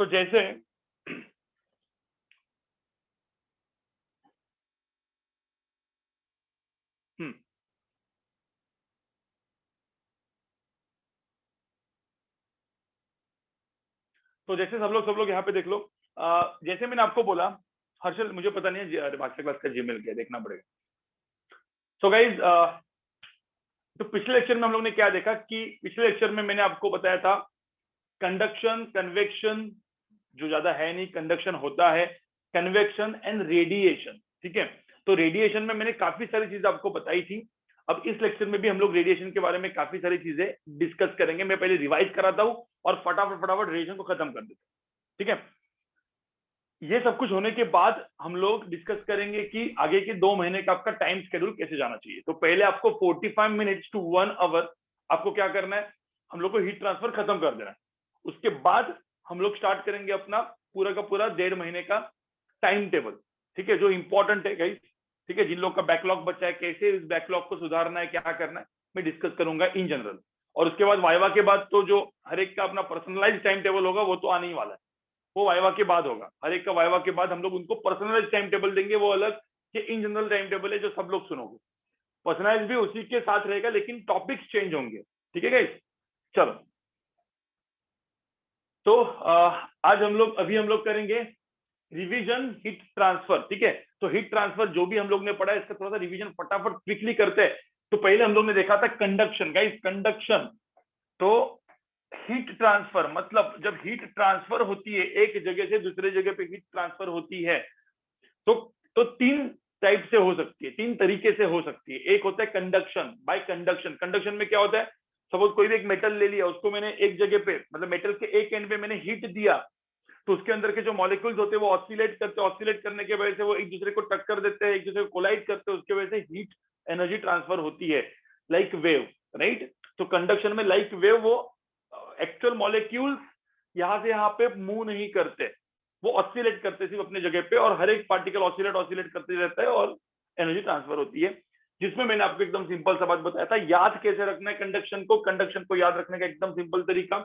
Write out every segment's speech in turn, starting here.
तो जैसे तो जैसे सब लोग यहाँ पे देख लो। जैसे मैंने आपको बोला, हर्षल मुझे पता नहीं है मास्टर क्लास का जीमेल क्या देखना पड़ेगा। सो गाइज, तो पिछले लेक्चर में हम लोग ने क्या देखा कि पिछले लेक्चर में मैंने आपको बताया था कंडक्शन, कन्वेक्शन जो ज्यादा है नहीं, कंडक्शन होता है, कन्वेक्शन एंड रेडिएशन। ठीक है, तो रेडिएशन में मैंने काफी सारी चीजें आपको बताई थी। अब इस लेक्चर में भी हम लोग रेडिएशन के बारे में काफी सारी चीजें डिस्कस करेंगे। मैं पहले रिवाइज कराता हूँ और फटाफट रेडिएशन को खत्म कर देता हूँ। ठीक है, ये सब कुछ होने के बाद हम लोग डिस्कस करेंगे कि आगे के 2 महीने का आपका टाइम शेड्यूल कैसे जाना चाहिए। तो पहले आपको 45 मिनट्स टू 1 आवर आपको क्या करना है, हम लोग को हीट ट्रांसफर खत्म कर देना है। उसके बाद हम लोग स्टार्ट करेंगे अपना पूरा का पूरा 1.5 महीने का टाइम टेबल। ठीक है, जो इंपॉर्टेंट है गाइस, ठीक है, जिन लोग का बैकलॉग बचा है कैसे इस बैकलॉग को सुधारना है, क्या करना है, मैं डिस्कस करूंगा इन जनरल। और उसके बाद वाइवा के बाद तो जो हर एक का अपना पर्सनलाइज टाइम टेबल होगा वो तो आने ही वाला है, वो वाइवा के बाद होगा। हर एक का वाइवा के बाद हम लोग उनको पर्सनलाइज टाइम टेबल देंगे, वो अलग कि इन जनरल टाइम टेबल है जो सब लोग सुनोगे। पर्सनलाइज भी उसी के साथ रहेगा लेकिन टॉपिक्स चेंज होंगे। ठीक है गाइस, चलो। तो आज अभी हम लोग करेंगे रिवीजन हीट ट्रांसफर। ठीक है, तो हीट ट्रांसफर जो भी हम लोग ने पढ़ा है इसका थोड़ा सा रिवीजन फटाफट क्विकली करते हैं। तो पहले हम लोग ने देखा था कंडक्शन गाइस, कंडक्शन। तो हीट ट्रांसफर मतलब जब हीट ट्रांसफर होती है एक जगह से दूसरे जगह पे हीट ट्रांसफर होती है तो 3 टाइप से हो सकती है, 3 तरीके से हो सकती है। एक होता है कंडक्शन बाय कंडक्शन। कंडक्शन में क्या होता है, सपोज कोई भी एक मेटल ले लिया, उसको मैंने एक जगह पे मतलब मेटल के एक एंड पे मैंने हीट दिया, तो उसके अंदर के जो मॉलिक्यूल्स होते हैं वो ऑसिलेट करते हैं, ऑसिलेट करने की वजह से वो एक दूसरे को टक्कर देते हैं, एक दूसरे को कोलाइड करते हैं, उसके वजह से हीट एनर्जी ट्रांसफर होती है लाइक वेव, राइट। तो कंडक्शन में लाइक वेव वो एक्चुअल मॉलिक्यूल्स यहाँ से यहाँ पे मूव नहीं करते, वो ऑसिलेट करते सिर्फ अपने जगह पे, और हर एक पार्टिकल ऑसिलेट करते रहता है और एनर्जी ट्रांसफर होती है। जिसमें मैंने आपको एकदम सिंपल सा बात बताया था, याद कैसे रखना है कंडक्शन को। कंडक्शन को याद रखने का एकदम सिंपल तरीका,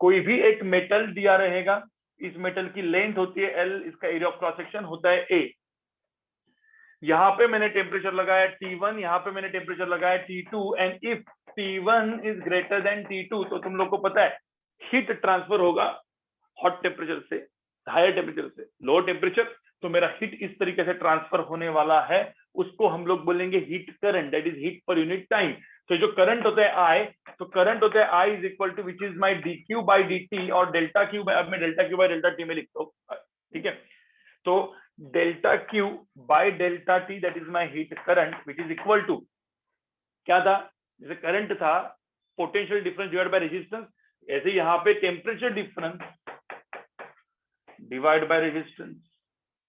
कोई भी एक मेटल दिया रहेगा, इस मेटल की लेंथ होती है L, इसका एरिया ऑफ क्रॉस सेक्शन होता है A। यहाँ पे मैंने टेम्परेचर लगाया T1, यहाँ पे मैंने टेम्परेचर लगाया T2, and if T1 is greater then T2 तो तुम लोग को पता है हीट ट्रांसफर होगा हॉट टेम्परेचर से हायर टेम्परेचर से लो टेम्परेचर। तो मेरा हीट इस तरीके से ट्रांसफर होने वाला है, उसको हम लोग बोलेंगे heat current, that is heat per unit time. तो जो करंट होता है I, तो करंट होता है I is equal to which is my dq by dt, और डेल्टा क्यू, अब मैं delta Q by delta T में लिखता हूँ। ठीक है, तो delta Q by delta T that is my heat current which is equal to क्या था, जैसे करंट था potential difference divide by resistance, ऐसे यहाँ पे temperature difference divide by resistance,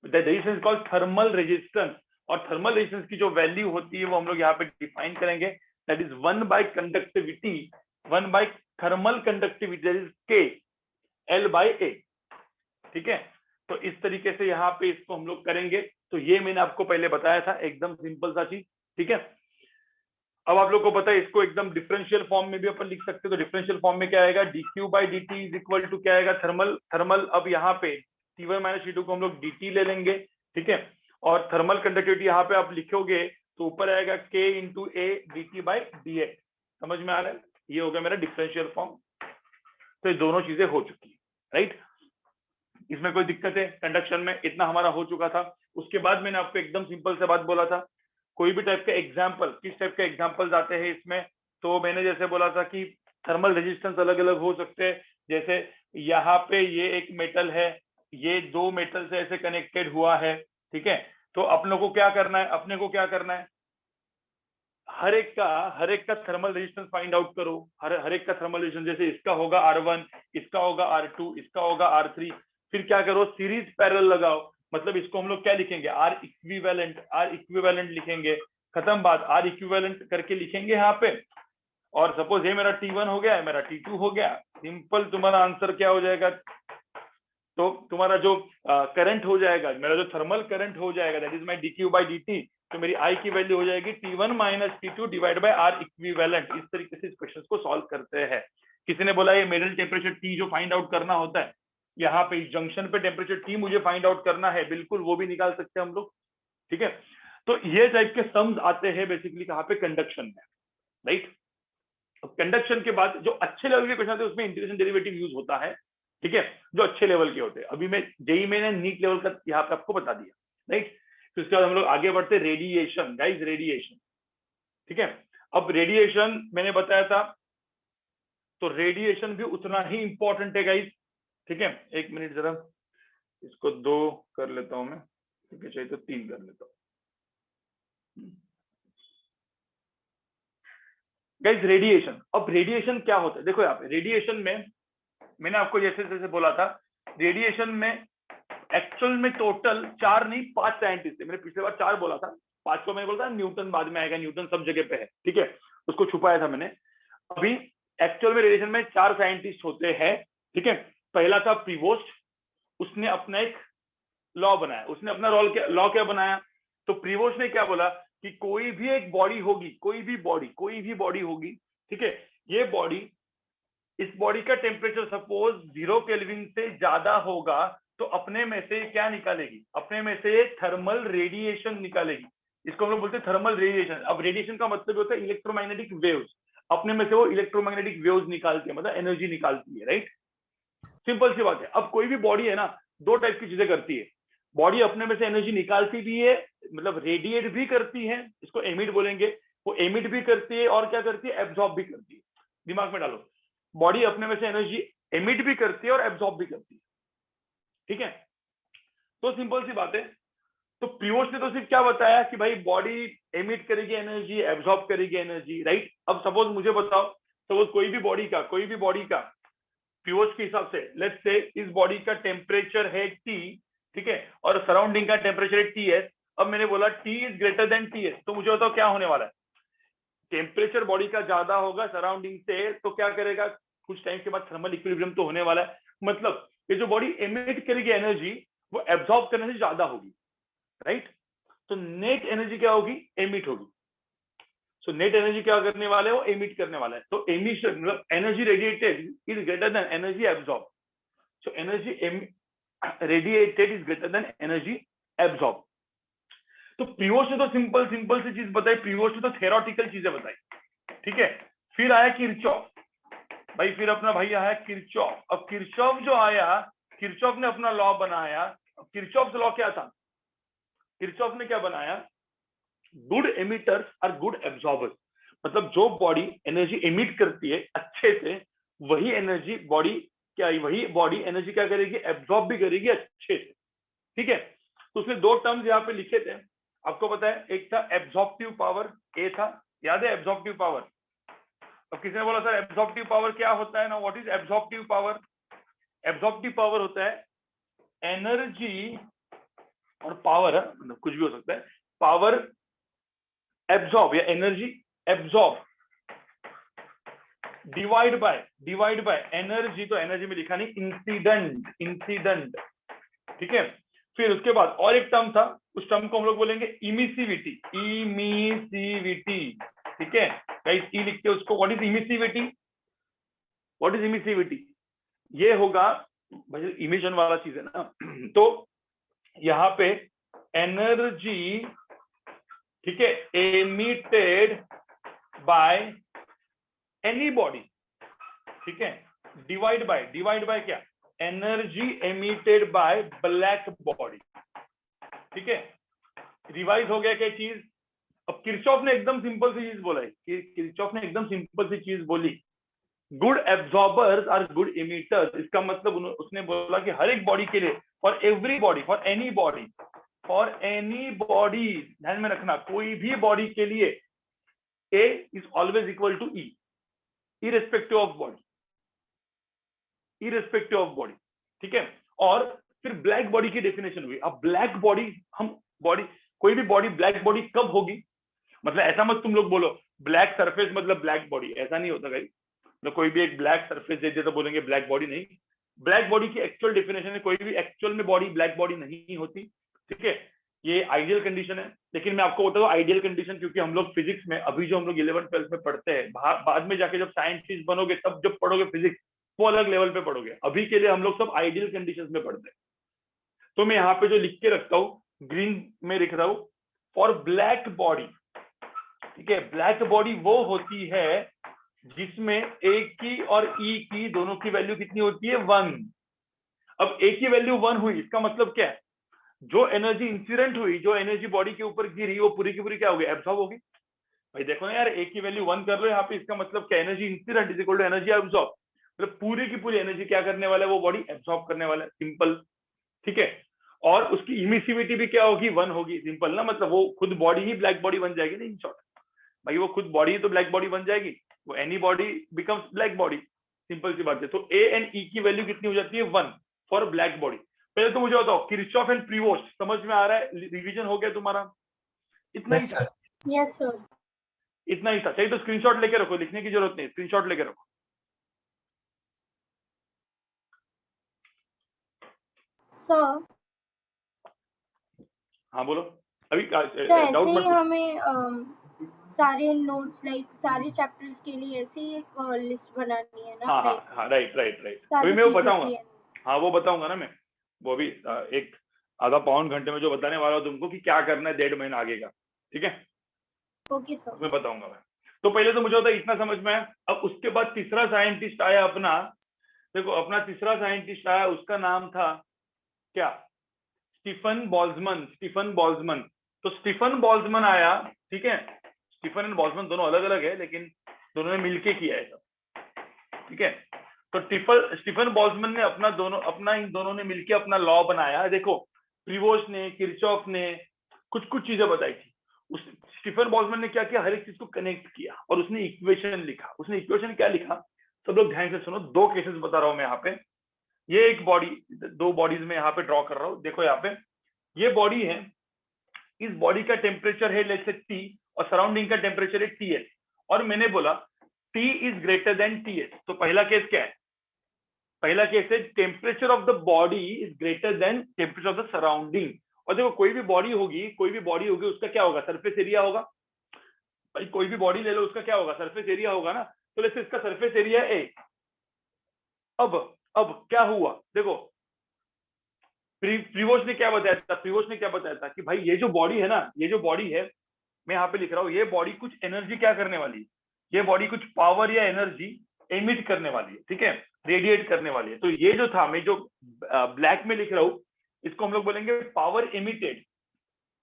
the resistance called thermal resistance. और थर्मल रेजिस्टेंस की जो वैल्यू होती है वो हम लोग यहाँ पे डिफाइन करेंगे, that is 1 by conductivity, 1 by thermal conductivity, that is K L by A। ठीक है, तो इस तरीके से यहाँ पे इसको हम लोग करेंगे। तो ये मैंने आपको पहले बताया था, एकदम सिंपल सा चीज। ठीक है, अब आप लोग को पता है इसको एकदम डिफरेंशियल फॉर्म में भी अपन लिख सकते हैं। तो डिफरेंशियल फॉर्म में क्या आएगा, dq by dt is equal to क्या आएगा, थर्मल। अब यहाँ पे T1 माइनस T2 को हम लोग dt ले लेंगे। ठीक है, और थर्मल कंडक्टिविटी यहाँ पे आप लिखोगे तो ऊपर आएगा K into A dt by dx। समझ में आ रहा है, ये हो गया मेरा डिफरेंशियल फॉर्म। तो ये दोनों चीजें हो चुकी है, राइट। इसमें कोई दिक्कत है, कंडक्शन में इतना हमारा हो चुका था। उसके बाद मैंने आपको एकदम सिंपल से बात बोला था, कोई भी टाइप का एग्जाम्पल, किस टाइप के एग्जाम्पल्स आते हैं इसमें, तो मैंने जैसे बोला था कि थर्मल रेजिस्टेंस अलग अलग हो सकते हैं। जैसे यहाँ पे ये एक मेटल है, ये 2 मेटल से ऐसे कनेक्टेड हुआ है। ठीक है, तो अपने को क्या करना है, हर एक का थर्मल रेजिस्टेंस फाइंड आउट करो। हर एक का थर्मल रेजिस्टेंस, जैसे इसका होगा R1, इसका होगा R2, इसका होगा R3। फिर क्या करो, सीरीज पैरेलल लगाओ। मतलब इसको हम लोग क्या लिखेंगे, R इक्विवेलेंट लिखेंगे। खत्म बात, R इक्विवेलेंट करके लिखेंगे यहाँ पे। और सपोज ये मेरा T1 हो गया, मेरा T2 हो गया, सिंपल तुम्हारा आंसर क्या हो जाएगा, तो तुम्हारा जो करंट हो जाएगा, मेरा जो थर्मल करंट हो जाएगा, that is my dq by dt, तो मेरी I की वैल्यू हो जाएगी T1 minus T2 divide by R equivalent. इस तरीके से इस क्वेश्चन को सॉल्व करते हैं। किसी ने बोला ये मिडिल टेम्परेचर T जो फाइंड आउट करना होता है, यहाँ पे जंक्शन पे टेम्परेचर T मुझे फाइंड आउट करना है, बिल्कुल वो भी निकाल सकते हैं हम लोग, ठीक है। तो ये टाइप के सम्स आते हैं बेसिकली कहाँ पे, कंडक्शन में, राइट। कंडक्शन के बाद जो अच्छे लेवल के क्वेश्चन आते हैं उसमें इंटीग्रेशन डेरिवेटिव यूज होता है, ठीक है, जो अच्छे लेवल के होते हैं। अभी मैं जेई मैंने नीट लेवल का यहाँ पे आपको बता दिया, राइट। फिर उसके बाद हम लोग आगे बढ़ते, रेडिएशन, गाइस रेडिएशन, ठीक है। अब रेडिएशन मैंने बताया था, तो रेडिएशन भी उतना ही इंपॉर्टेंट है गाइस, ठीक है। एक मिनट जरा, इसको 2 कर लेता हूं मैं, ठीक है, चाहिए तो 3 कर लेता हूँ। गाइस रेडिएशन, अब रेडिएशन क्या होता है, देखो यहाँ पे रेडिएशन में मैंने आपको जैसे जैसे बोला था, रेडिएशन में एक्चुअल में टोटल 4 नहीं 5 साइंटिस्ट थे। मैंने पिछले बार 4 बोला था, 5 को मैंने बोला था न्यूटन बाद में आएगा, न्यूटन सब जगह पे है, ठीक है, उसको छुपाया था मैंने। अभी एक्चुअल में रेडिएशन में 4 साइंटिस्ट होते हैं, ठीक है। पहला था प्रीवोस्ट, उसने अपना एक लॉ बनाया, उसने अपना लॉ क्या बनाया, तो प्रीवोस्ट ने क्या बोला कि कोई भी एक बॉडी होगी, कोई भी बॉडी होगी, ठीक है, ये बॉडी, इस बॉडी का टेम्परेचर सपोज 0 केल्विन से ज्यादा होगा, तो अपने में से क्या निकालेगी, अपने में से थर्मल रेडिएशन निकालेगी। इसको हम लोग बोलते हैं थर्मल रेडिएशन। अब रेडिएशन का मतलब होता है इलेक्ट्रोमैग्नेटिक वेव्स, अपने में से वो इलेक्ट्रोमैग्नेटिक वेव्स निकालती है, मतलब एनर्जी निकालती है, राइट। सिंपल सी बात है। अब कोई भी बॉडी है ना, 2 टाइप की चीजें करती है, बॉडी अपने में से एनर्जी निकालती भी है, मतलब रेडिएट भी करती है, इसको एमिट बोलेंगे, वो एमिट भी करती है और क्या करती है, एब्जॉर्ब भी करती है। दिमाग में डालो, बॉडी अपने में से एनर्जी एमिट भी करती है और एब्जॉर्ब भी करती है, ठीक है। तो सिंपल सी बात है। तो प्रीवोस्ट ने तो सिर्फ क्या बताया कि भाई बॉडी एमिट करेगी एनर्जी, एब्जॉर्ब करेगी एनर्जी, राइट। अब सपोज मुझे बताओ, सपोज कोई भी बॉडी का प्रीवोस्ट के हिसाब से लेट्स से इस बॉडी का टेम्परेचर है T, ठीक है, और सराउंडिंग का टेम्परेचर है TS। अब मैंने बोला T is greater then TS, तो मुझे बताओ क्या होने वाला है, टेम्परेचर बॉडी का ज्यादा होगा सराउंडिंग से, तो क्या करेगा, कुछ टाइम के बाद थर्मल इक्विलिब्रियम तो होने वाला है, मतलब ये जो बॉडी एमिट करेगी एनर्जी वो एब्जॉर्ब करने से ज्यादा होगी, राइट। तो नेट एनर्जी क्या होगी, एमिट होगी। सो नेट एनर्जी क्या करने वाले है, वो एमिट करने वाला है। तो एमिशन मतलब energy radiated is greater then energy absorb. So energy radiated is greater then energy absorb. तो प्रीवोस्ट ने तो सिंपल सी चीज बताई, प्रीवोस्ट ने तो थ्योरेटिकल चीजें बताई, ठीक है। फिर आया किरचॉफ, भाई फिर अपना भाई आया किरचॉफ। अब किरचॉफ जो आया, किरचॉफ ने अपना लॉ बनाया। अब किरचॉफ लॉ क्या था, किरचॉफ ने क्या बनाया, good emitters are good absorbers, मतलब जो बॉडी एनर्जी एमिट करती है अच्छे से, वही एनर्जी बॉडी क्या, वही बॉडी एनर्जी क्या करेगी, एब्जॉर्ब भी करेगी अच्छे से, ठीक है। तो उसने 2 टर्म्स यहाँ पे लिखे थे, आपको पता है, एक था एब्जॉर्प्टिव पावर, ए था, याद है एब्जॉर्प्टिव पावर। अब किसी ने बोला सर एब्जॉर्प्टिव पावर क्या होता है ना, what is absorptive power. Absorptive power होता है एनर्जी और पावर, मतलब कुछ भी हो सकता है, पावर एब्जॉर्ब या energy absorb divide by energy, तो एनर्जी में लिखा नहीं, इंसिडेंट, ठीक है। फिर उसके बाद और एक टर्म था, उस टर्म को हम लोग बोलेंगे इमिसिविटी, ठीक है गाइस, ई लिखते हैं उसको। व्हाट इज इमिसिविटी, ये होगा भाई इमिशन वाला चीज है ना। तो यहाँ पे एनर्जी, ठीक है, एमिटेड बाय एनी बॉडी, ठीक है, डिवाइड बाय क्या, energy emitted by black body, ठीक है। रिवाइज हो गया क्या चीज। अब किरचॉफ ने एकदम सिंपल सी चीज बोला है, किरचॉफ ने एकदम सिंपल सी चीज बोली, गुड एब्जॉर्बर्स आर गुड इमिटर्स। इसका मतलब उसने बोला कि हर एक बॉडी के लिए, for every body, for any body, ध्यान में रखना, कोई भी बॉडी के लिए A is always equal to E, irrespective of body, ठीक है। और फिर ब्लैक बॉडी की डेफिनेशन हुई। अब ब्लैक बॉडी, कोई भी बॉडी ब्लैक बॉडी कब होगी, मतलब ऐसा मत तुम लोग बोलो ब्लैक सरफेस मतलब ब्लैक बॉडी, ऐसा नहीं होता गाइस। तो कोई भी एक ब्लैक सरफेस दे दे तो बोलेंगे ब्लैक बॉडी, नहीं। ब्लैक बॉडी की एक्चुअल डेफिनेशन है, कोई भी एक्चुअल में बॉडी ब्लैक बॉडी नहीं होती, ठीक है। ये आइडियल कंडीशन है, लेकिन मैं आपको बता दूं आइडियल कंडीशन, क्योंकि हम लोग फिजिक्स में अभी जो हम लोग 11th 12th में पढ़ते हैं, बाद में जाके जब साइंटिस्ट बनोगे तब जब पढ़ोगे फिजिक्स, वो अलग लेवल पे पढ़ोगे। अभी के लिए हम लोग सब आइडियल कंडीशंस में पढ़ते हैं। तो मैं यहाँ पे जो लिख के रखता हूँ, ग्रीन में लिख रहा हूँ फॉर ब्लैक बॉडी। ठीक है, ब्लैक बॉडी वो होती है जिसमें ए की और ई की दोनों की वैल्यू कितनी होती है, 1। अब ए की वैल्यू 1 हुई, इसका मतलब क्या है, जो एनर्जी इंसिडेंट हुई, जो एनर्जी बॉडी के ऊपर गिरी, वो पूरी की पूरी क्या होगी, एब्सॉर्ब होगी। भाई देखो ना यार, ए की वैल्यू 1 कर लो यहाँ पे, इसका मतलब क्या, energy incident is equal to energy absorb, मतलब पूरी की पूरी एनर्जी क्या करने वाला है, वो बॉडी एब्सॉर्ब करने वाला है, सिंपल। ठीक है, और उसकी इमिसिविटी भी क्या होगी, 1 होगी, सिंपल ना, मतलब वो खुद बॉडी ही ब्लैक बॉडी बन जाएगी ना, इन शॉर्ट। भाई वो खुद बॉडी ही तो ब्लैक बॉडी बन जाएगी, वो any body becomes black body, simple सी बात है। तो ए एंड ई की वैल्यू कितनी हो जाती है, 1 फॉर ब्लैक बॉडी। पहले तो मुझे बताओ, किरचॉफ एंड प्रीवोस्ट समझ में आ रहा है, रिवीजन हो गया तुम्हारा, इतना ही था। Yes sir. इतना ही था, चाहिए तो स्क्रीनशॉट लेके रखो, लिखने की जरूरत नहीं, स्क्रीनशॉट लेके रखो। सर हाँ बोलो, अभी सर ऐसे डाउट ही मत पूछो। हमें सारे नोट्स लाइक सारे चैप्टर्स के लिए ऐसे ही एक लिस्ट बनानी है ना, हाँ हाँ लाइक हाँ, राइट राइट राइट, अभी सारी मैं वो चीजें बताऊंगा। की है। हाँ वो बताऊंगा ना मैं, वो अभी एक आधा पौन घंटे में जो बताने वाला हूँ तुमको कि क्या करना है 1.5 महीना आगे का। ठीक है, ओके सर। उसमें बताऊंगा मैं। तो पहले तो मुझे होता है इतना समझ में आया। अब उसके बाद तीसरा साइंटिस्ट आया अपना, देखो अपना तीसरा साइंटिस्ट आया, उसका नाम था क्या, स्टीफन बोल्ट्जमैन, स्टीफन बोल्ट्जमैन। तो स्टीफन बोल्ट्जमैन आया, ठीक है, स्टीफन एंड बोल्ट्जमैन दोनों अलग अलग है, लेकिन दोनों ने मिलके किया है सब। ठीक है, तो स्टीफन बोल्ट्जमैन ने अपना इन दोनों ने मिलके अपना लॉ बनाया। देखो प्रीवोस्ट ने, किरचॉफ ने कुछ कुछ चीजें बताई थी, उस स्टीफन बोल्ट्जमैन ने क्या किया, हर एक चीज को कनेक्ट किया और उसने इक्वेशन लिखा। उसने इक्वेशन क्या लिखा, सब लोग ध्यान से सुनो, 2 केसेस बता रहा हूं मैं यहाँ पे। ये एक बॉडी, 2 बॉडीज में यहाँ पे ड्रॉ कर रहा हूँ, देखो यहाँ पे ये बॉडी है, इस बॉडी का टेम्परेचर है लेट्स से टी, और सराउंडिंग का टेम्परेचर है टीएस, और मैंने बोला T is greater than TS. तो पहला केस क्या है, पहला केस है temperature of the body is greater than temperature of the surrounding. और देखो कोई भी बॉडी होगी, कोई भी बॉडी होगी, उसका क्या होगा, सरफेस एरिया होगा। भाई कोई भी बॉडी ले लो, उसका क्या होगा, सरफेस एरिया होगा ना। तो लेट्स से इसका सरफेस एरिया ए। अब क्या हुआ, देखो प्रीवोस्ट ने क्या बताया था, प्रीवोस्ट ने क्या बताया था कि भाई ये जो बॉडी है ना, ये जो बॉडी है, मैं यहाँ पे लिख रहा हूँ, ये बॉडी कुछ एनर्जी क्या करने वाली है, ये बॉडी कुछ पावर या एनर्जी एमिट करने वाली है। ठीक है, रेडिएट करने वाली है। तो ये जो था, मैं जो ब्लैक में लिख रहा हूँ, इसको हम लोग बोलेंगे पावर एमिटेड।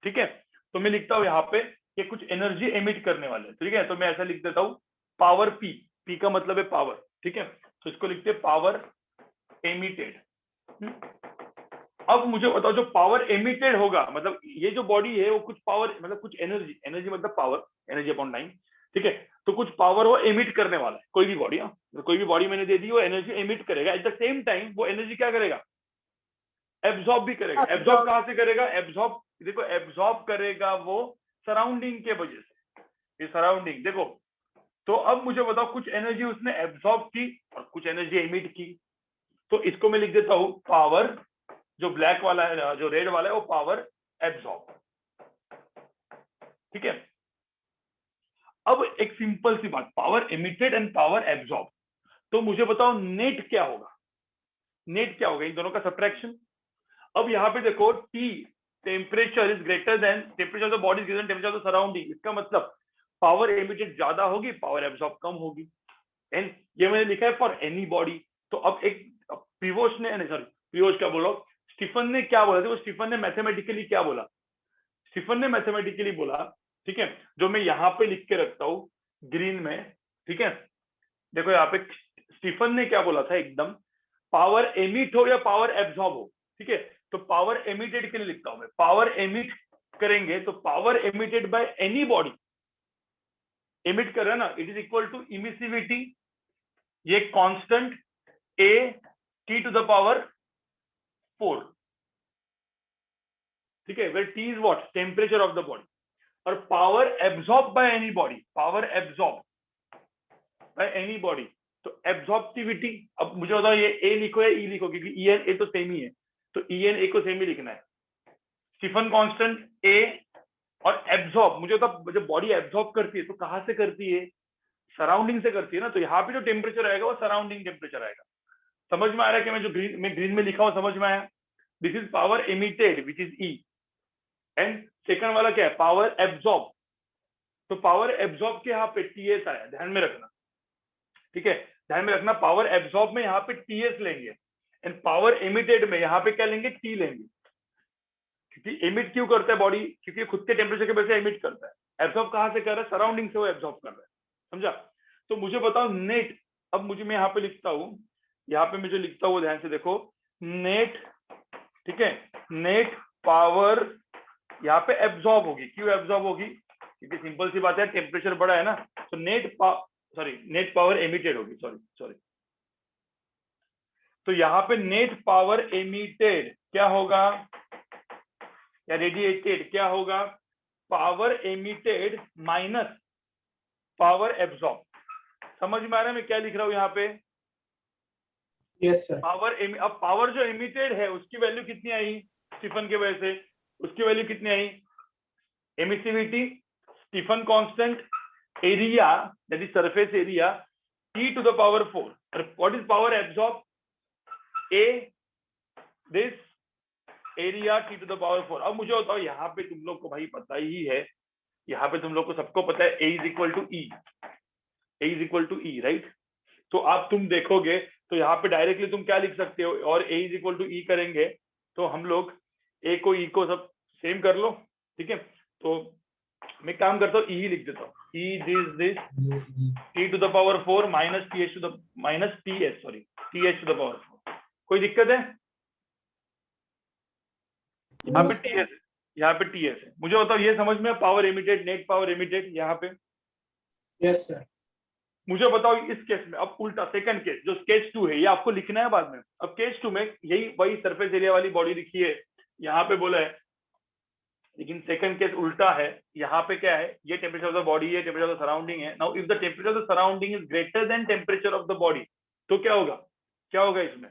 ठीक है, तो मैं लिखता हूँ यहाँ पे कि कुछ एनर्जी एमिट करने वाले। ठीक है, तो मैं ऐसा लिख देता हूँ पावर पी, पी का मतलब है पावर। ठीक है, तो इसको लिखते हैं पावर एमिटेड। अब मुझे बताओ, जो पावर एमिटेड होगा, मतलब ये जो बॉडी है वो कुछ पावर, मतलब कुछ एनर्जी, एनर्जी मतलब पावर, एनर्जी अपॉन टाइम। ठीक है, तो कुछ पावर वो एमिट करने वाला है, कोई भी बॉडी, कोई भी बॉडी मैंने दे दी, वो एनर्जी एमिट करेगा। एट द सेम टाइम वो एनर्जी क्या करेगा, एब्जॉर्ब भी करेगा। एब्जॉर्ब कहां से करेगा, एब्जॉर्ब देखो, एब्जॉर्ब करेगा वो सराउंडिंग के वजह से, ये सराउंडिंग देखो। तो अब मुझे बताओ, कुछ एनर्जी उसने एब्जॉर्ब की और कुछ एनर्जी एमिट की। तो इसको मैं लिख देता हूं पावर, जो ब्लैक वाला है, जो रेड वाला है, वो पावर एब्जॉर्ब। ठीक है, अब एक सिंपल सी बात, power emitted and power absorb. तो मुझे बताओ नेट क्या होगा, नेट क्या होगा, इन दोनों का सब्ट्रैक्शन। अब यहाँ पे देखो, T temperature is greater than temperature of the body, greater than temperature of the surrounding. इसका मतलब पावर एमिटेड ज्यादा होगी, पावर एब्जॉर्ब कम होगी। एंड ये मैंने लिखा है फॉर एनी बॉडी। तो अब एक प्रीवोस्ट ने, सॉरी प्रीवोस्ट क्या बोला, स्टीफन ने क्या बोला, देखो स्टीफन ने मैथमेटिकली क्या बोला, स्टीफन ने मैथमेटिकली बोला, ठीक है, जो मैं यहाँ पे लिख के रखता हूँ ग्रीन में। ठीक है, देखो यहाँ पे स्टीफन ने क्या बोला था, एकदम पावर एमिट हो या पावर एब्जॉर्ब हो। ठीक है, तो पावर एमिटेड के लिए लिखता हूं मैं, पावर एमिट करेंगे तो power emitted by any body, emit कर रहा है ना, it is equal to emissivity, ये constant A T to the power 4। ठीक है, where T is what, temperature of the body, और power absorb by any body, power absorb by any body. तो absorptivity, अब मुझे बताओ ये ए लिखो या ई लिखो, क्योंकि ई एन ए तो सेम ही है, तो ई एन ए को सेम ही लिखना है। स्टीफन कांस्टेंट ए, और एब्जॉर्ब, मुझे तो जब बॉडी एब्जॉर्ब करती है तो कहां से करती है, सराउंडिंग से करती है ना। तो यहाँ पे जो टेम्परेचर आएगा वो सराउंडिंग टेम्परेचर आएगा। समझ में आ रहा है कि मैं ग्रीन में लिखा हूं, समझ में आया? This is power emitted which is E, and second वाला क्या है? Power absorb. तो पावर एब्जॉर्ब के यहाँ पे टीएस आया, ध्यान में रखना, ठीक है? ध्यान में रखना, पावर एब्जॉर्ब में यहाँ पे टीएस लेंगे एंड पावर एमिटेड में यहाँ पे क्या लेंगे? टी लेंगे। क्योंकि एमिट क्यों करता है बॉडी? क्योंकि खुद के टेम्परेचर के वजह से एमिट करता है। एब्जॉर्ब कहाँ से कर रहा है? सराउंडिंग से वो एब्जॉर्ब कर रहा है, समझा? तो मुझे बताओ नेट, अब मुझे, मैं यहाँ पे लिखता हूँ, यहाँ पे मुझे लिखता हूँ, ध्यान से देखो, नेट, ठीक है, नेट पावर यहाँ पे एब्जॉर्ब होगी। क्यों एब्जॉर्ब होगी? क्योंकि सिंपल सी बात है, टेम्परेचर बड़ा है ना, तो नेट पावर एमिटेड होगी, सॉरी। तो यहाँ पे नेट पावर एमिटेड क्या होगा, या रेडिएटेड क्या होगा? Power emitted minus power absorb. समझ में आ रहा है मैं क्या लिख रहा हूं यहाँ पे? Yes sir. अब पावर जो एमिटेड है उसकी वैल्यू कितनी आई स्टीफन के वजह से? उसकी वैल्यू कितनी आई? Emissivity, Stefan constant, area that is surface area, T to the power 4। और what is power absorb? A this area T to the power 4। अब मुझे बताओ, यहाँ पे तुम लोग को भाई पता ही है, यहाँ पे तुम लोग को सबको पता है A is equal to E, right? तो आप तुम देखोगे तो यहाँ पे डायरेक्टली तुम क्या लिख सकते हो, और A is equal to E करेंगे तो हम लोग A को E को सब सेम कर लो, ठीक है? तो मैं काम करता हूँ, E ही लिख देता हूँ, E this T to the power 4 minus TH to the power 4। कोई दिक्कत है? यहाँ पे TS, यहाँ पे TS है। मुझे बताओ, ये समझ में power emitted, net power emitted यहाँ पे? Yes sir. मुझे बताओ इस केस में, अब उल्टा सेकंड केस जो केस 2 है, ये आपको लिखना है बाद में। अब केस 2 में यही वही सरफेस एरिया वाली बॉडी लिखी है, यहाँ पे बोला है, लेकिन सेकंड केस उल्टा है। यहाँ पे क्या है? ये टेम्परेचर ऑफ द बॉडी है, टेम्परेचर ऑफ द सराउंडिंग है। Now if the temperature of the surrounding is greater than temperature of the body, तो क्या होगा? क्या होगा इसमें?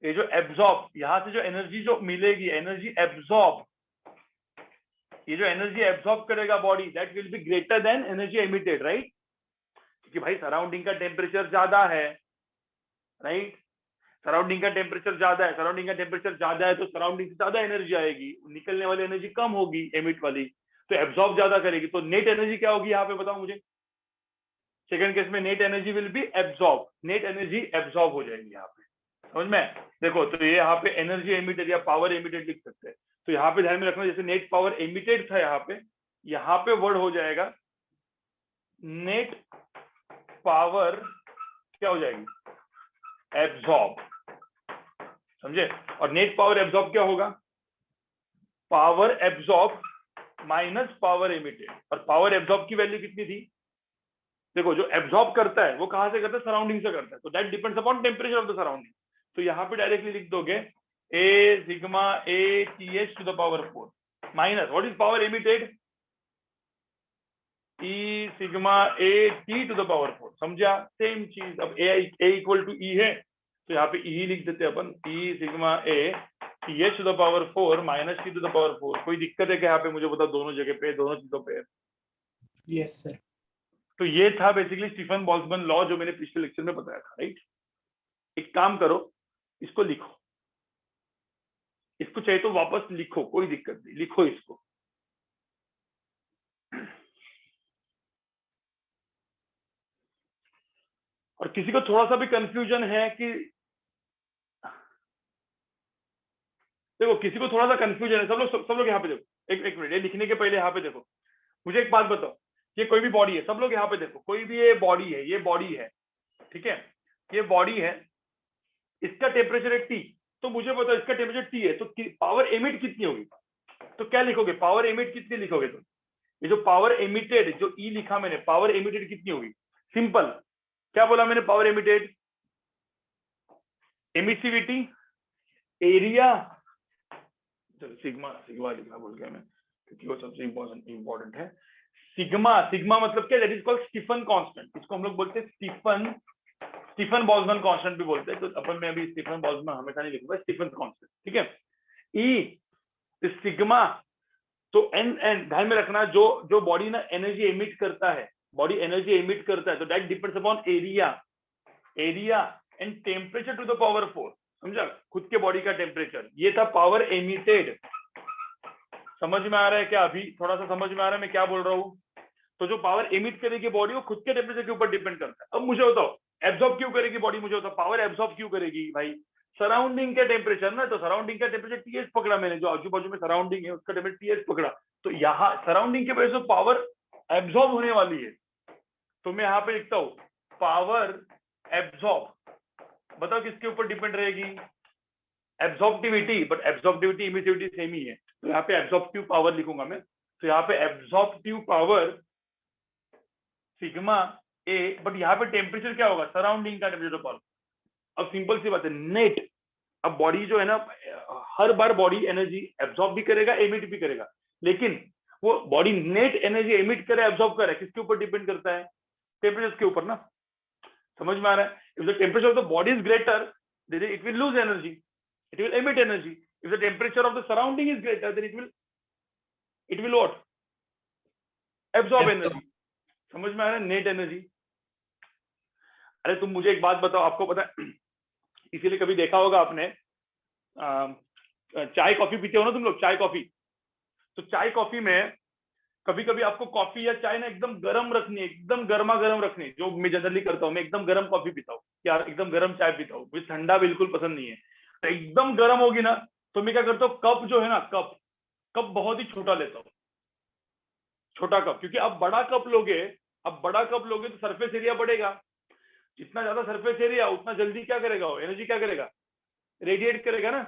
ये जो एब्जॉर्ब, यहाँ से जो एनर्जी जो मिलेगी, एनर्जी एब्जॉर्ब, ये जो एनर्जी एब्जॉर्ब करेगा body, that will be greater than energy emitted, right? क्योंकि भाई सराउंडिंग का टेम्परेचर ज्यादा है, राइट? सराउंडिंग का टेम्परेचर ज्यादा है, सराउंडिंग का टेम्परेचर ज्यादा है तो सराउंडिंग से ज्यादा एनर्जी आएगी, निकलने वाली एनर्जी कम होगी, एमिट वाली, तो एब्जॉर्ब ज्यादा करेगी। तो नेट एनर्जी क्या होगी यहाँ पे, बताओ मुझे? सेकंड केस में net energy will be absorb, net energy absorb हो जाएगी यहाँ पे, समझ में? देखो, तो ये यहाँ पे एनर्जी एमिटेड या पावर एमिटेड लिख सकते हैं। तो यहाँ पे ध्यान में रखना, जैसे नेट पावर एमिटेड था यहाँ पे वर्ड हो जाएगा नेट पावर क्या हो जाएगी? एब्जॉर्ब, समझे? और नेट पावर एब्जॉर्ब क्या होगा? Power absorb minus power emitted. और पावर एब्जॉर्ब की वैल्यू कितनी थी? देखो, जो एब्जॉर्ब करता है वो कहां से करता है? सराउंडिंग से करता है, तो that depends upon temperature of the surrounding. तो यहाँ पे डायरेक्टली लिख दोगे A sigma A TH to the power 4 minus what is power emitted? E sigma A T to the power 4, समझा? सेम चीज। अब A इक्वल टू E है तो यहाँ पे E लिख देते हैं अपन, E sigma A TH to the power 4 minus T to the power 4। कोई दिक्कत है क्या यहाँ पे? मुझे बताओ, दोनों जगह पे, दोनों चीजों पे। Yes sir. तो ये था बेसिकली स्टीफन बोल्ट्जमैन लॉ जो मैंने पिछले लेक्चर में बताया था, राइट? एक काम करो, इसको लिखो, इसको चाहे तो वापस लिखो, कोई दिक्कत नहीं, लिखो इसको। और किसी को थोड़ा सा भी कंफ्यूजन है कि, देखो किसी को थोड़ा सा कंफ्यूजन है, सब लोग यहाँ पे देखो, एक मिनट, ये लिखने के पहले यहाँ पे देखो, मुझे एक बात बताओ, ये कोई भी बॉडी है, सब लोग यहाँ पे देखो, कोई भी ये बॉडी है, ठीक है, ये बॉडी है, इसका टेम्परेचर है T, तो मुझे बताओ इसका टेम्परेचर T है, तो पावर एमिट कितनी होगी? तो क्या लिखोगे? पावर एमिट कितनी लिखोगे तुम? ये जो पावर एमिटेड, जो E लिखा मैंने, पावर एमिटेड कितनी होगी? सिंपल, क्या बोला मैंने? Power emitted, emissivity, area, sigma लिखना भूल गया मैं क्योंकि वो सबसे इंपॉर्टेंट है। सिग्मा मतलब क्या? That is called Stefan constant. इसको हम लोग बोलते हैं स्टीफन बोल्ट्जमैन कांस्टेंट भी बोलते हैं। तो अपन में अभी स्टीफन बोल्ट्जमैन हमेशा नहीं लिखूंगा, स्टीफन कांस्टेंट, ठीक है? ई सिग्मा, तो एन ध्यान में रखना, जो बॉडी ना एनर्जी एमिट करता है, तो that depends upon area and temperature to the power 4, समझा, खुद के बॉडी का टेम्परेचर, ये था पावर एमिटेड। समझ में आ रहा है क्या? अभी थोड़ा सा समझ में आ रहा है मैं क्या बोल रहा हूँ? तो जो पावर एमिट करेगी बॉडी वो खुद के टेम्परेचर के ऊपर डिपेंड करता है। अब मुझे बताओ एब्जॉर्ब क्यों करेगी बॉडी? मुझे बताओ पावर एब्जॉर्ब क्यों करेगी भाई? सराउंडिंग के टेम्परेचर ना, तो सराउंडिंग का टेम्परेचर टीएस पकड़ा मैंने, जो आजू बाजू में सराउंडिंग है उसका टेम्परेचर टीएस पकड़ा, तो यहाँ सराउंडिंग की वजह से पावर एब्जॉर्ब होने वाली है। तो मैं यहाँ पे लिखता हूँ पावर एब्जॉर्ब, बताओ किसके ऊपर डिपेंड रहेगी? Absorptivity, but absorptivity emissivity same ही है, तो यहाँ पे एब्जॉर्बिव पावर लिखूंगा मैं। तो यहाँ पे एब्जॉर्बिव पावर सिग्मा ए, बट यहाँ पे टेम्परेचर क्या होगा? सराउंडिंग का टेम्परेचर पावर। अब सिंपल सी बात है, नेट, अब बॉडी जो है ना, हर बार बॉडी एनर्जी एब्जॉर्ब भी करेगा एमिट भी करेगा, लेकिन वो बॉडी नेट एनर्जी एमिट करे एब्जॉर्ब करे किसके ऊपर डिपेंड करता है? टेम्परेचर के ऊपर ना। समझ में आ रहा है? If the temperature of the body is greater then it will lose energy, it will emit energy. If the temperature of the surrounding is greater, then it will what? Absorb energy. समझ में आ रहा है? Net energy. अरे तुम मुझे एक बात बताओ, आपको पता है, इसीलिए कभी देखा होगा आपने, चाय कॉफी पीते हो ना तुम लोग, चाय कॉफी, तो चाय कॉफी में कभी कभी आपको कॉफी या चाय ना एकदम गर्म रखनी है, एकदम गर्मा गर्म रखनी है, जो मैं जनरली करता हूँ, मैं एकदम गर्म कॉफी पीता हूँ या एकदम गर्म चाय पीता हूँ, मुझे ठंडा बिल्कुल पसंद नहीं है। तो एकदम गर्म होगी ना, तो मैं क्या करता हूँ, कप जो है ना, कप बहुत ही छोटा लेता हूँ, छोटा कप, क्योंकि अब बड़ा कप लोगे, तो सरफेस एरिया बढ़ेगा, जितना ज्यादा सरफेस एरिया उतना जल्दी क्या करेगा वो, एनर्जी क्या करेगा, रेडिएट करेगा ना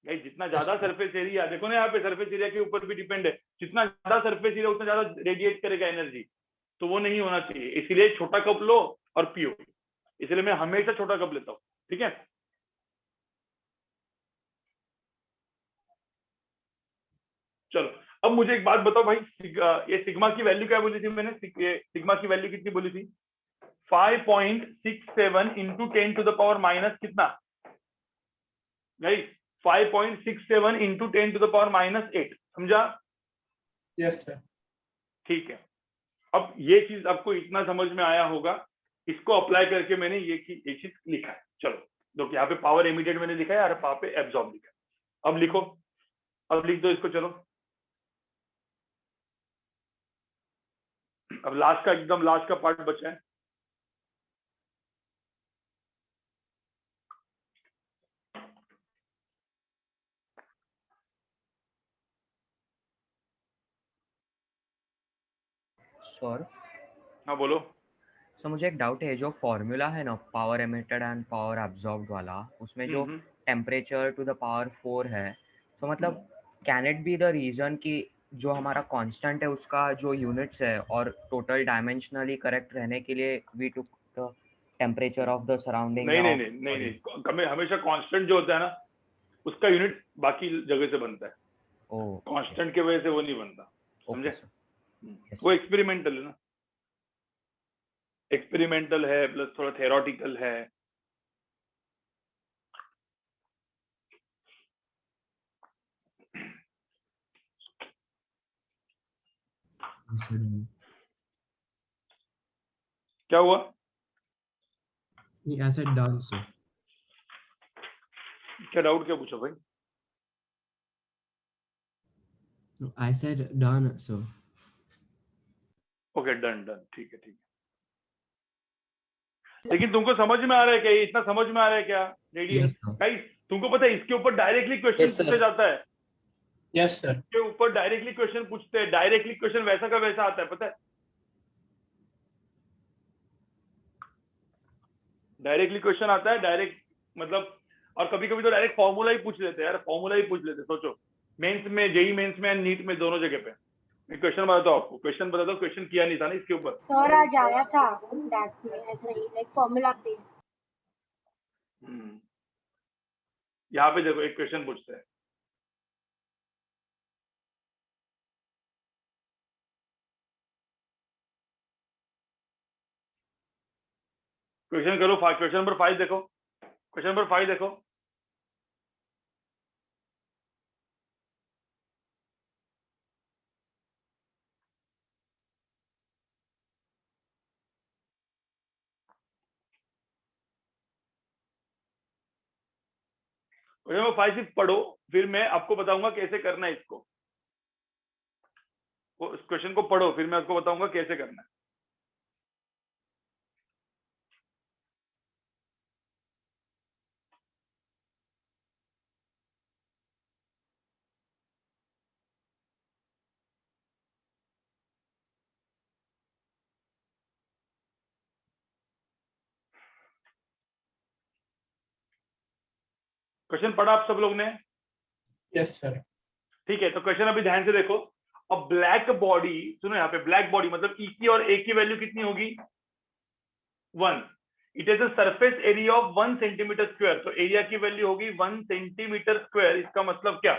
भाई। जितना ज्यादा सरफेस एरिया, देखो ना यहाँ पे सरफेस एरिया के ऊपर भी डिपेंड है, जितना ज्यादा सरफेस एरिया उतना ज्यादा रेडिएट करेगा एनर्जी, तो वो नहीं होना चाहिए, इसलिए छोटा कप लो और पियो, इसलिए मैं हमेशा छोटा कप लेता हूँ, ठीक है। चलो अब मुझे एक बात बताओ भाई, ये सिग्मा की वैल्यू क्या बोली थी मैंने? सिग्मा की वैल्यू कितनी बोली थी? 5.67 into 10 to the power minus कितना भाई? 5.67 into 10 to the power minus 8, समझा? Yes sir. ठीक है, अब ये चीज आपको इतना समझ में आया होगा, इसको अप्लाई करके मैंने ये चीज लिखा है। चलो तो यहाँ पे पावर इमीडिएट मैंने लिखा है और वहां पे एब्जॉर्ब लिखा है। अब लिखो, अब लिख दो इसको। चलो अब लास्ट का, एकदम लास्ट का पार्ट बचा है। सर हाँ बोलो। सर मुझे एक डाउट है, जो फॉर्मूला है ना power emitted and power absorbed वाला, उसमें जो टेम्परेचर टू द पावर 4 है, तो मतलब can it be the reason कि जो हमारा कांस्टेंट है उसका जो यूनिट्स है और टोटल डायमेंशनली करेक्ट रहने के लिए we took the temperature of the surrounding? नहीं, हमेशा कांस्टेंट जो होता है ना, उसका यूनिट बाकी जगह से बनता है। कांस्टेंट के वजह से वो नहीं बनता, समझे? वो एक्सपेरिमेंटल है ना, एक्सपेरिमेंटल है प्लस थोड़ा थेरोटिकल है। क्या हुआ? I said done, sir. क्या डाउट, क्या पूछा भाई? No, I said done, sir. Okay done, ठीक है। लेकिन तुमको समझ में आ रहा है क्या? ये इतना समझ में आ रहा है क्या? Yes, sir. गाइस तुमको पता है इसके ऊपर डायरेक्टली क्वेश्चन Yes, sir. पूछा जाता है। Yes sir. इसके ऊपर डायरेक्टली क्वेश्चन पूछते हैं, डायरेक्टली क्वेश्चन वैसा का वैसा आता है, पता है? डायरेक्टली क्वेश्चन आता है, डायरेक्ट मतलब, और कभी कभी तो डायरेक्ट फॉर्मूला ही पूछ लेते हैं यार, फॉर्मूला ही पूछ लेते हैं। सोचो मेंस में, जेई मेंस में, नीट में, दोनों जगह पे। मैं क्वेश्चन बताता हूँ आपको, क्वेश्चन किया नहीं था ना इसके ऊपर। सर आज आया था डैट में ऐसा ही लाइक फॉर्मूला पे। यहाँ पे देखो एक क्वेश्चन पूछते हैं, क्वेश्चन करो, क्वेश्चन नंबर 5 देखो, क्वेश्चन नंबर 5 देखो। क्वेश्चन नंबर 5 सिर्फ पढ़ो, फिर मैं आपको बताऊंगा कैसे करना है इसको। इस क्वेश्चन को पढ़ो, फिर मैं आपको बताऊंगा कैसे करना है। क्वेश्चन पढ़ा आप सब लोग ने? Yes, sir. ठीक है, तो क्वेश्चन अभी ध्यान से देखो। अब ब्लैक बॉडी, सुनो यहाँ पे, ब्लैक बॉडी मतलब ई की और ए की वैल्यू कितनी होगी? 1। It is a surface area of 1 centimetre square. तो एरिया की वैल्यू होगी 1 सेंटीमीटर स्क्वायर। इसका मतलब क्या?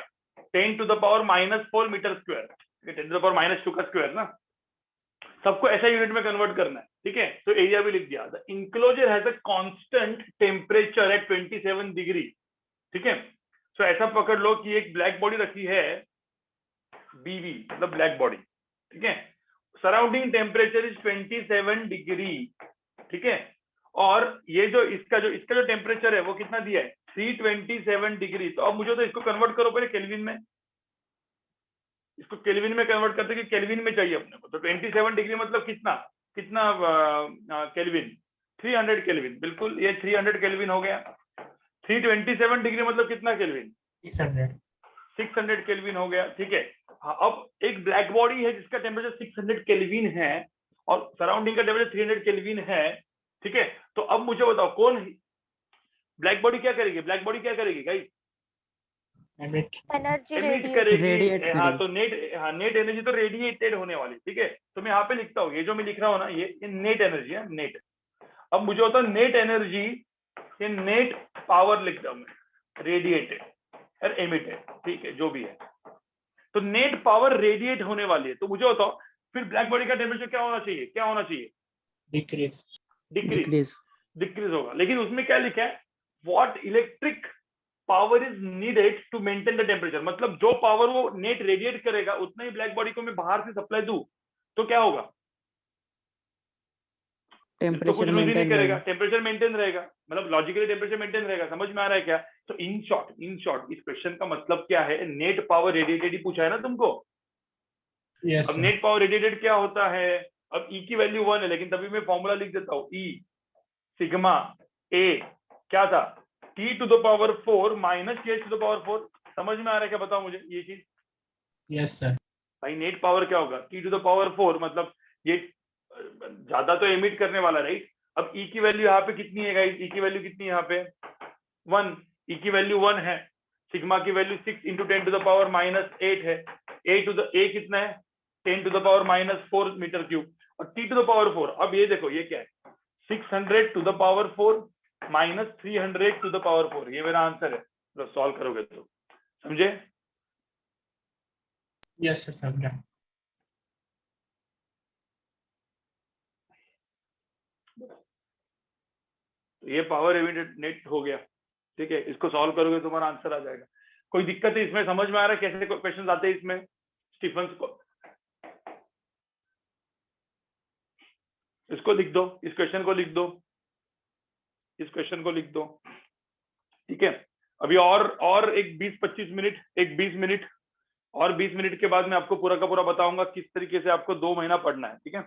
10 to the power -4 metre square. 10 to the power -2 का स्क्वायर ना, सबको ऐसा यूनिट में कन्वर्ट करना है। ठीक है, तो एरिया भी लिख दिया। The enclosure has a constant temperature at 27 degree. ठीक है, तो ऐसा पकड़ लो कि एक ब्लैक बॉडी रखी है बीवी, मतलब ब्लैक बॉडी। ठीक है, सराउंडिंग टेम्परेचर इज 27 डिग्री। ठीक है, और ये जो इसका जो टेम्परेचर है वो कितना दिया है? 327 डिग्री। तो अब मुझे तो इसको कन्वर्ट करो पहले केल्विन में। इसको केल्विन में कन्वर्ट करते कि केल्विन में चाहिए अपने को। तो 27 डिग्री मतलब कितना केल्विन? 300 केल्विन। बिल्कुल, ये 300 केल्विन हो गया। 327 डिग्री मतलब कितना केल्विन? 600. 600 केल्विन हो गया। ठीक है, हाँ, अब एक ब्लैक बॉडी है जिसका टेम्परेचर 600 केल्विन है और सराउंडिंग का टेम्परेचर 300 केल्विन है। ठीक है, तो अब मुझे बताओ कौन ब्लैक बॉडी क्या करेगी? ब्लैक बॉडी क्या करेगी guys? Emit. Energy emit radiate करेगी। हाँ, तो नेट एनर्जी तो रेडिएटेड होने वाली। ठीक है, तो मैं यहाँ पे लिखता हूँ, ये जो मैं लिख रहा हूँ ना, ये नेट एनर्जी है, नेट। अब मुझे होता है नेट एनर्जी, ये नेट पावर लिखता हूँ मैं, रेडिएटेड और एमिटेड। ठीक है, जो भी है, तो नेट पावर रेडिएट होने वाली है। तो मुझे बताओ फिर ब्लैक बॉडी का टेम्परेचर क्या होना चाहिए? क्या होना चाहिए? Decrease. डिक्रीज होगा। लेकिन उसमें क्या लिखा है? What electric power is needed to maintain the temperature. मतलब जो पावर वो नेट रेडिएट करेगा उतना ही ब्लैक बॉडी को मैं बाहर से सप्लाई दूं तो क्या होगा? तो कुछ लूज ही नहीं करेगा, टेम्परेचर मेंटेन रहेगा। मतलब लॉजिकली टेम्परेचर मेंटेन रहेगा। समझ में आ रहा है क्या? तो इन शॉर्ट इस क्वेश्चन का मतलब क्या है? नेट पावर रेडिएटेड ही पूछा है ना तुमको। Yes, अब sir. नेट पावर रेडिएटेड क्या होता है? अब ई की वैल्यू 1 है, लेकिन तभी मैं फॉर्मूला लिख देता हूँ, ई सिग्मा ए क्या था? T to the power 4 minus T to the power 4। समझ में आ रहा है क्या? बताओ मुझे ये चीज। Yes, sir. भाई नेट पावर क्या होगा? T टू द पावर 4 मतलब ये ज्यादा तो एमिट करने वाला, राइट? अब E की वैल्यू यहाँ पे कितनी है गाइस? E की वैल्यू कितनी है यहाँ पे? 1। E की वैल्यू 1 है। सिग्मा की value 6 into 10 to the power -8 है। A कितना है? 10 to the power -4 metre cube. और T टू द पावर 4, अब ये देखो ये क्या है? 600 to the power 4 -300 to the power 4। ये मेरा आंसर है। तो सॉल्व करोगे तो समझे? Yes, sir. Sir. तो ये पावर एमिटेड नेट हो गया। ठीक है, इसको सॉल्व करोगे तो तुम्हारा आंसर आ जाएगा। कोई दिक्कत है इसमें? समझ में आ रहा है कैसे क्वेश्चन आते हैं इसमें स्टीफन को? इसको लिख दो, इस क्वेश्चन को लिख दो, इस क्वेश्चन को लिख दो। ठीक है, अभी और एक 20-25 मिनट, एक 20 मिनट और 20 मिनट के बाद मैं आपको पूरा का पूरा बताऊंगा किस तरीके से आपको 2 महीना पढ़ना है। ठीक है,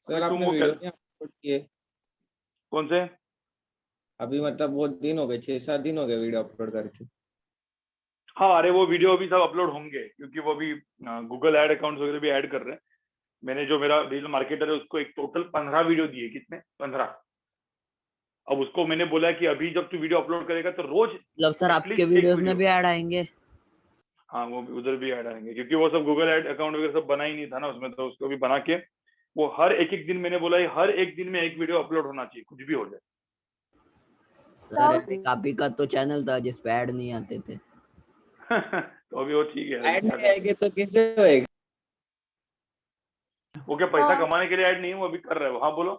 सर आपने वीडियो नहीं अपलोड किए? कौन से? अभी मतलब बहुत दिन हो गए, 6-7 दिन हो गए वीडियो अपलोड करके। हाँ, अरे वो वीडियो अभी सब अपलोड होंगे क्योंकि वो अभी गूगल एड अकाउंट्स वगैरह भी ऐड कर रहे हैं। मैंने जो मेरा डिजिटल मार्केटर है उसको एक टोटल 15 वीडियो दिए। कितने? 15। अब उसको मैंने बोला कि अभी जब तू वीडियो अपलोड करेगा तो रोज मतलब सर आपके वीडियोस में भी ऐड आएंगे? हाँ, वो उधर भी ऐड आएंगे क्योंकि वो सब गूगल एड अकाउंट वगैरह सब बना ही नहीं था ना उसमें, तो उसको भी बना के वो हर एक दिन मैंने बोला हर एक दिन में एक वीडियो अपलोड होना चाहिए, कुछ भी हो जाए। सर काफी का तो चैनल था जिसपे ऐड नहीं आते थे। तो अभी वो ठीक है। ऐड नहीं आएंगे तो कैसे होएगा? वो क्या पैसा कमाने के लिए ऐड नहीं है, वो अभी कर रहे हो? हाँ बोलो।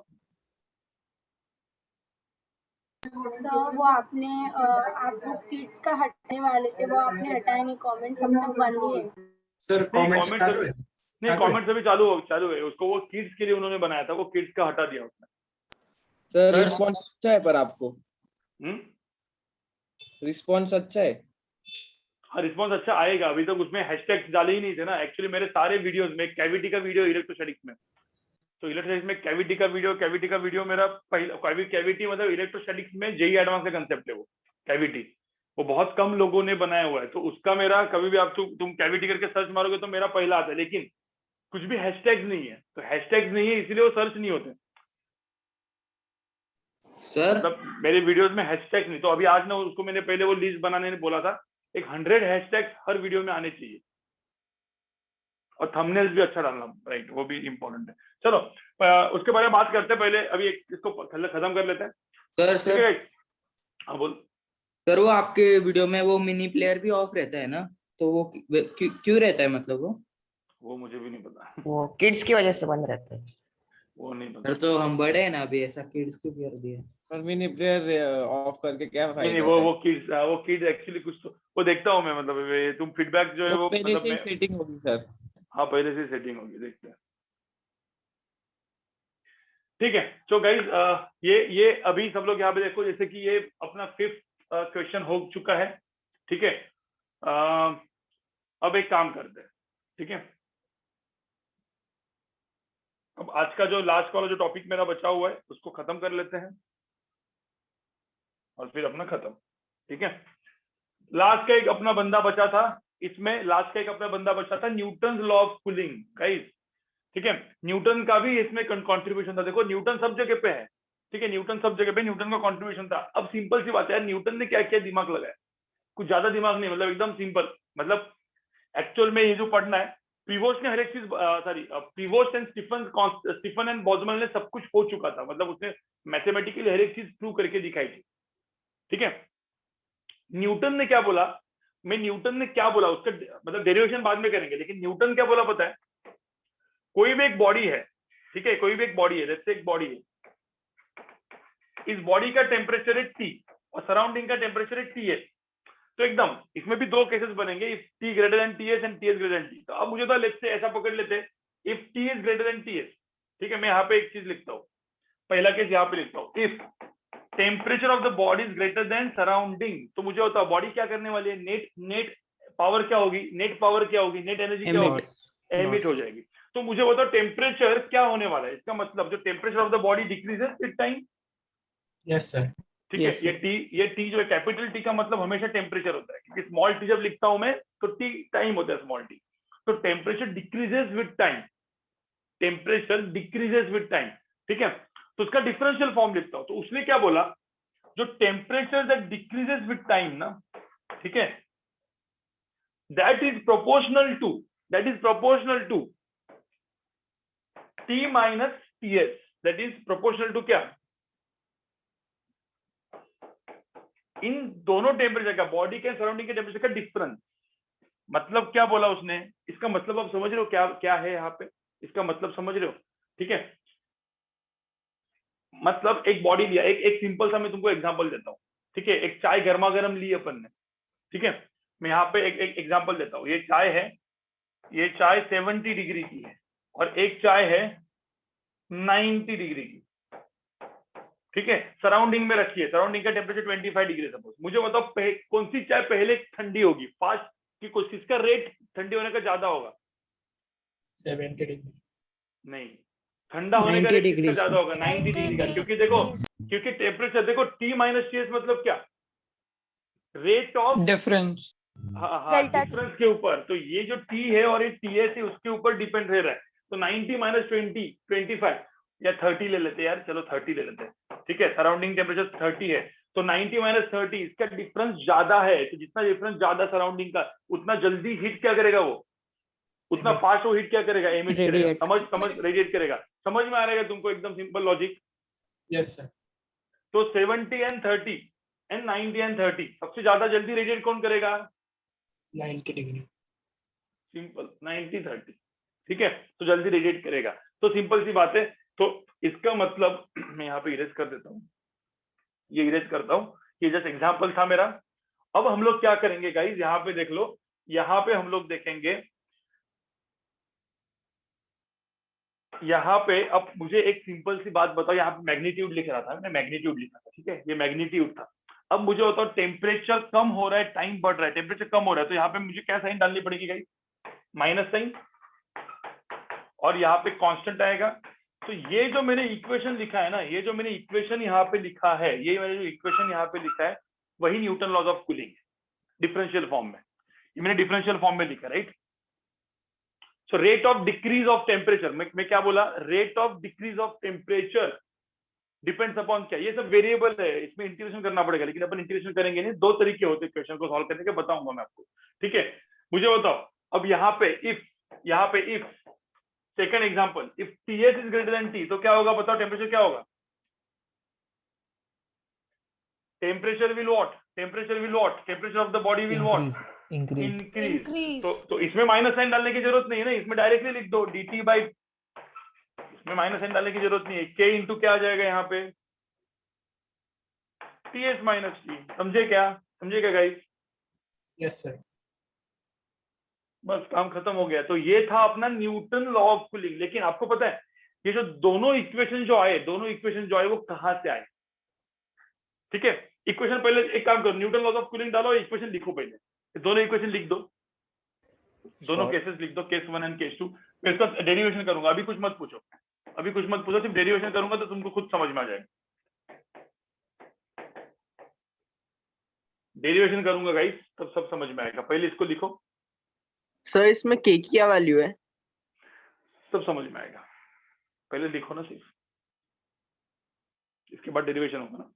सर वो आपने आप वो किड्स का हटाने वाले थे, वो आपने हटाया नहीं, कमेंट सब तक बंद ही है। सर नहीं कमेंट्स कमेंट चालू है। नहीं कमेंट्स अभी चालू है उसको, वो किड्स के लिए उन्होंने बनाया था, वो किड्स का हटा दिया उसने। सर सर- रिस्पॉन्स अच्छा है पर आपको हम्म। रिस्पॉन्स अच्छा है? हाँ रिस्पॉन्स अच्छा आएगा, अभी तक उसमें हैशटैग्स डाले ही नहीं थे ना। एक्चुअली मेरे सारे वीडियोस में कैविटी का वीडियो इलेक्ट्रोस्टैटिक्स में, तो इलेक्ट्रोस्टैटिक्स में कैविटी का वीडियो मेरा पहला, कैविटी मतलब इलेक्ट्रोस्टैटिक्स में जेई एडवांस का कंसेप्ट है वो कैविटी, वो बहुत कम लोगों ने बनाया हुआ है। तो उसका मेरा कभी भी आप तुम कैविटी करके सर्च मारोगे तो मेरा पहला आता है, लेकिन कुछ भी हैशटैग्स नहीं है, तो हैशटैग्स नहीं है इसलिए वो सर्च नहीं होते। सर मतलब मेरे वीडियोस में हैशटैग नहीं, तो अभी आज ना उसको मैंने पहले वो लिस्ट बनाने ने बोला था, एक 100 हैशटैग हर वीडियो में आने चाहिए, और थंबनेल्स भी अच्छा डालना, राइट, वो भी इंपॉर्टेंट है। चलो उसके बारे में बात करते हैं, पहले अभी इसको खत्म कर लेते हैं। सर ठीक है, हाँ बोल। सर वो आपके वीडियो में वो मिनी प्लेयर भी ऑफ रहता है ना, तो वो क्यों रहता है, मतलब वो मुझे भी नहीं पता, वो किड्स की वजह से बंद रहता है। वो नहीं पता। सर तो हम बड़े हैं ना अभी, ऐसा किड्स क्यों कर दिया? पर मिनी प्लेयर ऑफ करके क्या नहीं फायदा नहीं, है? वो किड्स एक्चुअली कुछ तो वो देखता हूँ मैं, मतलब तुम फीडबैक जो है वो पहले मतलब से ही सेटिंग होगी सर। हाँ पहले से सेटिंग होगी, देखते हैं। ठीक है, तो गाइज ये अभी सब लोग यहाँ पे देखो, जैसे कि ये अपना 5th क्वेश्चन हो चुका है। ठीक है, अब एक काम करते हैं। ठीक है, अब आज का जो लास्ट वाला जो टॉपिक मेरा बचा हुआ है उसको खत्म कर लेते हैं, और फिर अपना खत्म। ठीक है, लास्ट का एक अपना बंदा बचा था इसमें, लास्ट का एक अपना बंदा बचा था Newton law of cooling guys. ठीक है, न्यूटन का भी इसमें कंट्रीब्यूशन था। देखो न्यूटन सब जगह पे है, ठीक है, न्यूटन सब जगह पे न्यूटन का कंट्रीब्यूशन था। अब सिंपल सी बात है, न्यूटन ने क्या क्या दिमाग लगाया, कुछ ज्यादा दिमाग नहीं, मतलब एकदम सिंपल, मतलब एक्चुअल में ये जो पढ़ना है, प्रीवोस्ट ने हर एक चीज, sorry Prevost and Stefan and Boltzmann ने सब कुछ हो चुका था, मतलब उसने मैथमेटिकली हर एक चीज प्रूव करके दिखाई थी। ठीक है, न्यूटन ने क्या बोला, न्यूटन ने क्या बोला उसका मतलब डेरिवेशन बाद में करेंगे, लेकिन न्यूटन क्या बोला पता है, कोई भी एक बॉडी है, ठीक है, कोई भी एक बॉडी है, जैसे एक बॉडी है, इस बॉडी का टेम्परेचर है T और सराउंडिंग का टेम्परेचर है TS, तो एकदम इसमें भी दो केसेस बनेंगे, if T greater than TS and TS greater than T। तो अब मुझे तो लेट्स से ऐसा पकड़ लेते हैं, if T is greater then TS, ठीक है, मैं यहाँ पे एक चीज लिखता हूँ, पहला केस यहाँ पे लिखता हूँ, if temperature of the body is greater then surrounding, तो मुझे होता है बॉडी क्या करने वाली है, नेट पावर क्या होगी, नेट पावर क्या होगी, नेट एनर्जी क्या होगी, एमिट हो जाएगी। तो मुझे बताओ टेम्परेचर क्या होने वाला है, इसका मतलब जो temperature of the body decreases with time. Yes sir. ठीक है, ये टी जो है कैपिटल टी का मतलब हमेशा टेम्परेचर होता है, क्योंकि स्मॉल टी जब लिखता हूं मैं तो टी टाइम होता है स्मॉल टी, तो temperature decreases with time, temperature decreases with time. ठीक है, तो उसका डिफरेंशियल फॉर्म लिखता हूं, तो उसने क्या बोला, जो temperature that decreases with time ना, ठीक है, that is proportional to T minus TS, that is proportional to क्या, इन दोनों टेम्परेचर का, बॉडी के सराउंडिंग के टेम्परेचर का डिफरेंस। मतलब क्या बोला उसने, इसका मतलब आप समझ रहे हो क्या क्या है यहाँ पे, इसका मतलब समझ रहे हो। ठीक है, मतलब एक बॉडी लिया, एक सिंपल सा मैं तुमको एग्जांपल देता हूँ। ठीक है, एक चाय गर्मा गर्म ली अपन ने, ठीक है, मैं यहाँ पे एक एग्जांपल देता हूँ, ये चाय है, ये चाय 70 डिग्री की है, और एक चाय है 90 डिग्री की। ठीक है, सराउंडिंग में रखिए, सराउंडिंग का टेम्परेचर 25 डिग्री सपोज, मुझे बताओ कौन सी चाय पहले ठंडी होगी, फास्ट की कोशिश, किसका रेट ठंडी होने का ज्यादा होगा, 70 डिग्री। नहीं, ठंडा होने का 90 रेट किसका डिग्री ज्यादा होगा, 90 डिग्री का, क्योंकि देखो, क्योंकि टेम्परेचर देखो T माइनस TS मतलब क्या, रेट ऑफ डिफरेंस। हाँ डिफरेंस के ऊपर, तो ये जो T है और ये TS है उसके ऊपर डिपेंड रह रहा है। तो 90 माइनस 20 25 या 30 ले लेते हैं यार, चलो 30 ले लेते हैं। ठीक है, सराउंडिंग टेम्परेचर 30 है, तो 90 माइनस 30 इसका डिफरेंस ज्यादा है, तो जितना डिफरेंस ज्यादा सराउंडिंग का, उतना जल्दी हीट क्या करेगा वो, उतना फास्ट वो हीट क्या करेगा, एमिट करेगा, समझ रेडिएट करेगा। समझ में आ रहेगा तुमको, एकदम सिंपल लॉजिक। Yes sir. तो 70 एंड 30 एंड 90 एंड 30 सबसे ज्यादा जल्दी रेडिएट कौन करेगा, 90 डिग्री। सिंपल 90 30। ठीक है, तो जल्दी रेडिएट करेगा, तो सिंपल सी बात है। तो इसका मतलब मैं यहाँ पे इरेज कर देता हूँ, ये इरेज करता हूँ, ये जस्ट एग्जांपल था मेरा। अब हम लोग क्या करेंगे गाइस, यहाँ पे देख लो, यहाँ पे हम लोग देखेंगे, यहाँ पे अब मुझे एक सिंपल सी बात बताओ, यहाँ पे मैग्नीट्यूड लिख रहा था, मैंने मैग्नीट्यूड लिखा था, ठीक है, ये मैग्नीट्यूड था। अब मुझे बताओ टेम्परेचर कम हो रहा है, टाइम बढ़ रहा है, टेम्परेचर कम हो रहा है, तो यहाँ पे मुझे क्या साइन डालनी पड़ेगी गाइस, माइनस साइन, और यहाँ पे कांस्टेंट आएगा। तो ये जो मैंने इक्वेशन लिखा है ना, ये जो मैंने इक्वेशन यहाँ पे लिखा है, ये मैंने जो इक्वेशन यहाँ पे लिखा है, वही न्यूटन लॉज ऑफ कूलिंग है, डिफरेंशियल फॉर्म में, ये मैंने डिफरेंशियल फॉर्म में लिखा, right. So rate of decrease of temperature, मैं क्या बोला, rate of decrease of temperature depends upon क्या, ये सब वेरिएबल है, इसमें इंटीग्रेशन करना पड़ेगा, लेकिन अपन इंटीग्रेशन करेंगे नहीं, दो तरीके होते हैं क्वेश्चन को सॉल्व करने के, बताऊंगा मैं आपको, ठीक है। मुझे बताओ अब यहाँ पे if second example, if Ts is greater then T, तो क्या होगा बताओ, टेम्परेचर क्या होगा, temperature will what, temperature of the body will what, increase. तो इसमें माइनस साइन डालने की जरूरत नहीं है ना, इसमें डायरेक्टली लिख दो dt बाई, इसमें माइनस साइन डालने की जरूरत नहीं है, k इंटू क्या आ जाएगा यहाँ पे, Ts माइनस T, समझे क्या गाइस? Yes sir. बस काम खत्म हो गया। तो ये था अपना न्यूटन लॉ ऑफ कूलिंग। लेकिन आपको पता है ये जो दोनों इक्वेशन जो आए वो कहाँ से आए, ठीक है। इक्वेशन पहले एक काम करो, न्यूटन लॉ ऑफ कूलिंग डालो, इक्वेशन लिखो, पहले दोनों इक्वेशन लिख दो, दोनों केसेस लिख दो, केस 1 एंड केस 2। मैं इसका डेरिवेशन करूंगा, अभी कुछ मत पूछो, सिर्फ डेरिवेशन करूंगा तो तुमको खुद समझ में आ जाएगा। डेरिवेशन करूंगा गाइस, तब सब समझ में आएगा। पहले इसको लिखो सर, इसमें के की क्या वैल्यू है? सब समझ में आएगा, पहले लिखो ना सिर्फ, इसके बाद डेरिवेशन होगा ना।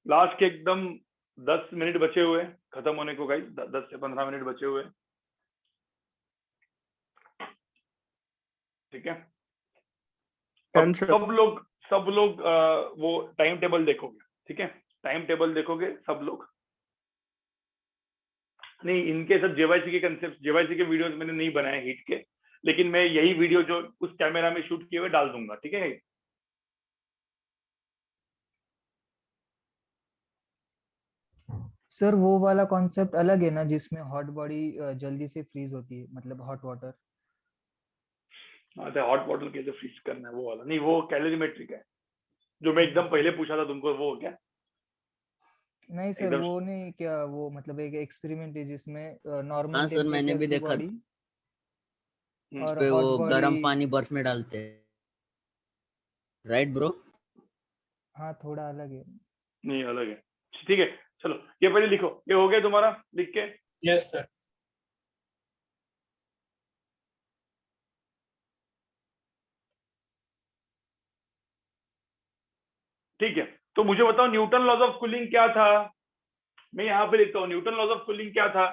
लास्ट के एकदम 10 मिनट बचे हुए खत्म होने को गाइस, 10 से 15 मिनट बचे हुए, ठीक है। अब सब लोग वो टाइम टेबल देखोगे, ठीक है, टाइम टेबल देखोगे सब लोग। नहीं, इनके सब जेवाईसी के कंसेप्ट, जेवाईसी के वीडियोस मैंने नहीं बनाए हीट के, लेकिन मैं यही वीडियो जो उस कैमरा में शूट किए हुए डाल दूंगा, ठीक है। सर वो वाला कॉन्सेप्ट अलग है ना, जिसमें हॉट बॉडी जल्दी से फ्रीज होती है, मतलब हॉट वाटर। अच्छा, हॉट वाटर कैसे फ्रीज करना है वो वाला? नहीं, वो कैलोरीमेट्रिक है, जो मैं एकदम पहले पूछा था तुमको, वो क्या? नहीं सर, वो नहीं, क्या वो मतलब एक एक्सपेरिमेंट है जिसमें नॉर्मल हाँ सर, मैंने भी देखा और पे हॉट वो बॉडी। गर्म पानी बर्फ में डालते हैं, राइट ब्रो? हाँ, थोड़ा अलग है। नहीं, अलग है, ठीक है। चलो ये पहले लिखो, ये हो गया तुम्हारा लिख के? Yes sir. ठीक है, तो मुझे बताओ न्यूटन लॉज ऑफ कूलिंग क्या था? मैं यहाँ पे लिखता हूँ, न्यूटन लॉज ऑफ कूलिंग क्या था?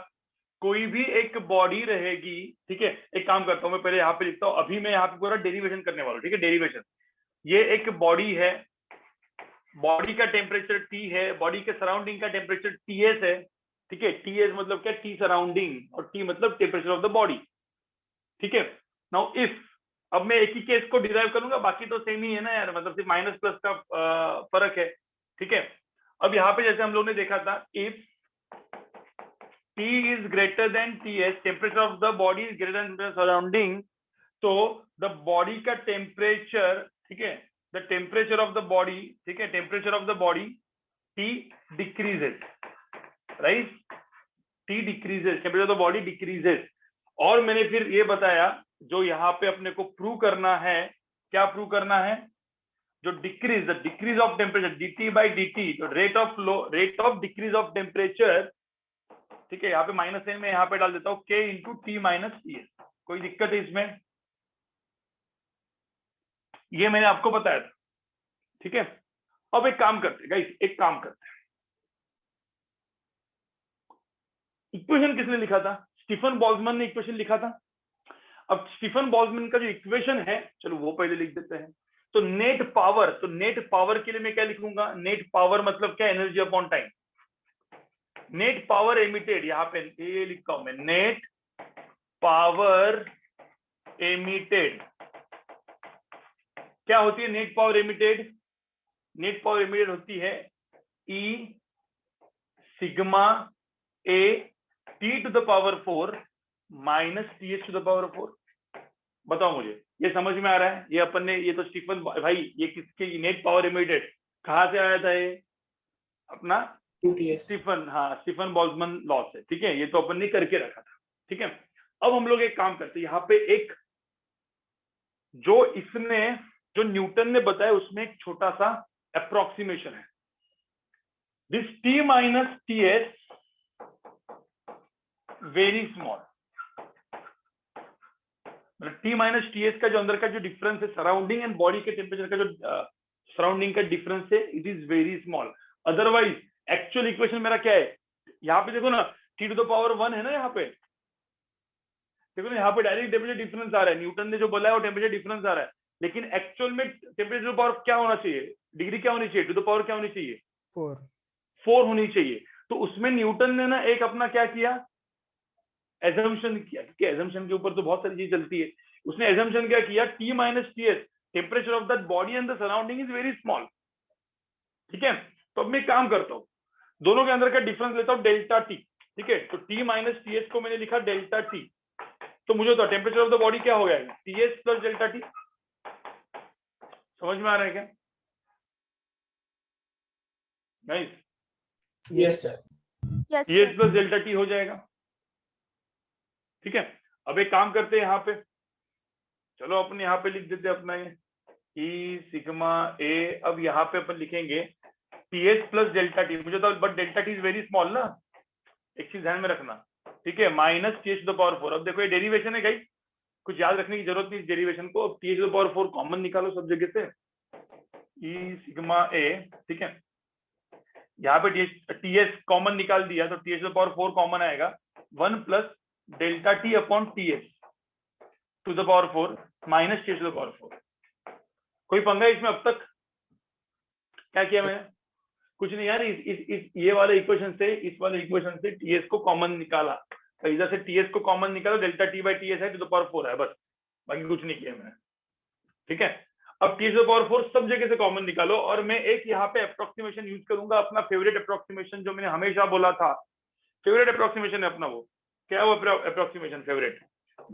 कोई भी एक बॉडी रहेगी, ठीक है। एक काम करता हूँ, मैं पहले यहाँ पे लिखता हूँ, अभी मैं यहाँ पे पूरा डेरिवेशन करने वाला हूँ, ठीक है। डेरिवेशन, ये एक बॉडी है, बॉडी का टेम्परेचर T है, बॉडी के सराउंडिंग का टेम्परेचर Ts है, ठीक है। Ts मतलब क्या? T सराउंडिंग, और T मतलब टेम्परेचर ऑफ द बॉडी, ठीक है। नाउ इफ, अब मैं एक ही केस को डिराइव करूंगा, बाकी तो सेम ही है ना यार, मतलब सिर्फ माइनस प्लस का फर्क है, ठीक है। अब यहाँ पे जैसे हम लोग ने देखा था, if T is greater then Ts, temperature of the body is greater then surrounding, तो द बॉडी का टेम्परेचर, ठीक है, the temperature of the body, ठीक है, temperature of the body T decreases, right, T decreases, temperature of the body decreases. और मैंने फिर ये बताया, जो यहाँ पे अपने को प्रूव करना है, क्या प्रूव करना है? जो decrease, the decrease of temperature dt by dt, तो rate of decrease of temperature, ठीक है। यहाँ पे माइनस साइन में यहाँ पे डाल देता हूँ k into T minus T. कोई दिक्कत है इसमें? ये मैंने आपको बताया था, ठीक है। अब एक काम करते हैं गाइस, एक काम करते हैं, इक्वेशन किसने लिखा था? स्टीफन बोल्ट्जमैन ने इक्वेशन लिखा था। अब स्टीफन बोल्ट्जमैन का जो इक्वेशन है, चलो वो पहले लिख देते हैं। तो नेट पावर के लिए मैं क्या लिखूंगा? नेट पावर मतलब क्या? Energy upon time. Net power emitted, यहाँ पे ये लिखा हूं मैं, नेट पावर एमिटेड। क्या होती है net power emitted? Net power emitted होती है E sigma A T to the power 4 minus TH to the power 4। बताओ मुझे, ये समझ में आ रहा है? ये अपन ने, ये तो स्टीफन भाई, ये किसके नेट पावर एमिटेड कहाँ से आया था? ये अपना स्टीफन बोल्ट्जमैन लॉ से, ठीक है। ये तो अपन ने करके रखा था, ठीक है। अब हम लोग एक काम करते हैं, यहाँ पे एक जो इसने, जो न्यूटन ने बताया उसमें एक छोटा सा अप्रोक्सीमेशन है। This T minus TS very small, मतलब T माइनस TS का जो अंदर का जो डिफरेंस है सराउंडिंग एंड बॉडी के टेम्परेचर का, जो सराउंडिंग का डिफरेंस है, it is very small. Otherwise actual equation मेरा क्या है? यहाँ पे देखो ना, T टू द पावर 1 है ना, यहाँ पे देखो ना, यहाँ पे डायरेक्ट टेम्परेचर डिफरेंस आ रहा है। न्यूटन ने जो बोला है वो टेम्परेचर डिफरेंस आ रहा है, लेकिन एक्चुअल में टेम्परेचर पावर क्या होना चाहिए? डिग्री क्या होनी चाहिए? टू द पावर क्या होनी चाहिए? 4 होनी चाहिए। तो उसमें न्यूटन ने ना एक अपना क्या किया, एजम्पशन किया, क्योंकि एजम्पशन के ऊपर तो बहुत सारी चीज चलती है। उसने एजम्पशन क्या किया? T minus TS, temperature of that body and the surrounding is very small, ठीक है। तो अब मैं काम करता हूँ, दोनों के अंदर का डिफरेंस लेता हूँ डेल्टा T, ठीक है। तो T माइनस TS को मैंने लिखा डेल्टा T। तो मुझे तो टेम्परेचर ऑफ द बॉडी क्या हो जाएगा? TS plus delta T। समझ में आ रहा है क्या? Nice. Yes sir. TS plus delta T हो जाएगा, ठीक है। अब एक काम करते हैं, यहाँ पे चलो अपन यहाँ पे लिख देते हैं अपना ये E सिग्मा A। अब यहाँ पे अपन लिखेंगे TS प्लस डेल्टा T। मुझे तो but delta T is very small ना, एक चीज ध्यान में रखना, ठीक है। Minus TH to the power 4। अब देखो ये डेरिवेशन है गाइस, कुछ याद रखने की जरूरत नहीं इस डेरिवेशन को। अब TH to the power 4 common निकालो सब जगह से, E सिग्मा A, ठीक है। यहाँ पे TS कॉमन निकाल दिया तो TH to the power 4 common आएगा, 1 plus delta T upon TS to the power 4 minus TH to the power 4। कोई पंगा इसमें? अब तक क्या किया मैंने? कुछ नहीं यार, इस ये वाले इक्वेशन से, इस वाले इक्वेशन से TS को कॉमन निकाला, तो इधर से TS को कॉमन निकालो, डेल्टा T बाई TS है टू द पावर 4 है, बस, बाकी कुछ नहीं किया मैंने, ठीक है। अब TS टू द पावर 4 सब जगह से कॉमन निकालो, और मैं एक यहाँ पे अप्रोक्सीमेशन यूज करूंगा, अपना फेवरेट अप्रोक्सीमेशन, जो मैंने हमेशा बोला था फेवरेट अप्रोक्सीमेशन है अपना। वो क्या? वो approximation favourite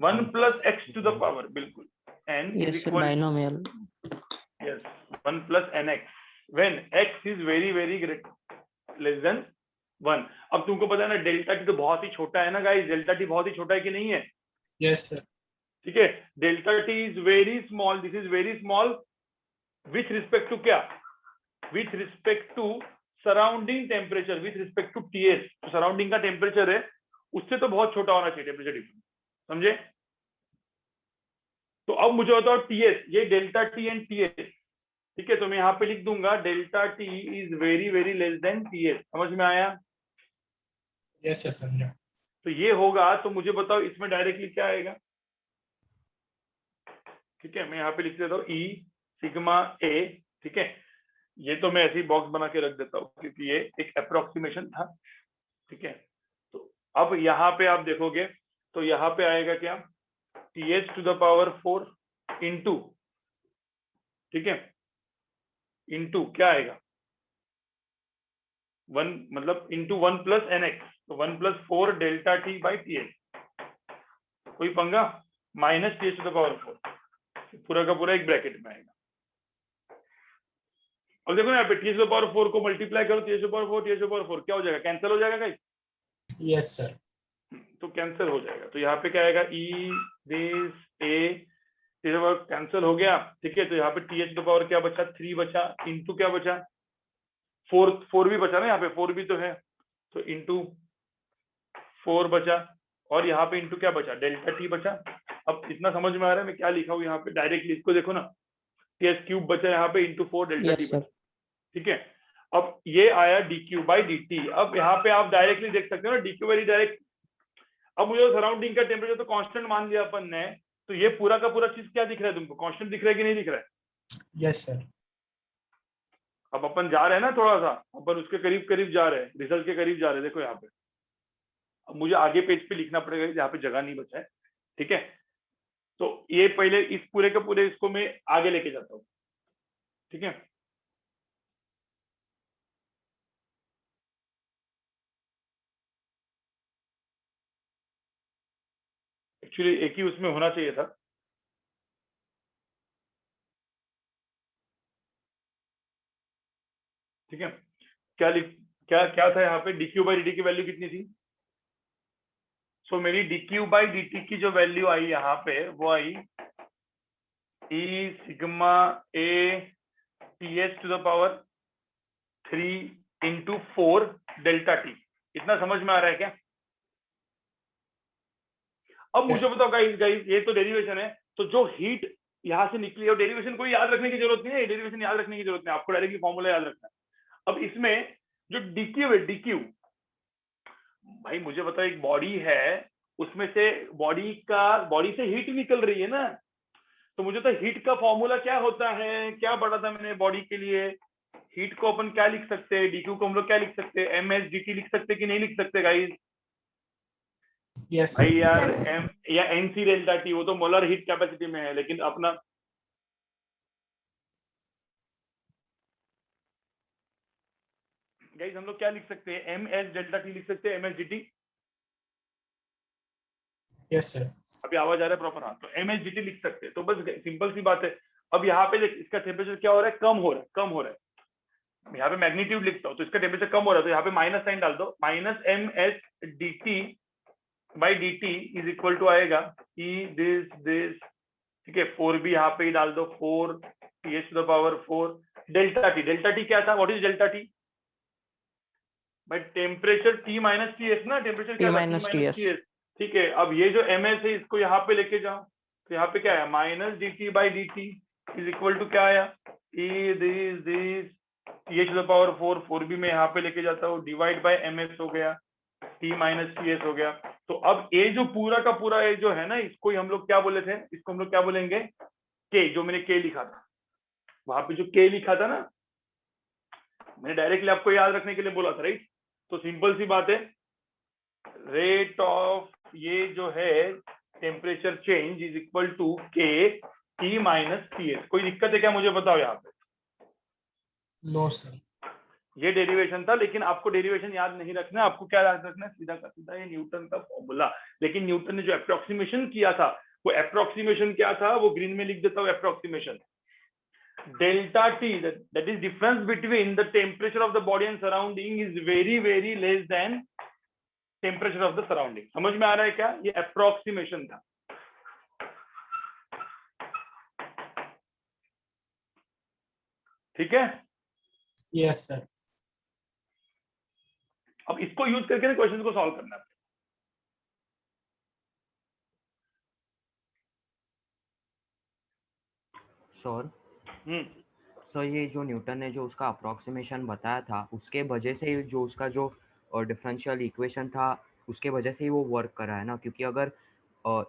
1 plus x to the power, बिल्कुल, n is equal, binomial, yes, 1 plus nx when x is very very great less than 1। अब तुमको पता है ना डेल्टा T तो बहुत ही छोटा है ना गाइस, डेल्टा T बहुत ही छोटा है कि नहीं है? Yes sir. ठीक है, delta T is very small, this is very small with respect to क्या? With respect to surrounding temperature, with respect to TS, तो सराउंडिंग का टेम्परेचर है उससे तो बहुत छोटा होना चाहिए टेम्परेचर डिफरेंस, समझे? तो अब मुझे बताओ TS, ये डेल्टा T एंड TS, ठीक है। तो मैं यहाँ पे लिख दूंगा delta T is very very less than TS। समझ में आया? यस सर, समझा। तो ये होगा, तो मुझे बताओ इसमें डायरेक्टली क्या आएगा? ठीक है, मैं यहाँ पे लिख देता हूँ E सिग्मा A, ठीक है। ये तो मैं ऐसे ही बॉक्स बना के रख देता हूँ क्योंकि ये एक अप्रोक्सीमेशन था, ठीक है। तो अब यहाँ पे आप देखोगे तो यहाँ पे आएगा क्या? TH to the power 4 into, ठीक है, इंटू क्या आएगा? 1 मतलब इंटू 1 प्लस NX, तो 1 plus 4 delta T by TH। कोई पंगा? Minus TH to the power 4, पूरा का पूरा एक ब्रैकेट में आएगा। अब देखो ना यहाँ पे TH टू द पावर 4 को मल्टीप्लाई करो, TH to the power 4, TH to the power 4 क्या हो जाएगा? कैंसिल हो जाएगा गाइस? Yes sir. तो कैंसिल हो जाएगा, तो यहाँ पे क्या आएगा? E दिस A कैंसिल हो गया, ठीक है। तो यहाँ पे TH टू द पावर क्या बचा? 3 बचा, इंटू क्या बचा? 4 भी बचा ना, यहाँ पे 4 भी तो है, तो इंटू 4 बचा, और यहाँ पे इंटू क्या बचा? डेल्टा T बचा। अब इतना समझ में आ रहा है मैं क्या लिखा हूँ यहाँ पे? डायरेक्टली इसको देखो ना, TH क्यूब बचा यहाँ पे इंटू 4 डेल्टा T बचा, ठीक है। अब ये आया dq बाई dt। अब यहाँ पे आप डायरेक्टली देख सकते हो ना, dq बाई डायरेक्ट, अब मुझे सराउंडिंग का टेम्परेचर तो कांस्टेंट मान लिया अपन ने, तो ये पूरा का पूरा चीज क्या दिख रहा है तुमको, कांस्टेंट दिख रहा है कि नहीं दिख रहा है? Yes sir. अब अपन जा रहे हैं ना, थोड़ा सा अपन उसके करीब करीब जा रहे हैं, रिजल्ट के करीब जा रहे हैं। देखो यहाँ पे अब मुझे आगे पेज पे लिखना पड़ेगा, यहाँ पे जगह नहीं बचा है, ठीक है। तो ये पहले इस पूरे के पूरे इसको मैं आगे लेके जाता हूँ, ठीक है। एक्चुअली एक ही उसमें होना चाहिए था। ठीक है, क्या क्या क्या था यहाँ पे, dq बाई dt की वैल्यू कितनी थी? सो मेरी dq बाई dt की जो वैल्यू आई यहाँ पे वो आई e sigma a ts to the power 3 into 4 delta T. इतना समझ में आ रहा है क्या? अब मुझे बताओ गाइस, ये तो डेरिवेशन है, तो जो हीट यहाँ से निकली है, डेरिवेशन कोई याद रखने की जरूरत नहीं है, डेरिवेशन याद रखने की जरूरत नहीं, आपको डायरेक्टली फॉर्मूला याद रखना है। अब इसमें जो dq है, dq भाई मुझे बताओ, एक बॉडी है, उसमें से बॉडी से हीट निकल रही है ना, तो मुझे तो हीट का फॉर्मूला क्या होता है, क्या पढ़ा था मैंने बॉडी के लिए? हीट को अपन क्या लिख सकते हैं, dq को हम लोग क्या लिख सकते हैं, ms dt लिख सकते कि नहीं लिख सकते गाइस? यस भाई सर। यार या nc डेल्टा टी, वो तो मोलर हीट कैपेसिटी में है, लेकिन अपना गाइस हम लोग क्या लिख सकते हैं, ms डेल्टा टी लिख सकते हैं, ms dt। Yes sir. अभी आवाज आ रहा है प्रॉपर? हाँ, तो ms dt लिख सकते हैं, तो बस सिंपल सी बात है। अब यहाँ पे इसका टेम्परेचर क्या हो रहा है, कम हो रहा है, कम हो रहा है। यहाँ पे मैग्नीट्यूड लिखता हूँ, तो इसका टेम्परेचर कम हो रहा है, तो यहाँ पे माइनस साइन डाल दो, minus ms dt by dt is equal to आएगा ई दिस, ठीक है, 4b यहाँ पे ही डाल दो, 4 th to the power 4 delta T. Delta T क्या था, व्हाट इज डेल्टा टी? भाई टेम्परेचर T माइनस टीएस ना, टेम्परेचर क्या था, T माइनस टीएस, ठीक है। अब ये जो ms है इसको यहाँ पे लेके जाओ, तो यहाँ पे क्या है, minus dt by dt is equal to क्या आया, e this th to the power 4, 4b में यहाँ पे लेके जाता हूँ, डिवाइड बाई ms हो गया, T माइनस टीएस हो गया। तो अब ये जो पूरा का पूरा ये जो है ना, इसको ही हम लोग क्या बोले थे, इसको हम लोग क्या बोलेंगे, K, जो मैंने K लिखा था वहां पे, जो K लिखा था ना, मैंने डायरेक्टली आपको याद रखने के लिए बोला था, राइट? तो सिंपल सी बात है, रेट ऑफ ये जो है temperature change is equal to K T minus TS. कोई दिक्कत है क्या, मुझे बताओ यहाँ पे? No sir. ये डेरिवेशन था, लेकिन आपको डेरिवेशन याद नहीं रखना, आपको क्या याद रखना है, सीधा का सीधा ये न्यूटन का फॉर्मूला। लेकिन न्यूटन ने जो अप्रोक्सीमेशन किया था, वो अप्रोक्सीमेशन क्या था, वो ग्रीन में लिख देता हूँ, approximation delta T, that is difference between the temperature of the body and surrounding is very very less than temperature of the surrounding. समझ में आ रहा है क्या? ये अप्रोक्सीमेशन था। ठीक है, यस सर। अब इसको यूज करके ना क्वेश्चन को सॉल्व करना है। श्योर। सो ये जो न्यूटन ने जो उसका अप्रोक्सीमेशन बताया था, उसके वजह से ही जो उसका जो डिफरेंशियल इक्वेशन था, उसके वजह से ही वो वर्क कर रहा है ना। क्योंकि अगर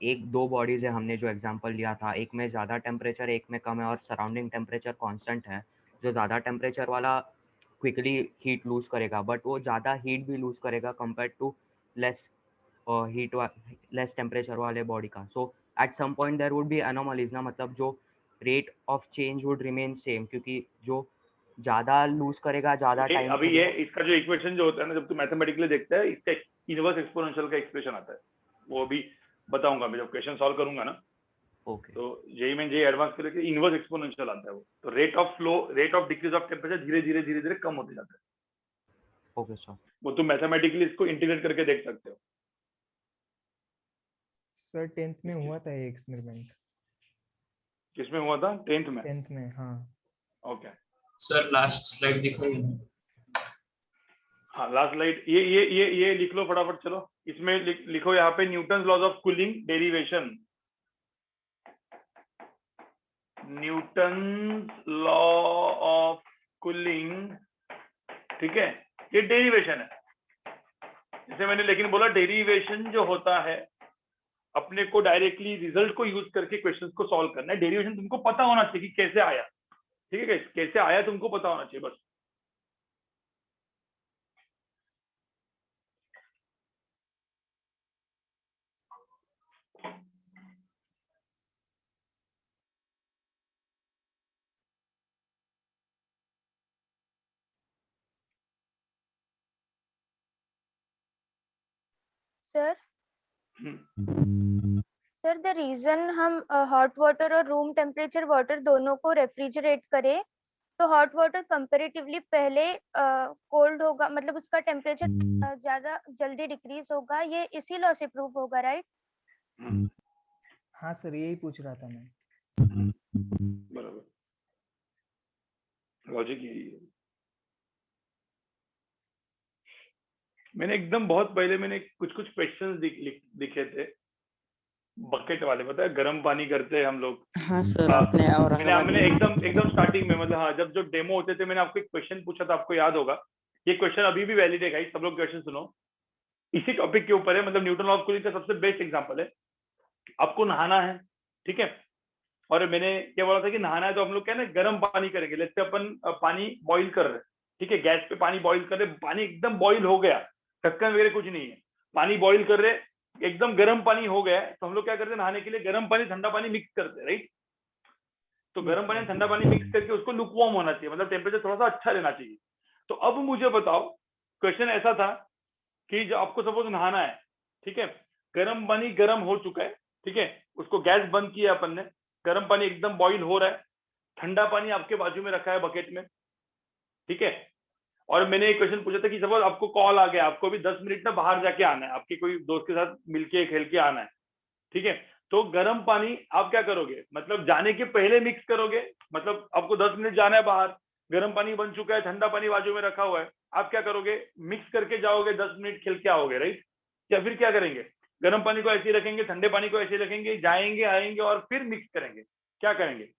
एक दो बॉडीज है, हमने जो एग्जांपल लिया था, एक में ज़्यादा टेम्परेचर एक में कम है और सराउंडिंग टेम्परेचर कांस्टेंट है, जो ज़्यादा टेम्परेचर वाला क्विकली हीट लूज करेगा, बट वो ज़्यादा हीट भी लूज करेगा compare to less less temperature वाले बॉडी का। So at some point there would be anomalies ना, मतलब जो rate of change would remain same, क्योंकि जो ज़्यादा लूज करेगा ज़्यादा टाइम। अभी ये इसका जो इक्वेशन जो होता है ना, जब तू मैथमेटिकली देखता है, इसका इनवर्स एक्सपोनेंशियल का एक्सप्रेशन आता है, वो अभी बताऊंगा मैं जब क्वेश्चन सॉल्व करूंगा ना। ओके। तो जेई में जे एडवांस के लिए इनवर्स एक्सपोनेंशियल आता है वो। तो rate of flow, rate of decrease of temperature धीरे धीरे धीरे धीरे कम होते जाता है। Okay sir. वो तुम मैथमेटिकली इसको इंटीग्रेट करके देख सकते हो। सर 10th में हुआ था ये एक्सपेरिमेंट। किसमें हुआ था? 10th में? 10th में, हाँ। ओके सर लास्ट स्लाइड दिखाइए। हाँ, लास्ट स्लाइड ये लिख लो फटाफट। चलो इसमें लिखो यहाँ पे Newton laws of cooling derivation. Newton law of cooling, ठीक है, ये डेरिवेशन है। जैसे मैंने लेकिन बोला डेरिवेशन जो होता है अपने को डायरेक्टली रिजल्ट को यूज करके क्वेश्चंस को सॉल्व करना है। डेरिवेशन तुमको पता होना चाहिए कि कैसे आया, ठीक है, कैसे आया तुमको पता होना चाहिए बस। Sir hmm, sir the reason हम हॉट वाटर और रूम टेम्परेचर वाटर दोनों को रेफ्रिजरेट करें तो हॉट वाटर कंपैरेटिवली पहले कोल्ड होगा, मतलब उसका टेम्परेचर ज्यादा जल्दी डिक्रीज होगा, ये इसी लॉ से प्रूव होगा, राइट? हाँ सर, यही पूछ रहा था मैं। बराबर, लॉजिक यही है। मैंने एकदम बहुत पहले मैंने कुछ क्वेश्चंस लिखे थे बकेट वाले, पता है गर्म पानी करते हैं हम लोग। हाँ सर, हाँ, आपने मैंने एकदम स्टार्टिंग में, मतलब हाँ, जब जो डेमो होते थे मैंने आपको एक क्वेश्चन पूछा था, आपको याद होगा। ये क्वेश्चन अभी भी वैलिड है गाइस, सब लोग क्वेश्चन सुनो, इसी टॉपिक के ऊपर है, मतलब न्यूटन लॉ ऑफ कूलिंग का सबसे बेस्ट एग्जांपल है। आपको नहाना है, ठीक है, और मैंने क्या बोला था कि नहाना है तो हम लोग क्या है ना गर्म पानी करेंगे। जैसे अपन पानी बॉईल कर रहे हैं, ठीक है, गैस पे पानी बॉईल कर रहे, पानी एकदम बॉईल हो गया, ढक्कन वगैरह कुछ नहीं है, पानी बॉईल कर रहे, एकदम गर्म पानी हो गया है, तो हम लोग क्या करते हैं नहाने के लिए गर्म पानी ठंडा पानी मिक्स करते हैं, राइट? तो गर्म पानी ठंडा पानी मिक्स करके उसको लुकवार्म होना चाहिए, मतलब टेम्परेचर थोड़ा सा अच्छा रहना चाहिए। तो अब मुझे बताओ, क्वेश्चन ऐसा था कि जो आपको सपोज नहाना है, ठीक है, गर्म पानी गर्म हो चुका है, ठीक है, उसको गैस बंद किया अपन ने, गर्म पानी एकदम बॉईल हो रहा है, ठंडा पानी आपके बाजू में रखा है बकेट में, ठीक है, और मैंने एक क्वेश्चन पूछा था कि सपोज आपको कॉल आ गया, आपको भी 10 मिनट में बाहर जाके आना है, आपके कोई दोस्त के साथ मिलके खेल के आना है, ठीक है, तो गर्म पानी आप क्या करोगे, मतलब जाने के पहले मिक्स करोगे, मतलब आपको 10 मिनट जाना है बाहर, गर्म पानी बन चुका है, ठंडा पानी बाजू में रखा हुआ है, आप क्या करोगे, मिक्स करके जाओगे, 10 मिनट खेल के आओगे, राइट? या फिर क्या करेंगे, गर्म पानी को ऐसे ही रखेंगे, ठंडे पानी को ऐसे ही रखेंगे, जाएंगे आएंगे और फिर मिक्स करेंगे, क्या करेंगे?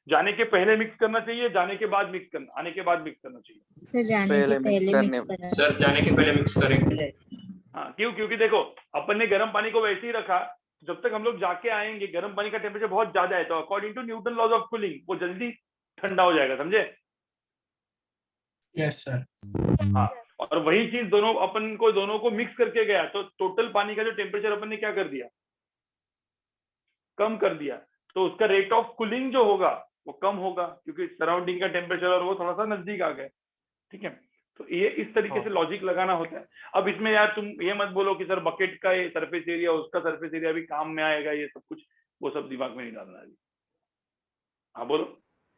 जाने के पहले मिक्स करना चाहिए, जाने के बाद मिक्स करना, आने के बाद मिक्स करना चाहिए? सर जाने के पहले मिक्स करना। सर जाने के पहले मिक्स करेंगे। हाँ, क्यों? क्योंकि देखो अपन ने गर्म पानी को वैसे ही रखा, जब तक हम लोग जाके आएंगे गर्म पानी का टेम्परेचर बहुत ज्यादा है, तो according to Newton laws of cooling वो जल्दी ठंडा हो जाएगा, समझे? Yes sir. हाँ, और वही चीज दोनों को मिक्स करके गया, तो टोटल पानी का जो टेम्परेचर अपन ने क्या कर दिया, कम कर दिया, तो उसका रेट ऑफ कूलिंग जो होगा वो कम होगा, क्योंकि सराउंडिंग का टेम्परेचर और वो थोड़ा सा नजदीक आ गया, ठीक है। तो ये इस तरीके से लॉजिक लगाना होता है। अब इसमें यार तुम ये मत बोलो कि सर बकेट का ये सरफेस एरिया, उसका सरफेस एरिया भी काम में आएगा, ये सब कुछ वो सब दिमाग में नहीं डालना है। हाँ बोलो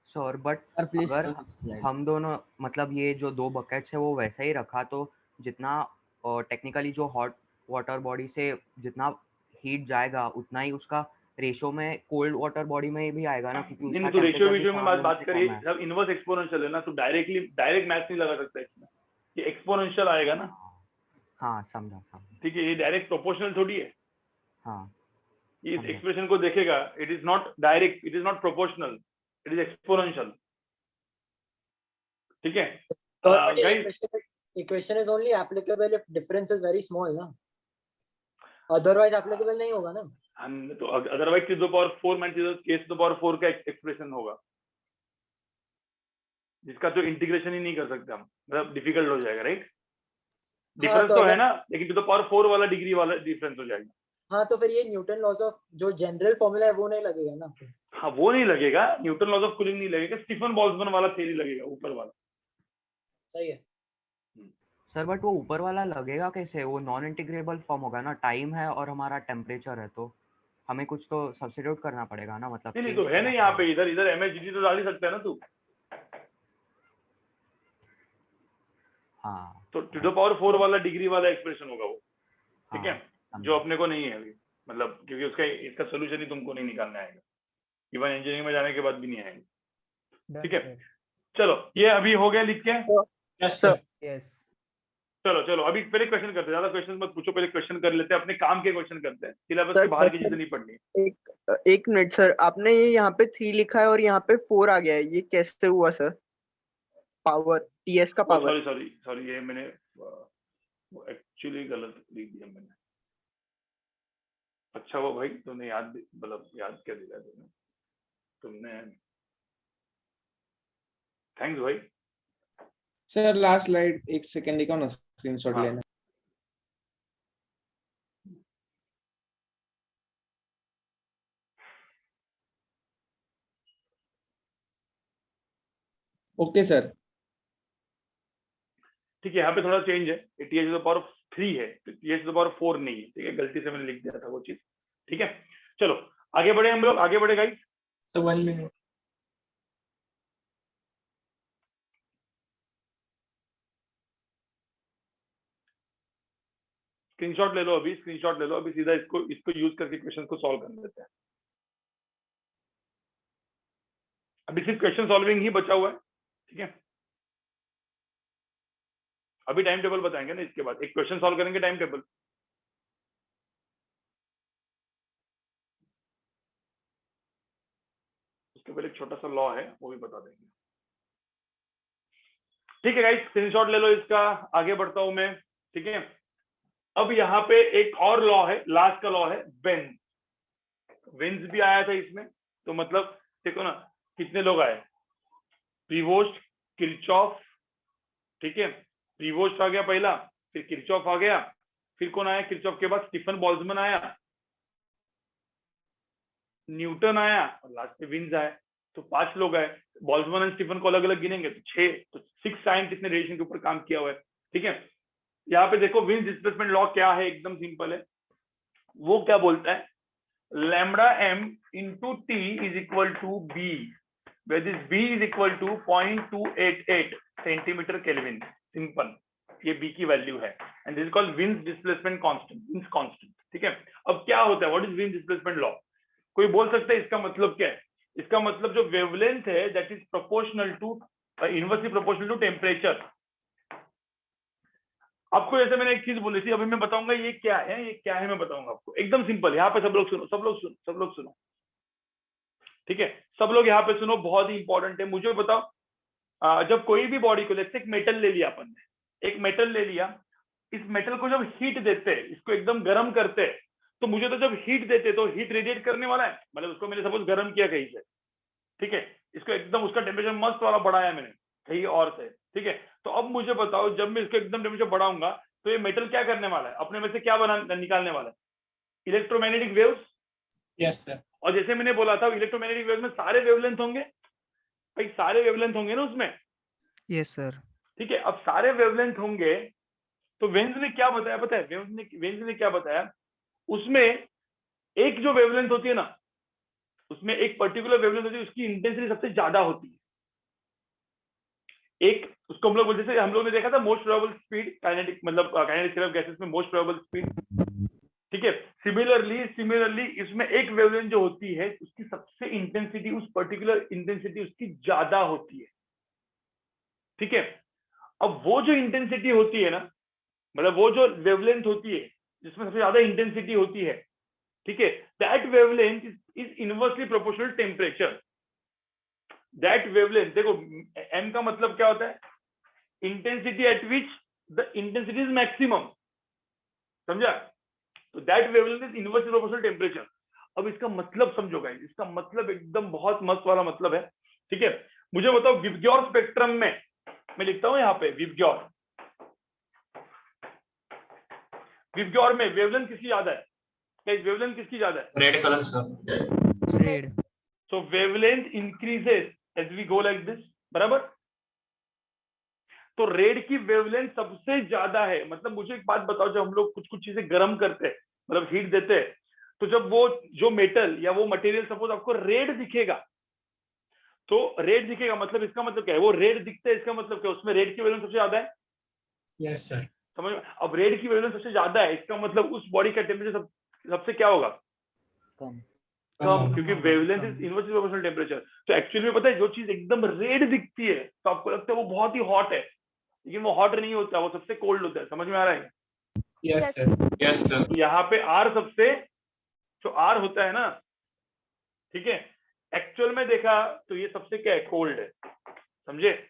सर, बट सर प्लीज अगर हम दोनों मतलब ये जो दो बकेट्स है वो वैसा ही रखा, तो जितना टेक्निकली जो हॉट वाटर बॉडी से जितना हीट जाएगा उतना ही उसका रेशो में कोल्ड वाटर बॉडी में भी आएगा ना, क्योंकि उसका तो रेशियो टेम्परेचर भी में बात surrounding से करिए, कम है। सब इनवर्स एक्सपोनेंशियल है ना, तो डायरेक्ट मैथ नहीं लगा सकता इसमें, ये एक्सपोनेंशियल आएगा ना, हाँ समझा। ठीक है, ये डायरेक्ट प्रोपोर्शनल थोड़ी है। हाँ, इस एक्सप्रेशन को देखेगा, it is not direct, it is not proportional, it is exponential, ठीक है guys? Equation is only applicable if difference is very small ना, अदरवाइज एप्लीकेबल नहीं होगा ना। तो otherwise to the power 4 minus k to the power 4 का expression होगा, जिसका तो इंटीग्रेशन ही नहीं कर सकते हम, मतलब डिफिकल्ट हो जाएगा, राइट? डिफरेंस तो है ना, लेकिन टू द पावर 4 वाला डिग्री वाला डिफरेंस हो जाएगा। हाँ, तो फिर ये न्यूटन लॉज ऑफ जो जनरल फॉर्मूला है वो नहीं लगेगा ना। हाँ, वो नहीं लगेगा, न्यूटन लॉज ऑफ कूलिंग नहीं लगेगा, स्टीफन बोल्ट्जमैन वाला थ्योरी लगेगा, ऊपर वाला। सही है सर, बट वो ऊपर वाला लगेगा कैसे? वो नॉन इंटीग्रेबल फॉर्म होगा ना, टाइम है और हमारा टेम्परेचर है, तो हमें कुछ तो सब्स्टिट्यूट करना पड़ेगा ना, मतलब नहीं तो है नहीं यहाँ पे, इधर एमएचडी तो डाल ही सकता है ना तू। हाँ, तो टू द पावर 4 वाला डिग्री वाला एक्सप्रेशन होगा वो, ठीक है, हाँ, जो अपने को नहीं है अभी, मतलब क्योंकि इसका सोल्यूशन ही तुमको नहीं निकालना आएगा, इवन इंजीनियरिंग में जाने के बाद भी नहीं आएगा, ठीक है। चलो ये अभी हो गया लिख के। Yes sir. यस चलो अभी पहले क्वेश्चन करते हैं, ज्यादा क्वेश्चन मत पूछो, पहले क्वेश्चन कर लेते हैं, अपने काम के क्वेश्चन करते हैं, सिलेबस के बाहर की चीजें नहीं पढ़नी है। एक मिनट सर, आपने ये यहाँ पे 3 लिखा है और यहाँ पे 4 आ गया है, ये कैसे हुआ सर? पावर टीएस का पावर। सॉरी ये मैंने वो एक्चुअली गलत लिख दिया मैंने। अच्छा वो भाई तुमने मतलब याद क्या दिया तुमने थैंक्स भाई। सर लास्ट स्लाइड एक सेकंड दिखाओ ना, स्क्रीनशॉट हाँ। लेना। Okay sir. ठीक है, यहाँ पे थोड़ा चेंज है, टीएच टू द पावर 3 है, टीएच टू द पावर 4 नहीं है। ठीक है, गलती से मैंने लिख दिया था वो चीज। ठीक है, चलो आगे बढ़े हम लोग, आगे बढ़े गाइस। So 1 minute. स्क्रीनशॉट ले लो अभी, स्क्रीनशॉट ले लो अभी, सीधा इसको यूज करके क्वेश्चन को सॉल्व कर लेते हैं। अभी सिर्फ क्वेश्चन सॉल्विंग ही बचा हुआ है। ठीक है, अभी टाइम टेबल बताएंगे ना, इसके बाद एक क्वेश्चन सॉल्व करेंगे, टाइम टेबल। उसके पहले एक छोटा सा लॉ है, वो भी बता देंगे। ठीक है गाइस, स्क्रीनशॉट ले लो इसका, आगे बढ़ता हूं मैं। ठीक है, अब यहाँ पे एक और लॉ है, लास्ट का लॉ है वेन्स। वेन्स भी आया था इसमें, तो मतलब देखो ना कितने लोग आए, प्रीवोस्ट, किरचॉफ। ठीक है, प्रीवोस्ट आ गया पहला, फिर किरचॉफ आ गया, फिर कौन आया किरचॉफ के बाद, स्टीफन बोल्ट्जमैन आया, न्यूटन आया और लास्ट में विन्स आया। तो 5 लोग आए। बोल्ट्जमैन और स्टीफन को अलग अलग गिनेंगे तो 6, तो 6 साइंटिस्ट ने रेडिएशन के ऊपर काम किया हुआ है। ठीक है, यहाँ पे देखो विन्स डिस्प्लेसमेंट लॉ क्या है, एकदम सिंपल है। वो क्या बोलता है, lambda m into T is equal to B, where this b is equal to 0.288 centimetre kelvin. Simple, ये b की वैल्यू है and this is called Wien's displacement constant, Wien's constant. ठीक है, अब क्या होता है, what is Wien's displacement law? कोई बोल सकता है इसका मतलब क्या है? इसका मतलब जो वेवलेंथ है that is proportional to, inversely proportional to temperature. आपको जैसे मैंने एक चीज बोली थी, अभी मैं बताऊंगा ये क्या है, ये क्या है मैं बताऊंगा आपको, एकदम सिंपल। यहाँ पे सब लोग सुनो, सब लोग सुनो। ठीक है, सब लोग यहाँ पे सुनो, बहुत ही इंपॉर्टेंट है। मुझे बताओ, जब कोई भी बॉडी को, जैसे एक मेटल ले लिया अपन ने, एक मेटल ले लिया, इस मेटल को जब हीट देते, इसको एकदम गर्म करते, तो मुझे तो जब हीट देते तो हीट रेडिएट करने वाला है, मतलब उसको मैंने सपोज गर्म किया कहीं से। ठीक है, इसको एकदम उसका टेम्परेचर मस्त वाला बढ़ाया मैंने कहीं और से। ठीक है, तो अब मुझे बताओ जब मैं इसको एकदम टेम्परेचर बढ़ाऊंगा तो ये मेटल क्या करने वाला है, अपने में से क्या निकालने वाला है, इलेक्ट्रोमैग्नेटिक वेव्स। Yes sir. और जैसे मैंने बोला था इलेक्ट्रोमैग्नेटिक वेव्स में सारे वेवलेंथ होंगे भाई, सारे वेवलेंथ होंगे ना उसमें। Yes sir. ठीक है, अब सारे वेवलेंथ होंगे तो वेन्स ने क्या बताया पता है, वेन्स ने क्या बताया, उसमें एक जो वेवलेंथ होती है ना, उसमें एक पर्टिकुलर वेवलेंथ होती है, उसकी इंटेंसिटी सबसे ज्यादा होती है। एक उसको हम लोग, जैसे हम लोग ने देखा था मोस्ट प्रोबेबल स्पीड, काइनेटिक मतलब काइनेटिक थ्योरी ऑफ गैसेस में मोस्ट प्रोबेबल स्पीड। ठीक है, सिमिलरली इसमें एक वेवलेंथ जो होती है उसकी सबसे इंटेंसिटी, उस पर्टिकुलर इंटेंसिटी उसकी ज्यादा होती है। ठीक है, अब वो जो इंटेंसिटी होती है ना, मतलब वो जो वेवलेंथ होती है जिसमें सबसे ज्यादा इंटेंसिटी होती है, ठीक है, that wavelength is inversely proportional temperature. That wavelength, देखो m का मतलब क्या होता है, intensity at which the intensity is maximum, समझा? तो that wavelength is inversely proportional temperature. अब इसका मतलब समझो गाइस, इसका मतलब एकदम बहुत मस्त वाला मतलब है। ठीक है, मुझे बताओ विबग्योर स्पेक्ट्रम में, मैं लिखता हूं यहाँ पे विबग्योर में वेवलेंथ किसकी ज्यादा है, वेवलेंथ किसकी ज्यादा है? Red color sir. Red. So wavelength increases as we go like this, बराबर? तो रेड की वेवलेंथ सबसे ज्यादा है। मतलब मुझे एक बात बताओ, जब हम लोग कुछ चीजें गर्म करते हैं, मतलब हीट देते हैं, तो जब वो जो मेटल या वो मटेरियल सपोज आपको रेड दिखेगा, तो रेड दिखेगा मतलब इसका मतलब क्या है, वो रेड दिखता है, इसका मतलब क्या है, उसमें रेड की वेवलेंथ सबसे ज्यादा है। Yes sir. समझ में? अब रेड की वेवलेंथ सबसे ज्यादा है, इसका मतलब उस बॉडी का टेम्परेचर सबसे क्या होगा, कम। कम, क्योंकि wavelength is inversely proportional temperature. तो एक्चुअली में पता है, जो चीज एकदम रेड दिखती है तो आपको लगता है वो बहुत ही हॉट है, लेकिन वो हॉट नहीं होता, वो सबसे कोल्ड होता है। समझ में आ रहा है? Yes sir. Yes sir. तो यहाँ पे आर सबसे, जो आर होता है ना, ठीक है, एक्चुअल में देखा तो ये सबसे क्या है, कोल्ड है, समझे?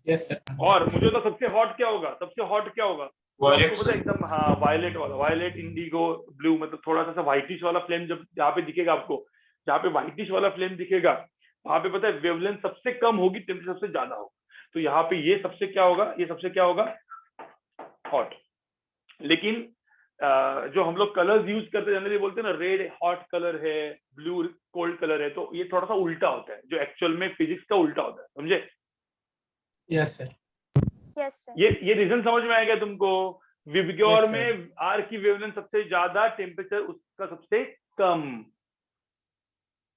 Yes sir. और मुझे तो सबसे हॉट क्या होगा, सबसे हॉट क्या होगा, Violet, आपको पता है एकदम, हाँ वायलेट वाला, वायलेट इंडिगो ब्लू, मतलब थोड़ा सा व्हाइटिश वाला फ्लेम जब जहाँ पे दिखेगा आपको, जहाँ पे व्हाइटिश वाला फ्लेम दिखेगा वहां पे पता है वेवलेंथ सबसे कम होगी, टेम्परेचर सबसे ज्यादा होगा। तो यहाँ पे ये सबसे क्या होगा, ये सबसे क्या होगा, हॉट। लेकिन जो हम लोग कलर्स यूज करते हैं जनरली बोलते हैं ना, रेड हॉट कलर है, ब्लू कोल्ड कलर है, तो ये थोड़ा सा उल्टा होता है, जो एक्चुअल में फिजिक्स का उल्टा होता है, समझे? yes sir, yes sir. ये रीजन समझ में आएगा तुमको? VIBGYOR Yes, sir. में आर की वेवलेंथ सबसे ज्यादा, टेम्परेचर उसका सबसे कम,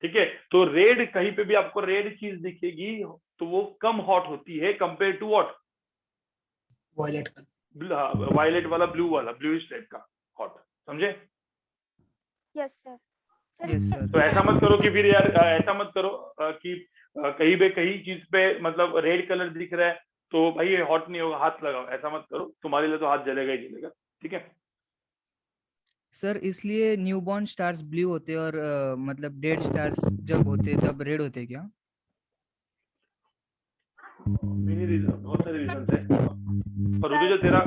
ठीक है? तो रेड कहीं पे भी आपको रेड चीज दिखेगी तो वो कम हॉट होती है compare to what, violet color. Violet वाला, ब्लू वाला, ब्लूइश टाइप का हॉट, समझे? Yes sir. सर Yes, इससे sir. तो ऐसा मत करो कि फिर यार ऐसा मत करो कि कहीं पे कहीं चीज पे मतलब रेड कलर दिख रहा है तो भाई ये हॉट नहीं होगा, हाथ लगाओ, ऐसा मत करो, तुम्हारे लिए तो हाथ जलेगा ही जलेगा, ठीक है? सर इसलिए न्यूबॉर्न स्टार्स ब्लू होते हैं और मतलब डेड स्टार्स जब होते तब रेड होते क्या? मेनी रीजन, बहुत सारे रीजन है, पर ऋतुजा तेरा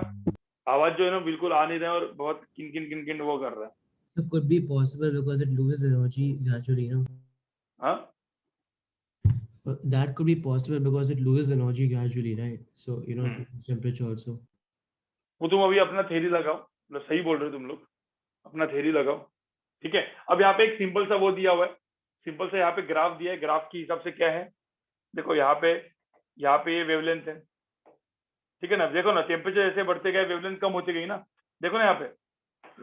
आवाज जो है ना बिल्कुल आ नहीं रहा है और बहुत किन किन किन किन वो कर रहा है। So could be possible because it loses energy gradually, no? हाँ, That could be possible because it loses energy gradually, right? So, you know, temperature also. वो तुम अभी अपना थ्योरी लगाओ, मतलब सही बोल रहे हो तुम लोग, अपना थ्योरी लगाओ, ठीक है? अब यहाँ पे एक सिंपल सा वो दिया हुआ है, सिंपल सा यहाँ पे ग्राफ दिया है, ग्राफ के हिसाब से क्या है, देखो यहाँ पे ये वेवलेंथ है, ठीक है ना? देखो ना, टेम्परेचर जैसे बढ़ते गए वेवलेंथ कम होती गई ना, देखो ना यहाँ पे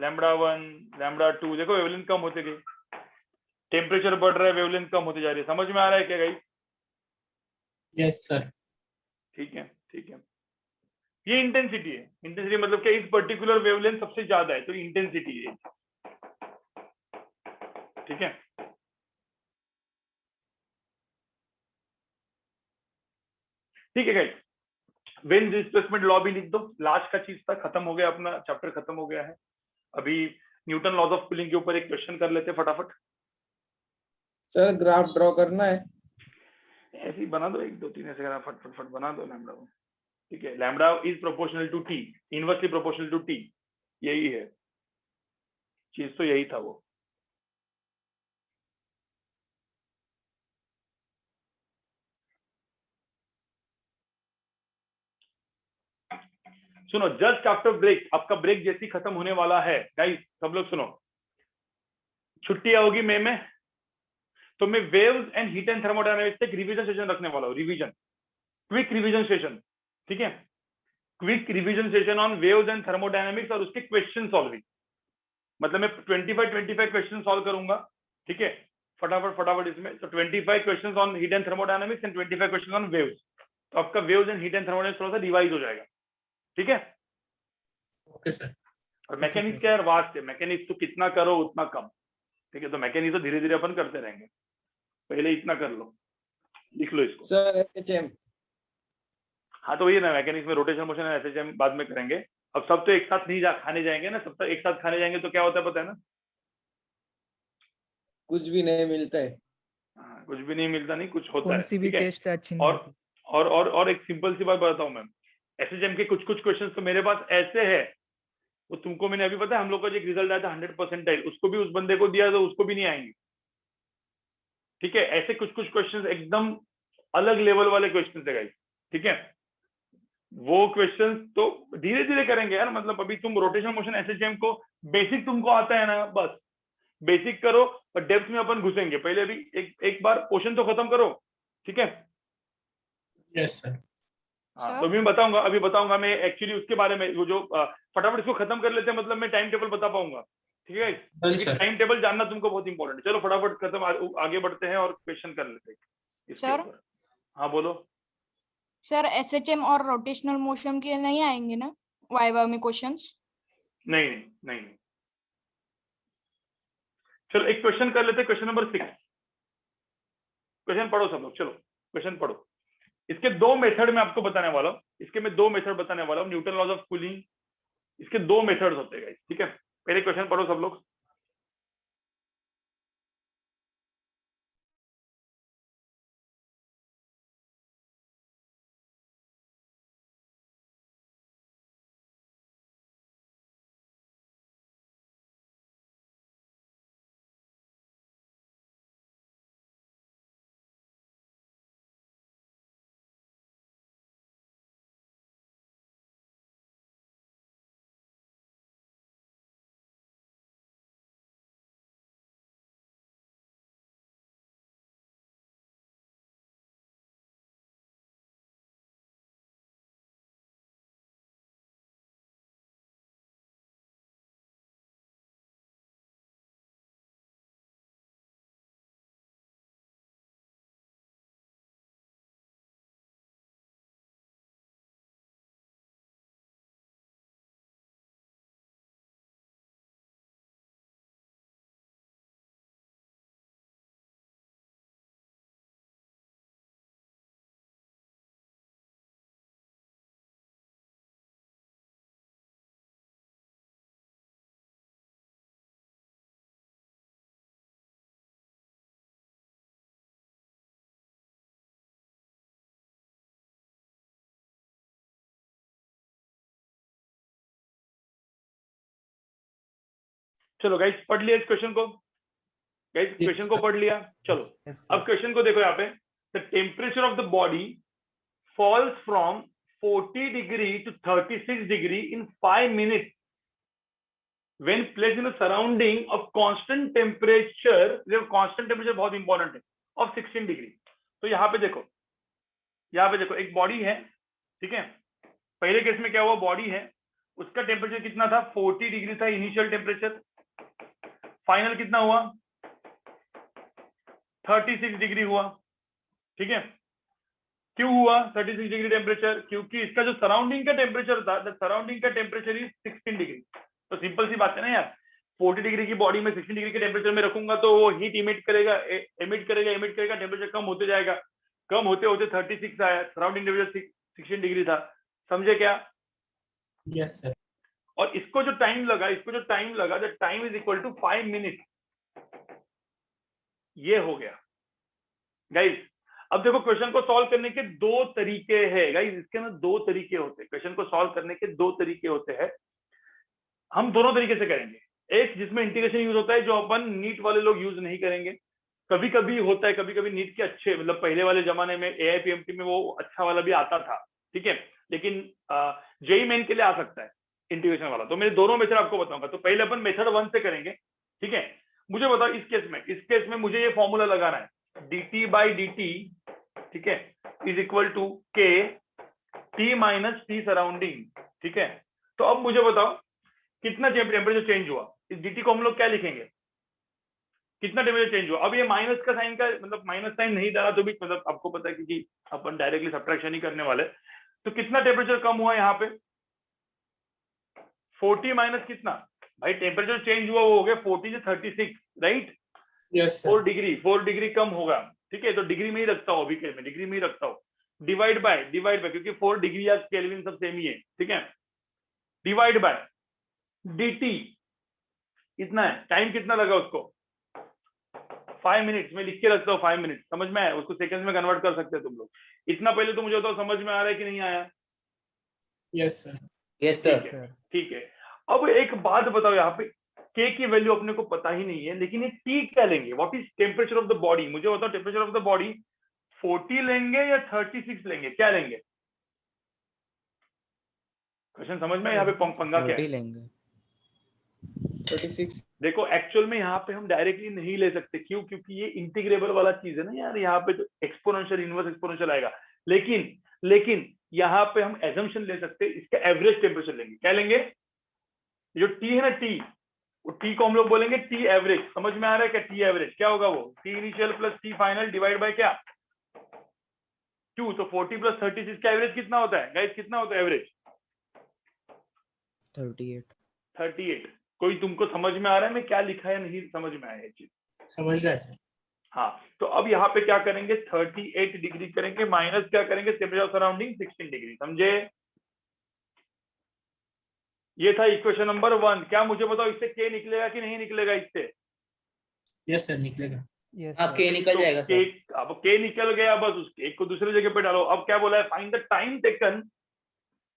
λ1 λ2, देखो वेवलेंथ कम होती गई, टेम्परेचर बढ़ रहा है, वेवलेंथ कम होती जा रही है, समझ में आ रहा है क्या गाइस? Yes sir. ठीक है, ठीक है। ये इंटेंसिटी है, इंटेंसिटी मतलब क्या, इस पर्टिकुलर वेवलेंथ सबसे ज्यादा है तो इंटेंसिटी है, ठीक है? ठीक है गाइस, वेन डिस्प्लेसमेंट लॉ भी लिख दो, लास्ट का चीज था, खत्म हो गया अपना चैप्टर, खत्म हो गया है। अभी न्यूटन लॉज ऑफ कूलिंग के ऊपर एक क्वेश्चन कर लेते फटाफट। सर ग्राफ ड्रॉ करना है। ऐसे ही बना दो, 1 2 3 ऐसे फट फट फट बना दो लैम्डा को, ठीक है? Lambda is proportional to T, inversely proportional to T, यही है चीज, तो यही था वो। सुनो, जस्ट आफ्टर ब्रेक, आपका ब्रेक जैसी खत्म होने वाला है गाइस, सब लोग सुनो, छुट्टियां होगी मई में, तो मैं waves and heat and thermodynamics एक रिवीजन सेशन रखने वाला हूँ, रिवीजन, क्विक रिवीजन सेशन, ठीक है? Quick revision session on waves and thermodynamics और उसके क्वेश्चन सॉल्विंग, मतलब मैं 25 क्वेश्चन सॉल्व करूंगा, ठीक है? फटाफट फटाफट इसमें, तो 25 question on heat and thermodynamics and 25 question on waves, तो आपका waves and heat and thermodynamics थोड़ा सा रिवाइज हो जाएगा, ठीक है? Okay sir. और मैकेनिक्स क्या है, वास्ट है, मैकेनिक्स तो कितना करो उतना कम, ठीक है? तो मैकेनिक्स तो धीरे धीरे अपन करते रहेंगे, पहले इतना कर लो, लिख लो इसको। Sir HM. हाँ तो वही ना, मैकेनिक्स में रोटेशन मोशन है, ऐसे हम बाद में करेंगे। अब सब तो एक साथ नहीं खाने जाएंगे ना, सब तो एक साथ खाने जाएंगे तो क्या होता है पता है ना? कुछ भी नहीं मिलता है। हाँ, कुछ भी नहीं मिलता, नहीं कुछ होता कौन है, सी भी ठीक है? टेस्ट अच्छी नहीं होती। और एक सिंपल सी बात बताता हूँ मैं, एसएचएम के कुछ कुछ क्वेश्चन तो मेरे पास ऐसे है, वो तुमको मैंने अभी पता है, हम लोग का जो एक रिजल्ट आया था 100%, उसको भी उस बंदे को दिया तो उसको भी नहीं आएंगे, ठीक है? ऐसे कुछ कुछ क्वेश्चन एकदम अलग लेवल वाले क्वेश्चन है गाइस, ठीक है? वो क्वेश्चंस तो धीरे धीरे करेंगे यार, मतलब अभी तुम रोटेशन मोशन एसएचएम को बेसिक तुमको आता है ना, बस बेसिक करो और डेप्थ में अपन घुसेंगे, पहले अभी एक बार पोर्शन तो खत्म करो, ठीक है? Yes sir. हाँ, तो मैं बताऊंगा, अभी बताऊंगा मैं एक्चुअली उसके बारे में, वो जो फटाफट इसको खत्म कर लेते हैं, मतलब मैं टाइम टेबल बता पाऊंगा, ठीक है? Done sir. टाइम टेबल जानना तुमको बहुत इंपॉर्टेंट है। चलो फटाफट खत्म, आगे बढ़ते हैं और क्वेश्चन कर लेते हैं इसके सर? ऊपर। हाँ बोलो। सर एसएचएम और रोटेशनल मोशन के नहीं आएंगे ना वाइवा में क्वेश्चंस? नहीं नहीं नहीं नहीं। चलो एक क्वेश्चन कर लेते हैं, क्वेश्चन नंबर 6। क्वेश्चन पढ़ो सब लोग, चलो क्वेश्चन पढ़ो। इसके 2 मेथड में आपको बताने वाला हूँ, इसके मैं 2 मेथड बताने वाला हूँ, न्यूटन लॉज ऑफ कूलिंग, इसके 2 मेथड्स होते हैं, ठीक है? पहले क्वेश्चन पढ़ो सब लोग। चलो गाइस पढ़ लिया इस क्वेश्चन को, गाइस क्वेश्चन को पढ़ लिया। चलो अब क्वेश्चन को देखो यहाँ पे, the temperature of the body falls from 40 degree to 36 degree in 5 minutes when placed in a surrounding of constant temperature, जब constant temperature बहुत इंपॉर्टेंट है, of 16 degree। तो यहाँ पे देखो एक बॉडी है, ठीक है। पहले केस में क्या हुआ, बॉडी है, उसका टेम्परेचर कितना था, 40 डिग्री था इनिशियल टेम्परेचर, फाइनल कितना हुआ 36 डिग्री हुआ, ठीक है। क्यों हुआ 36 डिग्री टेम्परेचर, क्योंकि इसका जो सराउंडिंग का टेम्परेचर था, सराउंडिंग का टेम्परेचर इज 16 डिग्री। तो सिंपल सी बात है ना यार, 40 डिग्री की बॉडी में 16 डिग्री के टेम्परेचर में रखूंगा तो वो हीट इमिट करेगा, टेम्परेचर कम होते जाएगा, कम होते होते 36 आया, सराउंडिंग टेम्परेचर 16 डिग्री था, समझे क्या? Yes sir. और इसको जो टाइम लगा, the time is equal to 5 minute. ये हो गया गाइस। अब देखो क्वेश्चन को सॉल्व करने के दो तरीके हैं गाइस, इसके अंदर दो तरीके होते हैं, क्वेश्चन को सॉल्व करने के दो तरीके होते हैं। हम दोनों तरीके से करेंगे, एक जिसमें इंटीग्रेशन यूज होता है जो अपन नीट वाले लोग यूज नहीं करेंगे, कभी कभी होता है, कभी कभी नीट के अच्छे मतलब पहले वाले जमाने में AIPMT में वो अच्छा वाला भी आता था, ठीक है, लेकिन जेईई मेन के लिए आ सकता है इंटीग्रेशन वाला। तो मैं दोनों मेथड आपको बताऊंगा। तो पहले अपन मेथड 1 से करेंगे, ठीक है। मुझे बताओ इस केस में मुझे ये फॉर्मूला लगाना है, dt by dt, ठीक है, is equal to k t minus T surrounding, ठीक है। तो अब मुझे बताओ कितना टेम्परेचर चेंज हुआ, इस dt को हम लोग क्या लिखेंगे, कितना टेम्परेचर चेंज हुआ। अब ये माइनस का साइन का मतलब माइनस साइन नहीं डाला तो भी मतलब आपको पता है क्योंकि अपन डायरेक्टली सब्ट्रैक्शन ही करने वाले। तो कितना टेम्परेचर कम हुआ यहाँ पे, 40 माइनस कितना भाई, टेम्परेचर चेंज हुआ वो हो गया 40 से 36, राइट। यस 4 डिग्री कम होगा, ठीक है। तो डिग्री में ही रखता हूँ, अभी के में डिग्री में ही रखता हूँ, डिवाइड बाय क्योंकि 4 डिग्री या केल्विन सब सेम ही है, ठीक है। डिवाइड बाय dt इतना है, टाइम कितना लगा उसको 5 मिनट्स, मैं लिख के रखता हूँ 5 मिनट, समझ में आया, उसको सेकंड्स में कन्वर्ट कर सकते हैं तुम लोग। इतना पहले तो मुझे बताओ समझ में आ रहा है कि नहीं आया? Yes sir. Yes sir. ठीक है। अब एक बात बताओ, यहाँ पे k की वैल्यू अपने को पता ही नहीं है, लेकिन ये t क्या लेंगे, what is temperature of the body, मुझे बताओ टेम्परेचर ऑफ द बॉडी 40 लेंगे या 36 लेंगे, क्या लेंगे? क्वेश्चन समझ में, यहाँ पे पंगा क्या है? लेंगे 36। देखो एक्चुअल में यहाँ पे हम डायरेक्टली नहीं ले सकते, क्यों? क्योंकि ये इंटीग्रेबल वाला चीज है ना यार, यहाँ पे तो एक्सपोनेंशियल इनवर्स एक्सपोनेंशियल आएगा, लेकिन यहाँ पे हम एजम्पशन ले सकते हैं, इसका एवरेज टेम्परेचर लेंगे। क्या लेंगे? जो टी है ना टी, वो टी को हम लोग बोलेंगे टी एवरेज, समझ में आ रहा है क्या? टी एवरेज क्या होगा, वो T initial plus T final divide by क्या 2। तो 40 प्लस 36 का एवरेज कितना होता है गाइस, कितना होता है एवरेज? 38। कोई तुमको समझ में आ रहा है मैं क्या लिखा है, नहीं समझ में आया ये चीज? समझ रहा है सर। हाँ, तो अब यहाँ पे क्या करेंगे, 38 डिग्री करेंगे, माइनस क्या करेंगे, टेम्परेचर सराउंडिंग 16 डिग्री, समझे? ये था इक्वेशन नंबर 1। क्या मुझे बताओ इससे के निकलेगा कि नहीं निकलेगा इससे? यस सर निकलेगा। हाँ के निकल जाएगा सर। अब के निकल गया, बस उस एक को दूसरे जगह पे डालो। अब क्या बोला है, find the time taken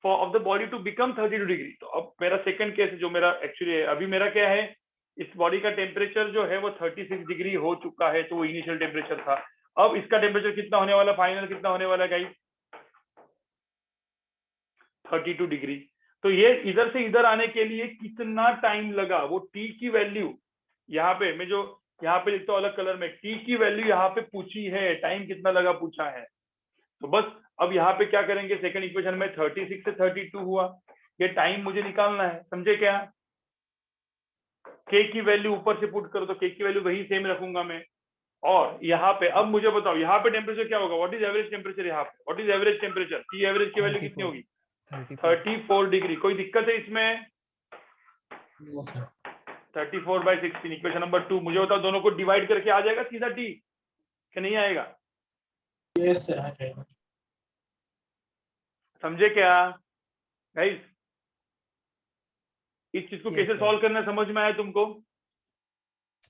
for of the body to become 32 degree. तो अब मेरा सेकंड केस जो मेरा एक्चुअली अभी मेरा क्या है, इस बॉडी का टेम्परेचर जो है वो 36 डिग्री हो चुका है, तो वो इनिशियल टेम्परेचर था। अब इसका टेम्परेचर कितना होने वाला, फाइनल कितना होने वाला गाइस, 32 डिग्री। तो ये इधर से इधर आने के लिए कितना टाइम लगा, वो टी की वैल्यू यहाँ पे मैं जो यहाँ पे लिखता हूँ अलग कलर में, टी की वैल्यू यहाँ पे पूछी है, टाइम कितना लगा पूछा है। तो बस अब यहाँ पे क्या करेंगे, सेकंड इक्वेशन में 36 से 32 हुआ, ये टाइम मुझे निकालना है, समझे क्या? के की वैल्यू ऊपर से पुट करो तो के की वैल्यू वही सेम रखूंगा मैं। और यहाँ पे अब मुझे बताओ यहाँ पे टेम्परेचर क्या होगा, व्हाट इज एवरेज टेम्परेचर, यहाँ पे what is average temperature, T average की वैल्यू कितनी होगी, 34 डिग्री। कोई दिक्कत है इसमें? No sir. 34/16 equation number 2। मुझे बताओ दोनों को डिवाइड करके आ जाएगा सीधा टी कि नहीं आएगा? यस सर आ जाएगा। समझे क्या गाइस? इस चीज को कैसे सॉल्व करना है समझ में आया तुमको?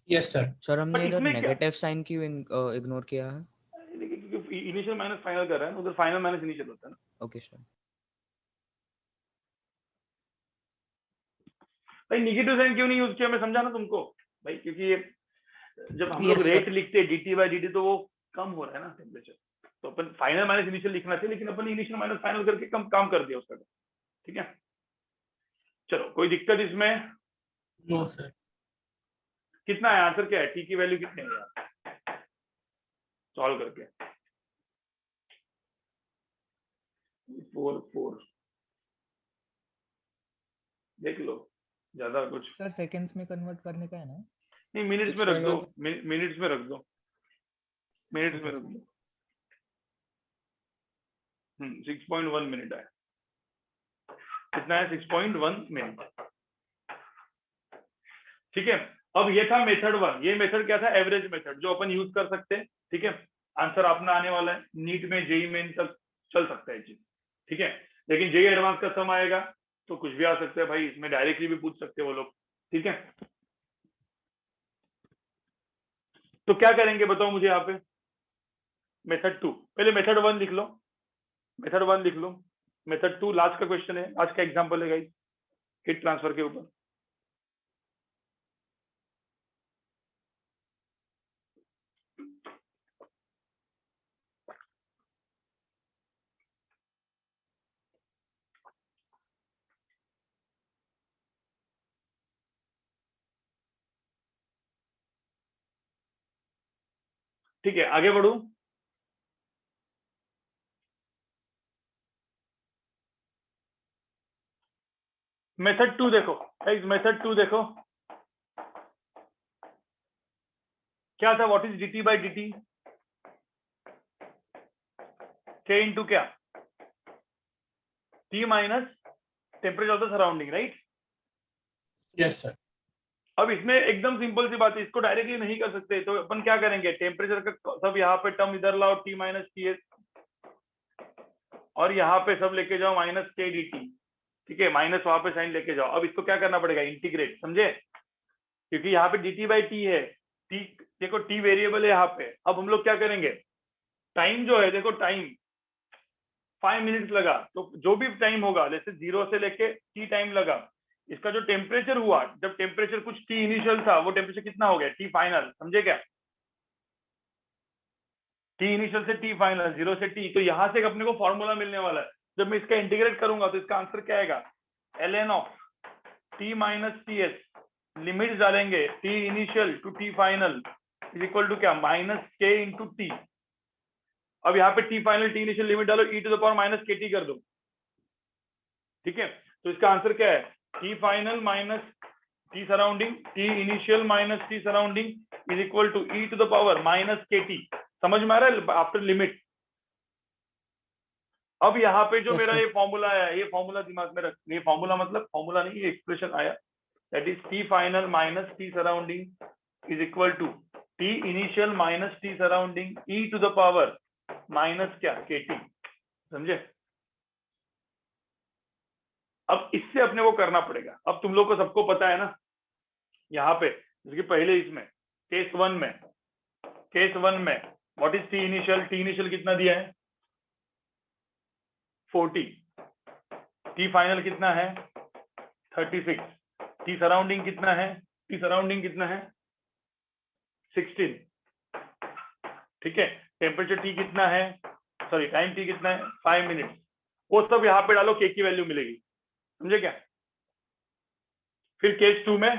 Yes sir. सर हमने इधर इसमें क्या? नेगेटिव साइन क्यों इग्नोर किया है? क्योंकि इनिशियल माइनस फाइनल कर रहा है ना, उधर फाइनल माइनस इनिशियल होता है ना। Okay sir. भाई निगेटिव साइन क्यों नहीं यूज किया मैं समझा ना तुमको भाई, क्योंकि ये जब हम लोग Yes, sir. रेट लिखते हैं dt बाई dt तो वो कम हो रहा है ना टेम्परेचर, तो अपन फाइनल माइनस इनिशियल लिखना चाहिए, लेकिन अपन इनिशियल माइनस फाइनल करके कम काम कर दिया उसका। ठीक है, चलो कोई दिक्कत इसमें? No sir. कितना है आंसर, क्या है, टी की वैल्यू कितनी है यार सॉल्व करके? 4 देख लो, ज्यादा कुछ सर सेकंड्स में कन्वर्ट करने का है ना? नहीं, मिनट्स में रख दो, मिनट्स में रख दो, मिनट्स में रख दो। 6.1 मिनट है, कितना है, 6.1 मिनट। ठीक है, अब ये था मेथड 1, ये मेथड क्या था, एवरेज मेथड, जो अपन यूज कर सकते हैं। ठीक है, आंसर अपना आने वाला है, नीट में जेई मेन तक चल सकता है चीज। ठीक है, लेकिन जेई एडवांस का सम आएगा तो कुछ भी आ सकता है भाई, इसमें डायरेक्टली भी पूछ सकते हैं वो लोग। ठीक है, तो क्या करेंगे बताओ मुझे यहाँ पे, मेथड 2, पहले मेथड 1 लिख लो, मेथड 1 लिख लो, मेथड 2 लास्ट का क्वेश्चन है, आज का एग्जांपल है गाइस, हीट ट्रांसफर के ऊपर। ठीक है, आगे बढ़ू। मेथड 2 देखो गाइस, मेथड 2 देखो क्या था, what is dt by dt, k into क्या, t minus temperature of the surrounding, right? Yes sir. अब इसमें एकदम सिंपल सी बात है, इसको डायरेक्टली नहीं कर सकते, तो अपन क्या करेंगे, टेम्परेचर का सब यहाँ पे टर्म इधर लाओ, t माइनस टी एस, और यहाँ पे सब लेके जाओ माइनस के डी टी। ठीक है, माइनस वहां पे साइन लेके जाओ। अब इसको क्या करना पड़ेगा, इंटीग्रेट, समझे, क्योंकि यहाँ पे dt बाई टी है, t देखो t वेरिएबल है यहाँ पे। अब हम लोग क्या करेंगे, टाइम जो है देखो, टाइम 5 मिनट्स लगा, तो जो भी टाइम होगा, जैसे 0 से लेके t टाइम लगा, इसका जो टेम्परेचर हुआ, जब टेम्परेचर कुछ t इनिशियल था, वो टेम्परेचर कितना हो गया, t फाइनल, समझे क्या, t इनिशियल से t फाइनल, 0 से t, तो यहाँ से अपने को फॉर्मूला मिलने वाला है। जब मैं इसका इंटीग्रेट करूंगा तो इसका आंसर क्या आएगा, ln of t minus T S, limit डालेंगे t initial to t final is equal to क्या, माइनस k इंटू टी। अब यहाँ पे t final t initial limit डालो, e to the power minus K T कर दो। ठीक है, तो इसका आंसर क्या है, t final minus t surrounding, t initial minus t surrounding is equal to e to the power minus K T. समझ में आ रहा है, आफ्टर लिमिट। अब यहाँ पे जो मेरा ये फॉर्मूला आया, ये फॉर्मूला दिमाग में रख, ये फॉर्मूला मतलब फॉर्मूला नहीं, ये एक्सप्रेशन आया, that is t final minus t surrounding is equal to t initial minus t surrounding e to the power minus क्या, के टी। समझे, अब इससे अपने को करना पड़ेगा। अब तुम लोग को सबको पता है ना, यहाँ पे जैसे पहले इसमें केस 1 में what is T initial, T initial कितना दिया है 40, टी फाइनल कितना है 36, टी सराउंडिंग कितना है, टी सराउंडिंग कितना है 16। ठीक है, टेम्परेचर टी कितना है, सॉरी टाइम टी कितना है 5 मिनट, वो सब यहाँ पे डालो, के की वैल्यू मिलेगी। समझे क्या, फिर केस 2 में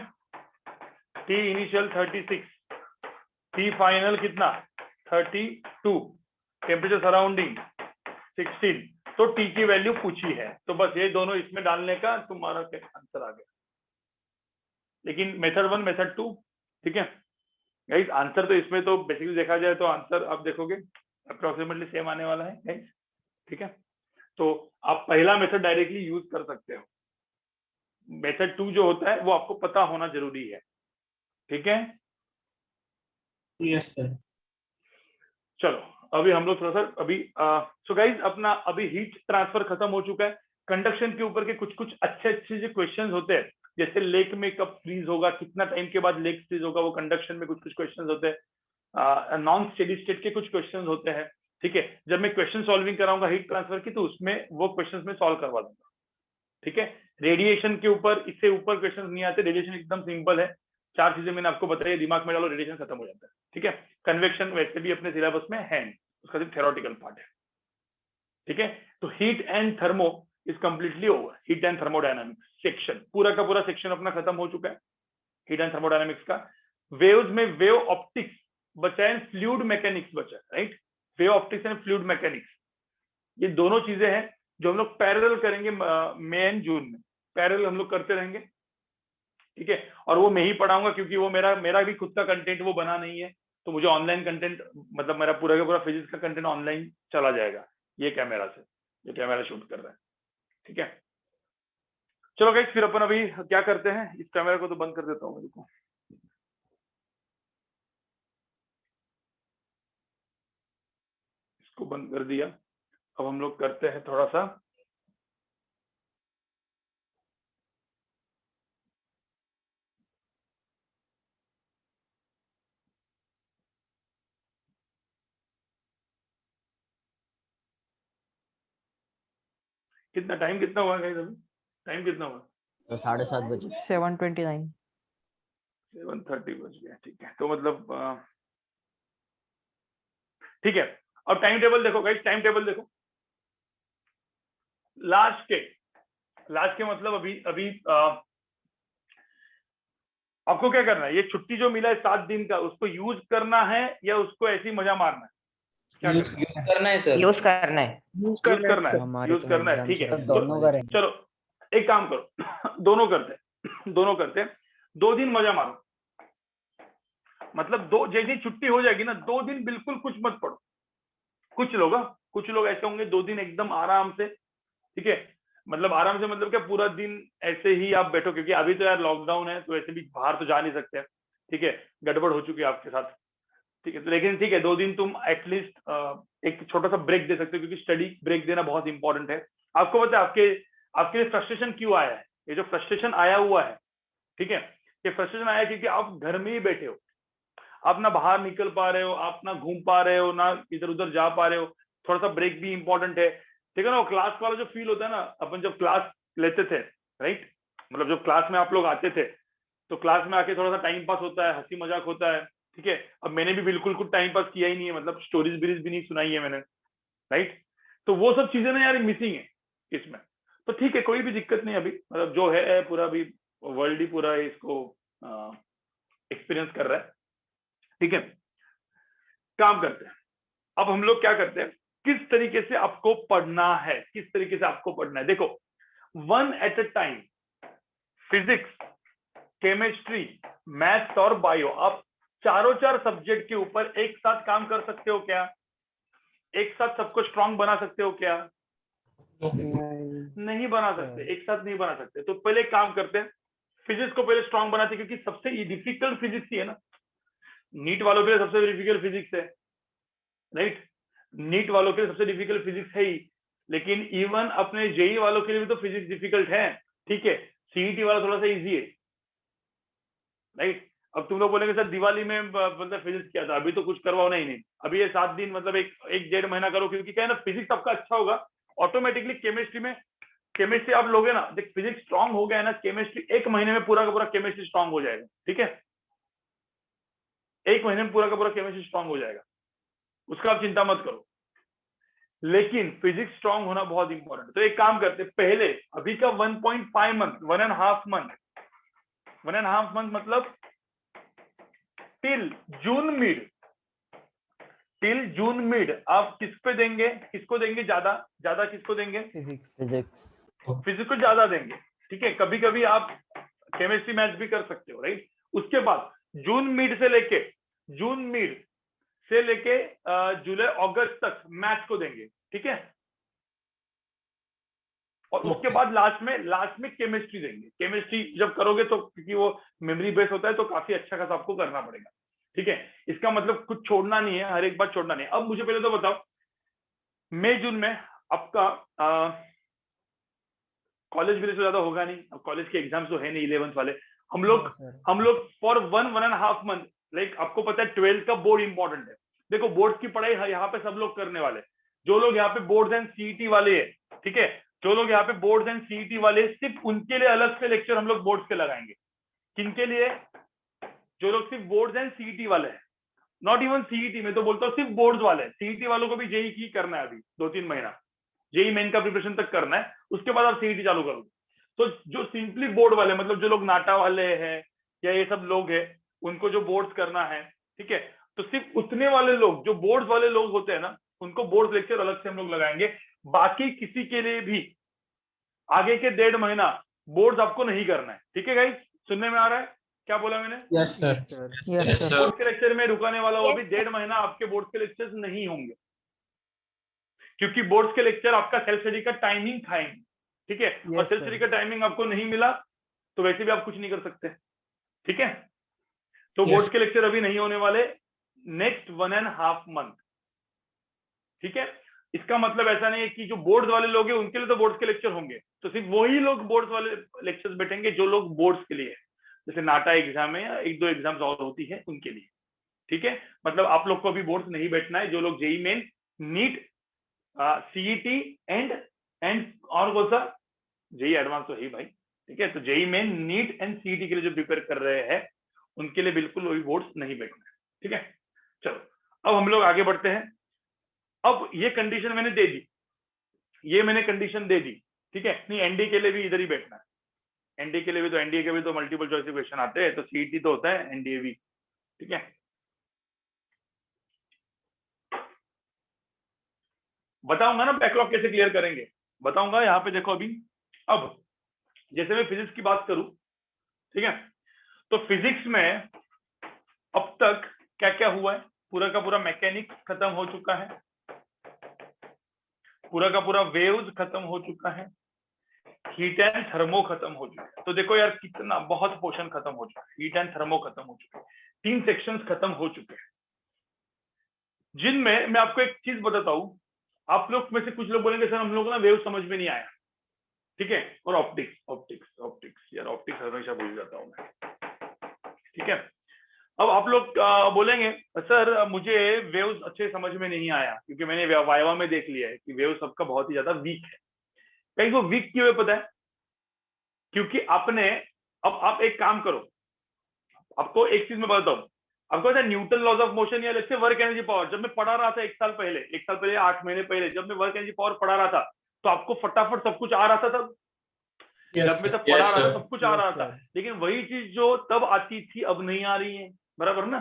टी इनिशियल 36, टी फाइनल कितना 32, टेम्परेचर सराउंडिंग 16, तो टी की वैल्यू पूछी है, तो बस ये दोनों इसमें डालने का तुम्हारा आंसर आ गया। लेकिन मेथड 1 मेथड 2, ठीक है गाइस, आंसर तो इसमें तो बेसिकली देखा जाए तो आंसर आप देखोगे अप्रोक्सीमेटली सेम आने वाला है गाइस। ठीक है, तो आप पहला मेथड डायरेक्टली यूज कर सकते हो, मेथड 2 जो होता है वो आपको पता होना जरूरी है। ठीक है, यस सर। चलो अभी हम लोग थोड़ा सा अभी सो गाइस अपना अभी हीट ट्रांसफर खत्म हो चुका है। कंडक्शन के ऊपर के कुछ कुछ अच्छे अच्छे जो क्वेश्चंस होते हैं, जैसे लेक में कब फ्रीज होगा, कितना टाइम के बाद लेक फ्रीज होगा, वो कंडक्शन में कुछ कुछ क्वेश्चंस होते हैं। नॉन स्टेडी स्टेट के कुछ क्वेश्चंस होते हैं। ठीक है, जब मैं क्वेश्चन सॉल्विंग कराऊंगा हीट ट्रांसफर की, तो उसमें वो क्वेश्चंस में सॉल्व करवा दूंगा। ठीक है। रेडिएशन के ऊपर, इससे ऊपर क्वेश्चन नहीं आते, रेडिएशन एकदम सिंपल है, 4 चीजें मैंने आपको बताई, दिमाग में डालो, रेडिएशन खत्म हो जाता है, ठीक है। कन्वेक्शन वैसे भी अपने सिलेबस में है, उसका सिर्फ थ्योरेटिकल पार्ट है, ठीक है। तो heat and thermo is completely over, heat and thermodynamics section पूरा का पूरा सेक्शन अपना खत्म हो चुका है, हीट एंड थर्मोडायनामिक्स का। वेव्स में वेव ऑप्टिक्स बचा है, फ्लूइड मैकेनिक्स बचा है, right. Wave optics and fluid mechanics, ये दोनों चीजें हैं जो हम लोग पैरेलल करेंगे मई एंड जून में, पैरेलल हम लोग करते रहेंगे, ठीक है। और वो मैं ही पढ़ाऊंगा क्योंकि वो मेरा भी खुद का कंटेंट वो बना नहीं है, तो मुझे ऑनलाइन कंटेंट, मतलब मेरा पूरा का पूरा फिजिक्स का कंटेंट ऑनलाइन चला जाएगा, ये कैमरा शूट कर रहा है, ठीक है। चलो गाइस, फिर अपन अभी क्या करते हैं, इस कैमरा को तो बंद कर देता हूँ, मेरे को इसको बंद कर दिया। अब हम लोग करते हैं थोड़ा सा कितना टाइम कितना हुआ गाइस, अभी टाइम कितना हुआ? 7:30 बजे। 7:29। 7:30 बज गया, ठीक है। तो मतलब ठीक है। अब टाइम टेबल देखो गाइस, टाइम टेबल देखो, लास्ट के मतलब अभी आपको क्या करना है, ये छुट्टी जो मिला है 7 दिन का, उसको यूज करना है या उसको ऐसे ही मजा मारना है? क्या यूज करना है सर, यूज करना है यूज करना है, ठीक है। दोनों करें। चलो एक काम करो, दोनों करते हैं, 2 दिन मजा मारो, मतलब जैसे छुट्टी हो जाएगी ना, 2 दिन बिल्कुल कुछ मत पढ़ो। कुछ लोग ऐसे होंगे 2 दिन एकदम आराम से, ठीक है। मतलब आराम से मतलब क्या, पूरा दिन ऐसे ही आप बैठो, क्योंकि अभी तो यार लॉकडाउन है, तो ऐसे भी बाहर तो जा नहीं सकते, ठीक है। गड़बड़ हो चुकी है आपके साथ, ठीक है। तो लेकिन ठीक है, 2 दिन तुम एटलीस्ट एक छोटा सा ब्रेक दे सकते हो, क्योंकि स्टडी ब्रेक देना बहुत इंपॉर्टेंट है। आपको पता है आपके फ्रस्ट्रेशन क्यों आया है? ये जो फ्रस्ट्रेशन आया हुआ है, ठीक है, ये फ्रस्ट्रेशन आया क्योंकि आप घर में ही बैठे हो, आप ना बाहर निकल पा रहे हो, आप ना घूम पा रहे हो, ना इधर उधर जा पा रहे हो। थोड़ा सा ब्रेक भी इंपॉर्टेंट है, ठीक है ना। वो क्लास वाला जो फील होता है ना, अपन जब क्लास लेते थे, राइट, मतलब जब क्लास में आप लोग आते थे, तो क्लास में आके थोड़ा सा टाइम पास होता है, हंसी मजाक होता है, ठीक है। अब मैंने भी बिल्कुल कुछ टाइम पास किया ही नहीं है, मतलब स्टोरीज बीरीज भी नहीं सुनाई है मैंने, राइट। तो वो सब चीजें ना यार मिसिंग है इसमें। तो ठीक है, कोई भी दिक्कत नहीं, अभी मतलब जो है पूरा भी वर्ल्ड ही पूरा इसको एक्सपीरियंस कर रहा है, ठीक है। काम करते हैं, अब हम लोग क्या करते हैं, किस तरीके से आपको पढ़ना है, देखो 1 at a time, physics, chemistry, maths और बायो, आप चार सब्जेक्ट के ऊपर एक साथ काम कर सकते हो क्या? एक साथ सबको स्ट्रांग बना सकते हो क्या? नहीं बना सकते, एक साथ नहीं बना सकते। तो पहले काम करते हैं, फिजिक्स को पहले स्ट्रांग बनाते हैं, क्योंकि सबसे डिफिकल्ट फिजिक्स ही है ना, नीट वालों के लिए सबसे डिफिकल्ट फिजिक्स है, राइट। नीट वालों के लिए सबसे डिफिकल्ट फिजिक्स है ही, लेकिन इवन अपने जेई वालों के लिए भी तो फिजिक्स डिफिकल्ट है, ठीक है। सीईटी वाला थोड़ा सा इजी है, राइट। अब तुम लोग बोलेंगे सर दिवाली में मतलब फिजिक्स किया था, अभी तो कुछ करवाओ नहीं, अभी ये 7 दिन मतलब एक 1.5 महीना करो, क्योंकि क्या है ना, फिजिक्स आपका अच्छा होगा, ऑटोमेटिकली केमिस्ट्री आप लोगे ना, देख फिजिक्स स्ट्रांग हो गया है ना, केमिस्ट्री 1 महीने में पूरा का पूरा केमिस्ट्री स्ट्रांग हो जाएगा, ठीक है। 1 महीने में पूरा का पूरा केमिस्ट्री स्ट्रांग हो जाएगा, उसका आप चिंता मत करो। लेकिन फिजिक्स स्ट्रांग होना बहुत इंपॉर्टेंट है। तो एक काम करते, पहले अभी का 1.5 मंथ, 1.5 मंथ मतलब टिल जून मिड आप किसको देंगे ज्यादा किसको देंगे? फिजिक्स को ज्यादा देंगे, ठीक है। कभी कभी आप केमिस्ट्री मैथ्स भी कर सकते हो, राइट। उसके बाद जून मिड से लेके जुलाई अगस्त तक मैथ्स को देंगे, ठीक है। और उसके बाद लास्ट में केमिस्ट्री देंगे। केमिस्ट्री जब करोगे तो, क्योंकि वो मेमोरी बेस होता है, तो काफी अच्छा खासा आपको करना पड़ेगा, ठीक है। इसका मतलब कुछ छोड़ना नहीं है, हर एक बार छोड़ना नहीं है। अब मुझे पहले तो बताओ, मई जून में आपका कॉलेज भी तो ज्यादा होगा नहीं, अब कॉलेज के एग्जाम्स तो है नहीं 11th वाले। हम लोग फॉर 1.5 मंथ, लाइक आपको पता है 12th का बोर्ड इंपॉर्टेंट है। देखो बोर्ड की पढ़ाई यहाँ पे सब लोग करने वाले, जो लोग यहाँ पे बोर्ड एंड सीईटी वाले हैं, ठीक है, जो लोग यहाँ पे बोर्ड्स एंड सीईटी वाले, सिर्फ उनके लिए अलग से लेक्चर हम लोग बोर्ड्स के लगाएंगे। किनके लिए? जो लोग सिर्फ बोर्ड्स एंड सीईटी वाले हैं, नॉट इवन सीईटी, मैं तो बोलता हूँ सिर्फ बोर्ड्स वाले हैं। सीईटी वालों को भी जेई की करना है, अभी 2-3 महीना जेई मेन का प्रिपरेशन तक करना है, उसके बाद आप सीईटी चालू करोगे। तो जो सिंपली बोर्ड वाले, मतलब जो लोग नाटा वाले हैं या ये सब लोग हैं, उनको जो बोर्ड्स करना है, ठीक है, तो सिर्फ उतने वाले लोग जो बोर्ड्स वाले लोग होते हैं ना, उनको बोर्ड लेक्चर अलग से हम लोग लगाएंगे। बाकी किसी के लिए भी आगे के 1.5 महीना बोर्ड्स आपको नहीं करना है। ठीक है गाइस, सुनने में आ रहा है क्या बोला मैंने? Yes sir. Yes sir. Board के लेक्चर में रुकाने वाला वो भी Yes, sir. 1.5 महीना आपके बोर्ड के लेक्चर्स नहीं होंगे, क्योंकि बोर्ड्स के लेक्चर आपका सेल्फ स्टडी का टाइमिंग खाएंगे। ठीक है, और Yes, सेल्फ sir. स्टडी का टाइमिंग आपको नहीं मिला तो वैसे भी आप कुछ नहीं कर सकते। ठीक है, तो Yes. बोर्ड्स के लेक्चर अभी नहीं होने वाले, नेक्स्ट 1.5 मंथ। ठीक है, इसका मतलब ऐसा नहीं है कि जो बोर्ड्स वाले लोग हैं उनके लिए तो बोर्ड्स के लेक्चर होंगे, तो सिर्फ वही लोग बोर्ड्स वाले लेक्चर्स बैठेंगे जो लोग बोर्ड्स के लिए है, जैसे नाटा एग्जाम है या 1-2 एग्जाम्स और होती है उनके लिए। ठीक है, मतलब आप लोग को अभी बोर्ड्स नहीं बैठना है। जो लोग JEE Main, NEET, CET and और कौन सा, जेई एडवांस तो है भाई। ठीक है, तो JEE Main, NEET and CET के लिए जो प्रिपेयर कर रहे हैं उनके लिए बिल्कुल वही बोर्ड्स नहीं बैठना है। ठीक है, चलो अब हम लोग आगे बढ़ते हैं। अब ये कंडीशन मैंने दे दी, ये मैंने कंडीशन दे दी। ठीक है, नहीं एनडी के लिए भी इधर ही बैठना है। एनडी के लिए भी तो, एनडीए के भी तो मल्टीपल चॉइस क्वेश्चन आते हैं, तो सीईटी तो होता है, एनडीए भी। ठीक है, बताऊंगा ना बैकलॉग कैसे क्लियर करेंगे, बताऊंगा। यहाँ पे देखो अभी, अब जैसे मैं फिजिक्स की बात करूं, ठीक है, तो फिजिक्स में अब तक क्या क्या हुआ है? पूरा का पूरा मैकेनिक्स खत्म हो चुका है, पूरा का पूरा वेव्स खत्म हो चुका है, हीट एंड थर्मो खत्म हो चुका है। तो देखो यार कितना बहुत पोर्शन खत्म हो चुका है, हीट एंड थर्मो खत्म हो चुके हैं, 3 सेक्शंस खत्म हो चुके हैं, जिनमें मैं आपको एक चीज बताता हूं। आप लोग में से कुछ लोग बोलेंगे सर हम लोग ना वेव समझ में नहीं आया। ठीक है, और ऑप्टिक्स यार, ऑप्टिक्स हमेशा भूल जाता हूं मैं। ठीक है, अब आप लोग बोलेंगे सर मुझे वेव्स अच्छे समझ में नहीं आया, क्योंकि मैंने वाइवा में देख लिया है कि वेव सबका बहुत ही ज्यादा वीक है। कहीं वो वीक क्यों है पता है? क्योंकि आपने, अब आप एक काम करो, आपको एक चीज मैं बताता हूँ, आपको पता है न्यूटन लॉज ऑफ मोशन या let's say work energy power, जब मैं पढ़ा रहा था 1 साल पहले 8 महीने पहले, जब मैं वर्क एनर्जी पावर पढ़ा रहा था, तो आपको फटाफट सब कुछ आ रहा था तब? जब मैं तब पढ़ा रहा था सब कुछ आ रहा था, लेकिन वही चीज जो तब आती थी अब नहीं आ रही है, बराबर ना?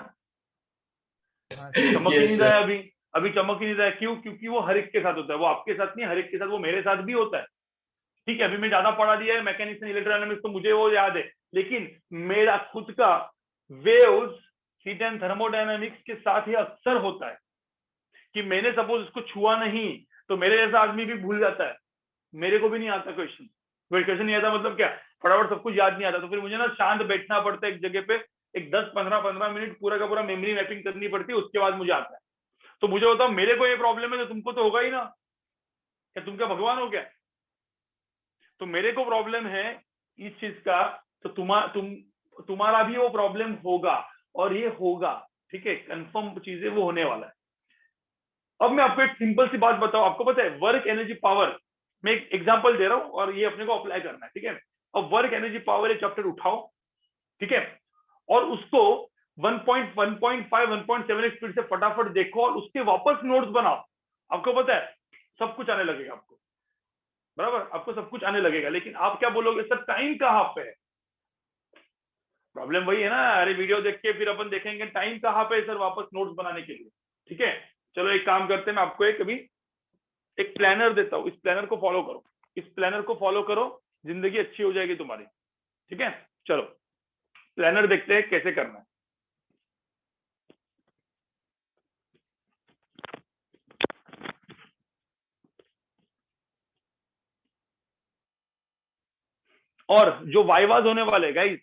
चमक ही नहीं रहा है अभी चमक ही नहीं रहा है। क्यों? क्योंकि वो हर एक के साथ होता है, वो आपके साथ नहीं, हर एक के साथ, वो मेरे साथ भी होता है। ठीक है, अभी मैं ज्यादा पढ़ा दिया है मैकेनिक्स एंड इलेक्ट्रोडायनामिक्स, तो मुझे वो याद है, लेकिन मेरा खुद का वेव्स, हीट एंड थर्मोडायनामिक्स के साथ ही अक्सर होता है कि मैंने सपोज उसको छुआ नहीं, तो मेरे जैसा आदमी भी भूल जाता है, मेरे को भी नहीं आता क्वेश्चन नहीं आता, मतलब क्या फटाफट सब कुछ याद नहीं आता, तो फिर मुझे ना शांत बैठना पड़ता है एक जगह पे, एक 10-15 मिनट पूरा का पूरा मेमोरी मैपिंग करनी पड़ती है, उसके बाद मुझे आता है। तो मुझे बताओ मेरे को ये प्रॉब्लम है तो तुमको तो होगा ही ना, क्या तुम क्या भगवान हो क्या? तो मेरे को प्रॉब्लम है इस चीज का, तो तुम्हारा भी वो प्रॉब्लम होगा, और ये होगा। ठीक है, कंफर्म चीजें वो होने वाला है। अब मैं आपको एक सिंपल सी बात बताऊं, आपको पता है वर्क एनर्जी पावर, मैं एक एग्जांपल दे रहा हूं और ये अपने को अप्लाई करना है। ठीक है, अब वर्क एनर्जी पावर एक चैप्टर उठाओ, ठीक है, और उसको 1.5 स्पीड से फटाफट देखो और उसके वापस नोट्स बनाओ। आपको पता है सब कुछ आने लगेगा आपको, बराबर, आपको सब कुछ आने लगेगा, लेकिन आप क्या बोलोगे सर टाइम कहाँ पे है? प्रॉब्लम वही है ना, अरे वीडियो देख के फिर अपन देखेंगे टाइम कहाँ पे है सर वापस नोट्स बनाने के लिए। ठीक है, चलो एक काम करते हैं, मैं आपको एक प्लानर देता हूँ, इस प्लानर को फॉलो करो, इस प्लानर को फॉलो करो, जिंदगी अच्छी हो जाएगी तुम्हारी। ठीक है, चलो प्लानर देखते हैं कैसे करना है। और जो वाइवाज होने वाले गाइस,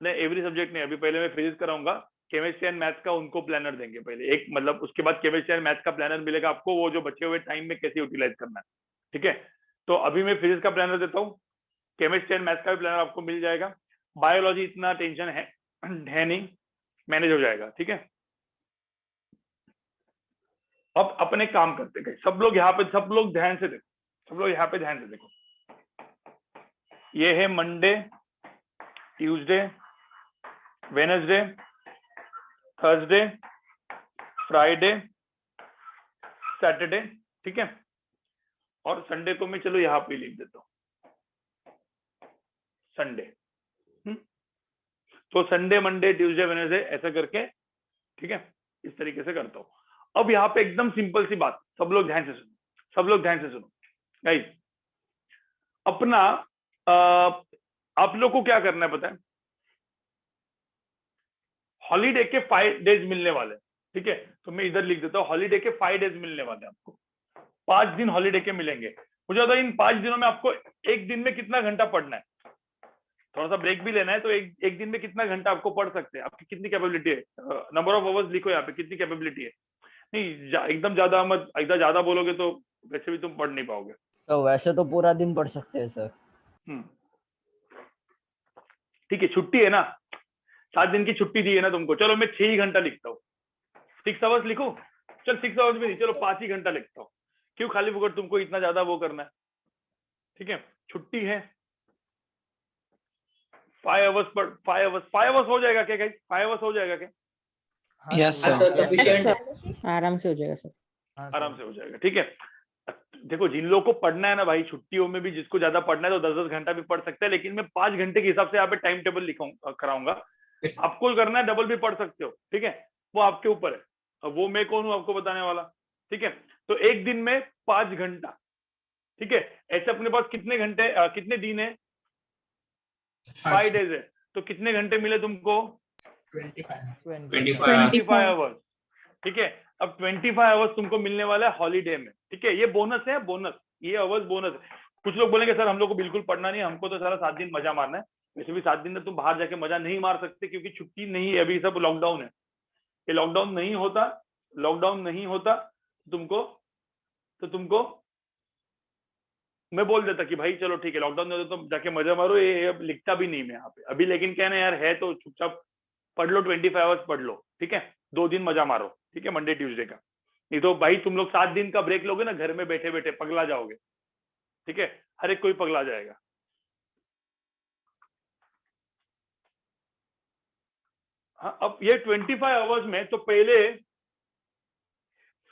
नहीं एवरी सब्जेक्ट नहीं, अभी पहले मैं फिजिक्स कराऊंगा, केमिस्ट्री एंड मैथ्स का उनको प्लानर देंगे पहले एक, मतलब उसके बाद केमिस्ट्री एंड मैथ्स का प्लानर मिलेगा आपको, वो जो बचे हुए टाइम में कैसे यूटिलाइज करना है। ठीक है, तो अभी मैं फिजिक्स का प्लानर देता हूँ, केमिस्ट्री एंड मैथ्स का भी प्लानर आपको मिल जाएगा। बायोलॉजी इतना टेंशन है नहीं, मैनेज हो जाएगा। ठीक है, अब अपने काम करते गए सब लोग, यहाँ पे सब लोग ध्यान से देखो, सब लोग यहाँ पे ध्यान से देखो, ये है Monday, Tuesday, Wednesday, Thursday, Friday, Saturday, ठीक है। और संडे को मैं चलो यहाँ पे लिख देता हूँ संडे। तो संडे, मंडे, ट्यूसडे, वेडनेसडे ऐसा करके, ठीक है, इस तरीके से करता हूँ। अब यहाँ पे एकदम सिंपल सी बात, सब लोग ध्यान से सुनो, सब लोग ध्यान से सुनो गाइस। अपना आप लोग को क्या करना है पता है, हॉलीडे के 5 डेज मिलने वाले, ठीक है। तो मैं इधर लिख देता हूँ, हॉलीडे के 5 डेज मिलने वाले आपको, 5 दिन हॉलीडे के मिलेंगे। मुझे बताओ इन 5 दिनों में आपको एक दिन में कितना घंटा पढ़ना है, थोड़ा सा ब्रेक भी लेना है, तो एक दिन में कितना घंटा आपको पढ़ सकते हैं, आपकी कितनी कैपेबिलिटी है, नंबर ऑफ आवर्स लिखो यहाँ पे, कितनी कैपेबिलिटी है। नहीं एकदम ज्यादा मत, एकदम ज्यादा बोलोगे तो वैसे भी तुम पढ़ नहीं पाओगे। तो वैसे तो पूरा दिन पढ़ सकते हैं सर। ठीक है, छुट्टी है ना, 7 दिन की छुट्टी दी है ना तुमको, चलो मैं 6 ही घंटा लिखता हूँ, 6 आवर्स लिखो, चल 6 आवर्स भी नहीं, चलो 5 ही घंटा लिखता हूँ। क्यों खाली फुकट तुमको इतना ज्यादा वो करना है, ठीक है। छुट्टी है, 5 आवर्स पर 5 आवर्स हो जाएगा क्या, 5 आवर्स हो जाएगा क्या? यस सर, आराम से हो जाएगा सर। आराम से हो जाएगा, ठीक है। देखो जिन लोगों को पढ़ना है ना भाई, छुट्टियों में भी जिसको ज्यादा पढ़ना है तो 10-10 घंटा भी पढ़ सकता है, लेकिन मैं 5 घंटे के हिसाब से यहाँ पे टाइम टेबल कराऊंगा। आपको करना है डबल भी पढ़ सकते हो, ठीक है, वो आपके ऊपर है। अब वो मैं कौन हूँ आपको बताने वाला, ठीक है। तो एक दिन में 5 घंटा, ठीक है। ऐसे अपने पास कितने घंटे, कितने दिन है, 5 डेज है, तो कितने घंटे मिले तुमको, 25 आवर्स, ठीक है। अब 25 आवर्स तुमको मिलने वाला है हॉलीडे में, ठीक है। ये बोनस है, बोनस, ये आवर्स बोनस है। कुछ लोग बोलेंगे सर हम लोग को बिल्कुल पढ़ना नहीं, हमको तो सारा 7 दिन मजा मारना है। वैसे भी 7 दिन में तुम बाहर जाके मजा नहीं मार सकते, क्योंकि छुट्टी नहीं है, अभी सब लॉकडाउन है। ये लॉकडाउन नहीं होता, लॉकडाउन नहीं होता तो तुमको मैं बोल देता कि भाई चलो ठीक है, लॉकडाउन नहीं होता तो जाके मजा मारो, ये अब लिखता भी नहीं मैं यहाँ पे अभी। लेकिन क्या ना यार, है तो चुपचाप पढ़ लो, 25 आवर्स पढ़ लो, ठीक है। 2 दिन मजा मारो, ठीक है, मंडे ट्यूसडे का। नहीं तो भाई तुम लोग 7 दिन का ब्रेक लोगे ना, घर में बैठे बैठे पगला जाओगे, ठीक है। हर एक कोई पगला जाएगा। हाँ, अब ये 25 आवर्स में तो पहले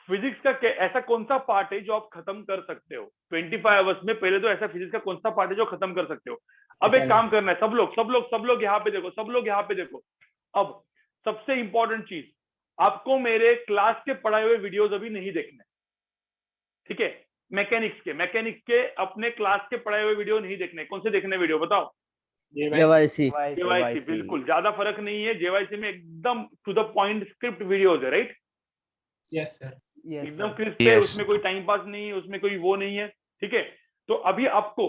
फिजिक्स का ऐसा कौन सा पार्ट है जो आप खत्म कर सकते हो 25 आवर्स में, पहले तो ऐसा फिजिक्स का कौन सा पार्ट है जो खत्म कर सकते हो। अब एक काम करना है, सब लोग यहाँ पे देखो, सब लोग यहाँ पे देखो। अब सबसे इंपॉर्टेंट चीज, आपको मेरे क्लास के पढ़ाए हुए वीडियोस अभी नहीं देखने, ठीक है। मैकेनिक्स के अपने क्लास के पढ़ाए हुए वीडियो नहीं देखने। कौन से देखने वीडियो बताओ? जेवाईसी। बिल्कुल, ज्यादा फर्क नहीं है। जेवाईसी में एकदम to the point script videos है, राइट? यस सर, एकदम क्रिस्प है, उसमें कोई टाइम पास नहीं है, उसमें कोई वो नहीं है, ठीक है। तो अभी आपको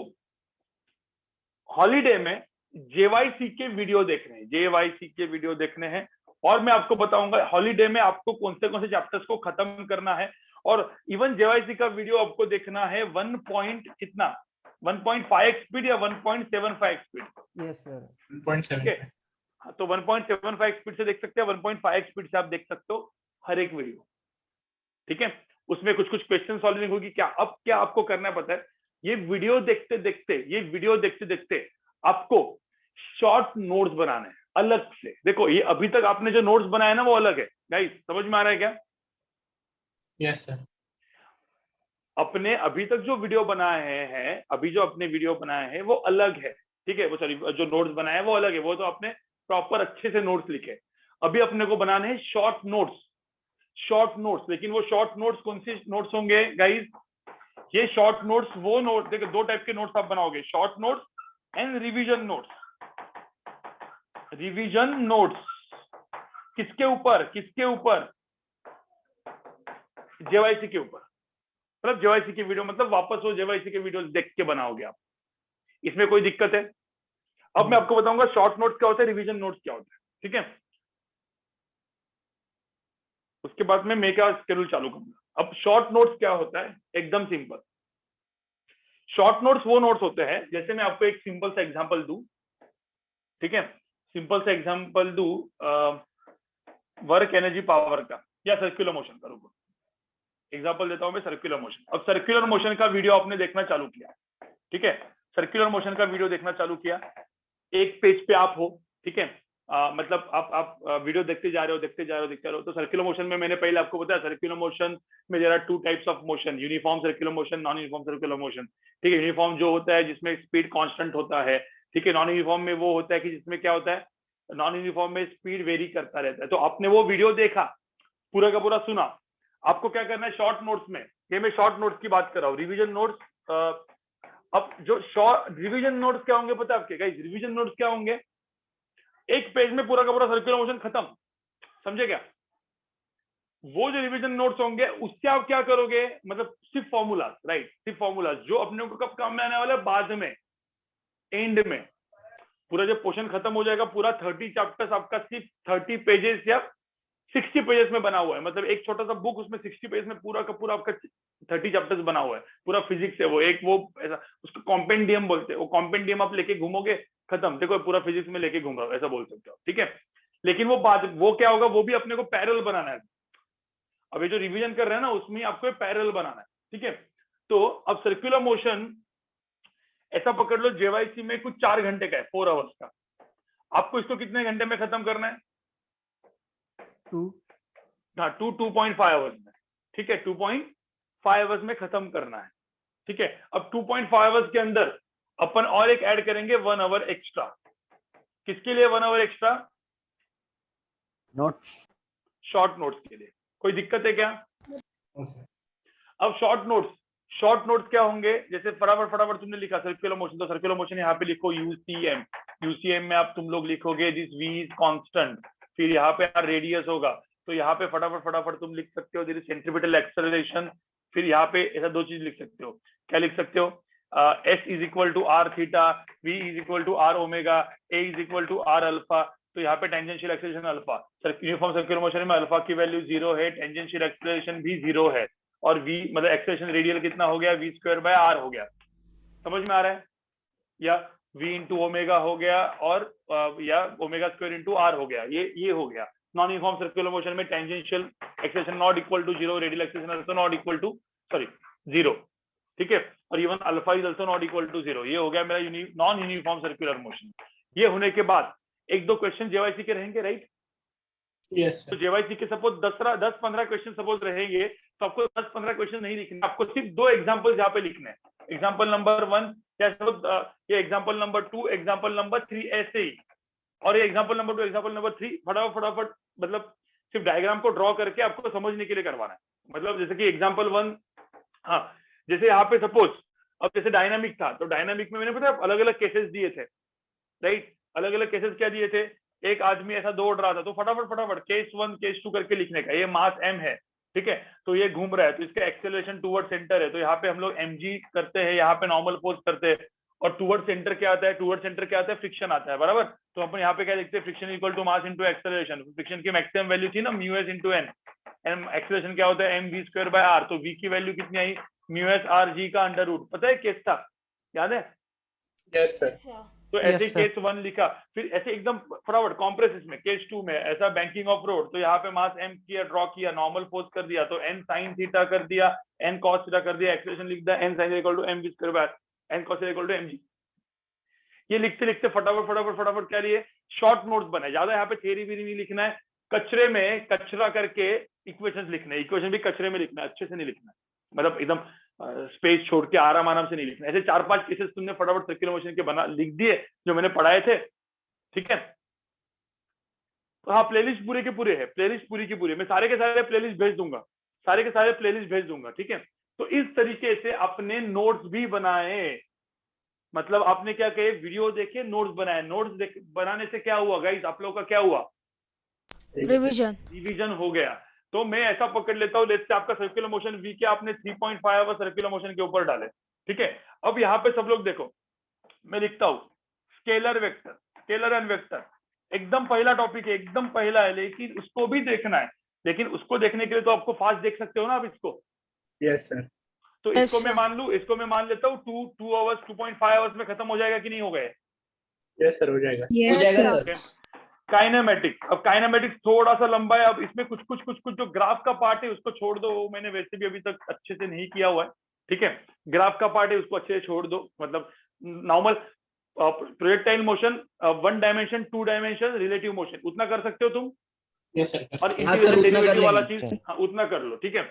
हॉलीडे में जेवाईसी के वीडियो देखने हैं, जेवाईसी के वीडियो देखने हैं। और मैं आपको बताऊंगा हॉलीडे में आपको कौन से चैप्टर्स को खत्म करना है। और इवन जेवाईसी का वीडियो आपको देखना है 1.5x स्पीड या 1.75x स्पीड? Yes sir, 1.7। तो 1.75x स्पीड से देख सकते हैं, 1.5x स्पीड से आप देख सकते हो हर एक वीडियो, ठीक है। उसमें कुछ क्वेश्चन सॉल्विंग होगी। क्या अब क्या आपको करना है पता है, ये वीडियो देखते देखते आपको शॉर्ट नोट्स बनाने हैं अलग से। देखो ये अभी तक आपने जो नोट्स बनाए ना वो अलग है, गाइस समझ में आ रहा है क्या? Yes sir. अपने अभी तक जो वीडियो बनाए हैं, अभी जो अपने वीडियो बनाए हैं वो अलग है, ठीक है। वो सॉरी, जो नोट्स बनाए हैं वो अलग है, वो तो आपने प्रॉपर अच्छे से नोट्स लिखे। अभी अपने को बनाने हैं शॉर्ट नोट्स। लेकिन वो शॉर्ट नोट्स कौन से नोट्स होंगे गाइस? ये शॉर्ट नोट्स वो नोट, देखो 2 टाइप के नोट्स आप बनाओगे, short notes and revision notes. Revision notes किसके ऊपर? जेवाईसी के ऊपर। मतलब जेवाईसी की वीडियो, मतलब वापस वो जेवाईसी के वीडियो देख के बनाओगे आप। इसमें कोई दिक्कत है? अब मैं आपको बताऊंगा शॉर्ट नोट्स क्या होता है, रिवीजन नोट्स क्या होता है, ठीक है। उसके बाद में मैं क्या शेड्यूल चालू करूंगा। अब शॉर्ट नोट्स क्या होता है, एकदम सिंपल। शॉर्ट नोट्स वो नोट्स होते हैं, जैसे मैं आपको एक सिंपल सा एग्जांपल दूं, ठीक है। सिंपल सा एग्जांपल दूं वर्क एनर्जी पावर का या सर्कुलर मोशन का। एग्जांपल देता हूं मैं सर्कुलर मोशन। अब सर्कुलर मोशन का वीडियो आपने देखना चालू किया, ठीक है, सर्कुलर मोशन का वीडियो देखना चालू किया, एक पेज पे आप हो, ठीक है, मतलब आप वीडियो देखते जा रहे हो। तो सर्कुलर मोशन में मैंने पहले आपको बताया, सर्कुलर मोशन में there are two types of motion, uniform circular motion, non uniform circular motion, ठीक है। यूनिफॉर्म जो होता है जिसमें स्पीड कांस्टेंट होता है, ठीक है। नॉन यूनिफॉर्म में वो होता है कि जिसमें क्या होता है, नॉन यूनिफॉर्म में स्पीड वेरी करता रहता है। तो आपने वो वीडियो देखा, पूरा का पूरा सुना, आपको क्या करना है, शॉर्ट नोट्स में, ये मैं शॉर्ट नोट्स की बात कर रहा हूँ, रिवीजन नोट्स। अब जो शॉर्ट रिवीजन नोट्स क्या होंगे पता है आपके गाइस, रिवीजन नोट्स क्या होंगे, एक पेज में पूरा का पूरा सर्कुलर मोशन खत्म, समझे क्या। वो जो रिवीजन नोट्स होंगे उससे आप क्या करोगे, मतलब सिर्फ फॉर्मूलाज, राइट, सिर्फ फॉर्मूलाज जो अपने को कब काम में आने वाला है, बाद में, एंड में। पूरा जब पोर्शन खत्म हो जाएगा, पूरा 30 चैप्टर्स आपका सिर्फ 30 पेजेस या 60 पेजेस में बना हुआ है, मतलब एक छोटा सा बुक, उसमें 60 पेज में पूरा का पूरा आपका 30 चैप्टर्स बना हुआ है, पूरा फिजिक्स है वो, एक वो ऐसा उसको कॉम्पेंडियम बोलते हैं, वो कॉम्पेंडियम आप लेके घूमोगे, खत्म, देखो पूरा फिजिक्स में लेके घूम रहा हूं, ऐसा बोल सकते हो, ठीक है। लेकिन वो क्या होगा, वो भी अपने को पैरेलल बनाना है। अब ये जो रिवीजन कर रहे हैं ना, उसमें आपको पैरेलल बनाना है, ठीक है। तो अब सर्कुलर मोशन ऐसा पकड़ लो, जेवाईसी में कुछ 4 घंटे का है, 4 आवर्स का, आपको इसको कितने घंटे में खत्म करना है, 2.5 आवर्स में, ठीक है, 2.5 आवर्स में खत्म करना है, ठीक है। अब 2.5 आवर्स के अंदर अपन और एक ऐड करेंगे 1 आवर एक्स्ट्रा। किसके लिए 1 hour extra, notes, short notes के लिए। कोई दिक्कत है क्या। अब शॉर्ट नोट्स क्या होंगे, जैसे फटाफट तुमने लिखा सर्कुलर मोशन, तो सर्कुलर मोशन यहाँ पे लिखो यूसीएम में आप तुम लोग लिखोगे दिस वी इज कांस्टेंट, फिर यहाँ पे रेडियस होगा, तो यहाँ पे फटाफट तुम लिख सकते हो दिस सेंट्रीपिटल एक्सेलरेशन, फिर यहाँ पे ऐसा 2 चीज लिख सकते हो, क्या लिख सकते हो, S is equal to R theta, V is equal to R omega, A is equal to R alpha. तो यहाँ पे tangential acceleration alpha, uniform circular motion में अल्फा की वैल्यू 0 है, टेंजेंशियल एक्सेलरेशन भी 0 है, और v मतलब एक्सेलरेशन रेडियल कितना हो गया, v²/r हो गया, समझ में आ रहा है, या v इंटू ओमेगा हो गया, और या ओमेगा² इंटू r हो गया, ये हो गया। नॉन यूनिफॉर्म सर्कुलर मोशन में tangential acceleration not equal to 0, radial acceleration also not equal to 0, ठीक है, और even alpha is also not equal to 0। ये हो गया मेरा नॉन यूनिफॉर्म सर्कुलर मोशन। ये होने के बाद 1-2 क्वेश्चन जेवाईसी के रहेंगे, राइट, यस। तो जेवाईसी के सपोज 10-15 क्वेश्चन सपोज रहेंगे, तो आपको 10-15 क्वेश्चन नहीं लिखने, आपको सिर्फ 2 एग्जांपल यहाँ पे लिखने हैं, एग्जांपल नंबर 1 या ये एग्जांपल नंबर 2, एग्जांपल नंबर 3, ऐसे ही, और ये एग्जांपल नंबर 2, एग्जांपल नंबर 3 फटाफट मतलब सिर्फ डायग्राम को ड्रॉ करके आपको समझने के लिए करवाना है। मतलब जैसे कि एग्जांपल 1, हाँ, जैसे यहाँ पे सपोज अब जैसे डायनामिक था, तो डायनामिक में मैंने पता अलग अलग केसेस दिए थे, राइट, अलग अलग केसेस क्या दिए थे, एक आदमी ऐसा दौड़ रहा था, तो फटाफट केस 1 केस 2 करके लिखने का, ये मास m है, ठीक है, तो ये घूम रहा है, तो इसका एक्सेलरेशन टुवर्ड सेंटर है, तो यहाँ पे हम लोग mg करते हैं, यहाँ पे नॉर्मल फोर्स करते हैं, और टुवर्ड सेंटर क्या आता है, टुवर्ड सेंटर क्या आता है, फ्रिक्शन आता है, बराबर। तो अपन यहाँ पे क्या लिखते हैं, friction equal to mass into acceleration, friction की मैक्सिमम वैल्यू थी ना μs इंटू n, एक्सेलरेशन क्या होता है mv²/r, तो v की वैल्यू कितनी आई, μs r g का अंडर रूट, पता है केस था, याद है, यस सर। तो ऐसे केस 1 लिखा, फिर ऐसे एकदम फटाफट कॉम्प्रेसिस में केस 2 में ऐसा बैंकिंग ऑफ रोड, तो यहाँ पे मास m किया, ड्रॉ किया, नॉर्मल फोर्स कर दिया, तो n sin थीटा कर दिया, n cos थीटा कर दिया, एक्सेलरेशन लिख दिया n sin equal to mv²/r, n cos equal to mg। ये लिखते लिखते फटाफट क्या लिए, शॉर्ट नोट्स बने, ज्यादा यहाँ पे थ्योरी भी नहीं लिखना है, कचरे में कचरा करके इक्वेशंस लिखने, इक्वेशन भी कचरे में लिखना है, अच्छे से नहीं लिखना है, मतलब एकदम स्पेस छोड़ के आराम से नहीं लिखना। ऐसे 4-5 केसेस तुमने फटाफट सर्कुलर मोशन के बना लिख दिए जो मैंने पढ़ाए थे, ठीक है। तो हाँ, प्लेलिस्ट पूरे के पूरे है, प्लेलिस्ट पूरी की पूरी, मैं सारे के सारे प्लेलिस्ट भेज दूंगा, सारे के सारे प्लेलिस्ट भेज दूंगा, ठीक है। तो इस तरीके से अपने नोट्स भी बनाए, मतलब आपने क्या कहे, वीडियो देखे, नोट्स बनाए, नोट्स बनाने से क्या हुआ गाइस, आप लोगों का क्या हुआ, रिवीजन हो गया। तो मैं ऐसा पकड़ लेता हूँ, लेट्स से आपका सर्कुलर मोशन वी के आपने 3.5 आवर सर्कुलर मोशन के ऊपर डाले, ठीक है। अब यहाँ पे सब लोग देखो, मैं लिखता हूँ scalar vector, scalar and vector, एकदम पहला टॉपिक है, एकदम पहला है, लेकिन उसको भी देखना है, लेकिन उसको देखने के लिए तो आपको फास्ट देख सकते हो ना आप इसको, यस सर। तो इसको मैं मान लूं, इसको मैं मान लेता हूँ 2 आवर्स 2.5 आवर्स में खत्म हो जाएगा कि नहीं हो गए, यस सर, हो जाएगा। हो जाएगा सर। काइनेमेटिक्स, अब काइनेमेटिक्स थोड़ा सा लंबा है, अब इसमें कुछ कुछ कुछ कुछ जो ग्राफ का पार्ट है उसको छोड़ दो, वो मैंने वैसे भी अभी तक अच्छे से नहीं किया हुआ है, ठीक है। ग्राफ का पार्ट है उसको अच्छे से छोड़ दो, मतलब normal projectile motion, 1 dimension, 2 dimension, relative motion, उतना कर सकते हो तुम, यस सर। और हाँ सर, उतना कर डेरिवेटिव वाला लेंगे। चीज हाँ, उतना कर लो, ठीक है।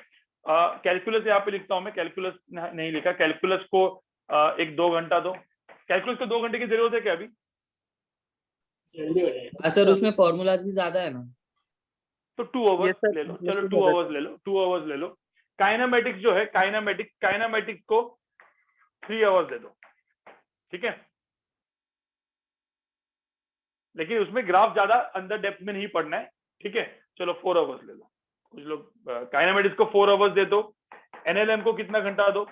कैलकुलस यहाँ पे लिखता हूँ मैं, कैलकुलस नहीं लिखा, कैलकुलस को 1-2 घंटा दो। कैलकुलस को 2 घंटे की जरूरत है क्या अभी? जल्दी हो जाएगा। हाँ सर, उसमें फॉर्मूलाज भी ज्यादा है ना। तो 2 Yes, आवर्स sir. ले लो, Yes, चलो sir. 2 आवर्स ले लो, 2 आवर्स ले लो। काइनेमेटिक्स जो है, काइनेमेटिक्स को 3 आवर्स दे दो, ठीक है। लेकिन उसमें ग्राफ ज्यादा अंदर डेप्थ में नहीं पढ़ना है, ठीक है। चलो 4 आवर्स ले लो, कुछ लोग काइनेमेटिक्स को 4 आवर्स दे दो। एनएलएम को कितना घंटा दो?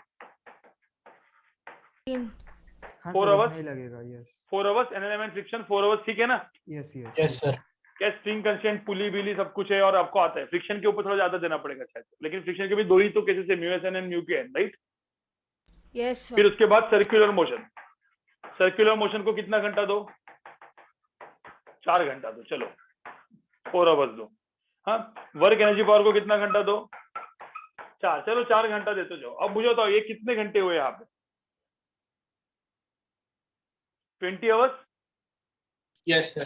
4 आवर्स नहीं लगेगा। Yes 4 hours NLM and friction 4 hours, ठीक है ना। Yes yes yes sir. क्या स्ट्रिंग कंस्टेंट, पुली बिली सब कुछ है, और आपको आता है। फ्रिक्शन के ऊपर थोड़ा ज्यादा देना पड़ेगा शायद, लेकिन फ्रिक्शन के भी 2 ही तो केसेस है, म्यूएसएन एंड म्यूकेएन, राइट। यस फिर उसके बाद सर्कुलर मोशन, सर्कुलर मोशन को कितना घंटा दो? 4 घंटा दो, चलो 4 आवर्स दो। हाँ, वर्क एनर्जी पावर को कितना घंटा दो? 4, चलो 4 घंटा देते जाओ। अब मुझे बताओ ये कितने घंटे हुए यहाँ पे? 20 आवर्स। Yes sir.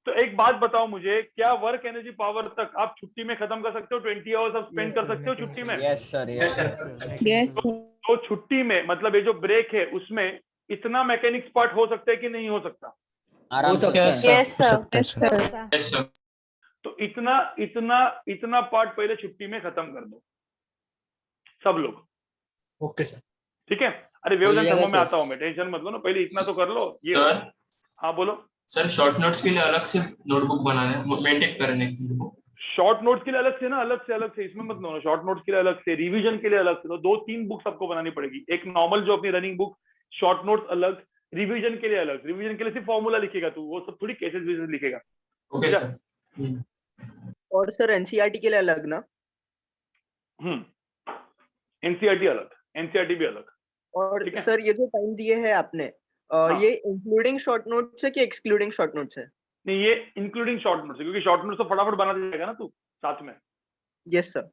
तो एक बात बताओ मुझे, क्या वर्क एनर्जी पावर तक आप छुट्टी में खत्म कर सकते हो? 20 आवर्स आप स्पेंड कर सकते हो छुट्टी में? Yes sir. Yes yes sir. Yes तो छुट्टी में मतलब ये जो ब्रेक है उसमें इतना मैकेनिक्स पार्ट हो सकता है कि नहीं हो सकता? आराम से Yes, sir. Yes sir. Yes sir. तो इतना इतना इतना पार्ट पहले छुट्टी में खत्म कर दो सब लोग, ओके सर। ठीक है। अरे वेव्स एंड हो जाएगा थर्मो में सर। आता हूँ मैं, टेंशन मत लो ना, पहले इतना तो कर लो ये। सर हाँ बोलो। सर, शॉर्ट नोट्स के लिए अलग से नोटबुक बनाना है, मेंटेन करने के लिए। शॉर्ट नोट्स के लिए अलग से ना, अलग से इसमें मत लो ना। शॉर्ट नोट्स के लिए अलग से, रिवीजन के लिए अलग से, तो 2-3 बुक्स आपको बनानी पड़ेगी। एक नॉर्मल जो अपनी रनिंग बुक, शॉर्ट नोट्स अलग, रिवीजन के लिए अलग। रिवीजन के लिए सिर्फ फॉर्मूला लिखेगा तू, वो सब थोड़ी केसेस वेसेस लिखेगा। ओके समझा? सर। और सर एनसीईआरटी के लिए अलग ना? एनसीईआरटी अलग, एनसीईआरटी भी अलग। और ठीक है। सर ये जो टाइम दिए है आपने, हाँ। ये इंक्लूडिंग शॉर्ट नोट्स है कि एक्सक्लूडिंग शॉर्ट नोट्स है? नहीं, ये इंक्लूडिंग शॉर्ट नोट्स है, क्योंकि शॉर्ट नोट्स तो फटाफट बना देगा ना तू साथ में यस सर।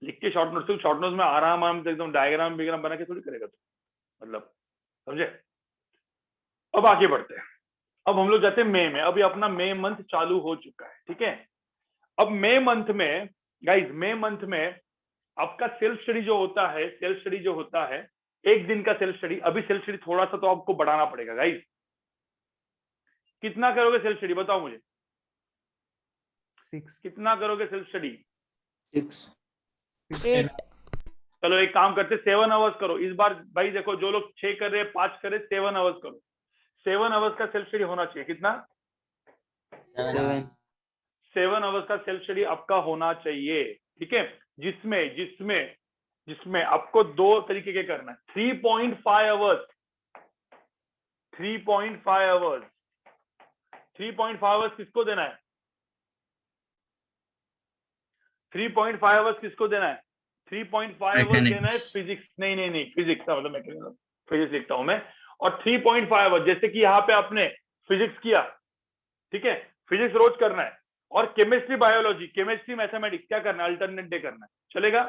लिख के। शॉर्ट नोट्स में आराम से एकदम डायग्राम बिग्राम बना के थोड़ी करेगा तू, मतलब समझे। अब आगे बढ़ते हैं। अब हम लोग जाते हैं मई में। अभी अपना मई मंथ चालू हो चुका है, ठीक है। अब मई मंथ में गाइज, मई मंथ में आपका सेल्फ स्टडी जो होता है, 1 दिन का सेल्फ स्टडी। अभी सेल्फ स्टडी थोड़ा सा तो आपको बढ़ाना पड़ेगा गाइज। कितना करोगे सेल्फ स्टडी बताओ मुझे? 6 कितना करोगे सेल्फ स्टडी? 6 8 चलो एक काम करते, 7 आवर्स करो इस बार। भाई देखो, जो लोग 6 कर रहे हैं, 5 कर रहे, 7 आवर्स करो। 7 आवर्स का सेल्फ स्टडी होना चाहिए। कितना? 7 आवर्स का सेल्फ स्टडी आपका होना चाहिए, ठीक है। जिसमें आपको 2 तरीके के करना है। 3.5 आवर्स, 3.5 आवर्स, 3.5 आवर्स किसको देना है? 3.5 आवर्स किसको देना है? 3.5 आवर्स देना है फिजिक्स, नहीं फिजिक्स का मतलब मैकेनिज्म, फिजिक्स लिखता हूं मैं। और 3.5 आवर्स, जैसे कि यहाँ पे आपने फिजिक्स किया, ठीक है, फिजिक्स रोज करना है। और केमिस्ट्री बायोलॉजी, केमिस्ट्री मैथमेटिक्स क्या करना है? अल्टरनेट डे करना है, चलेगा?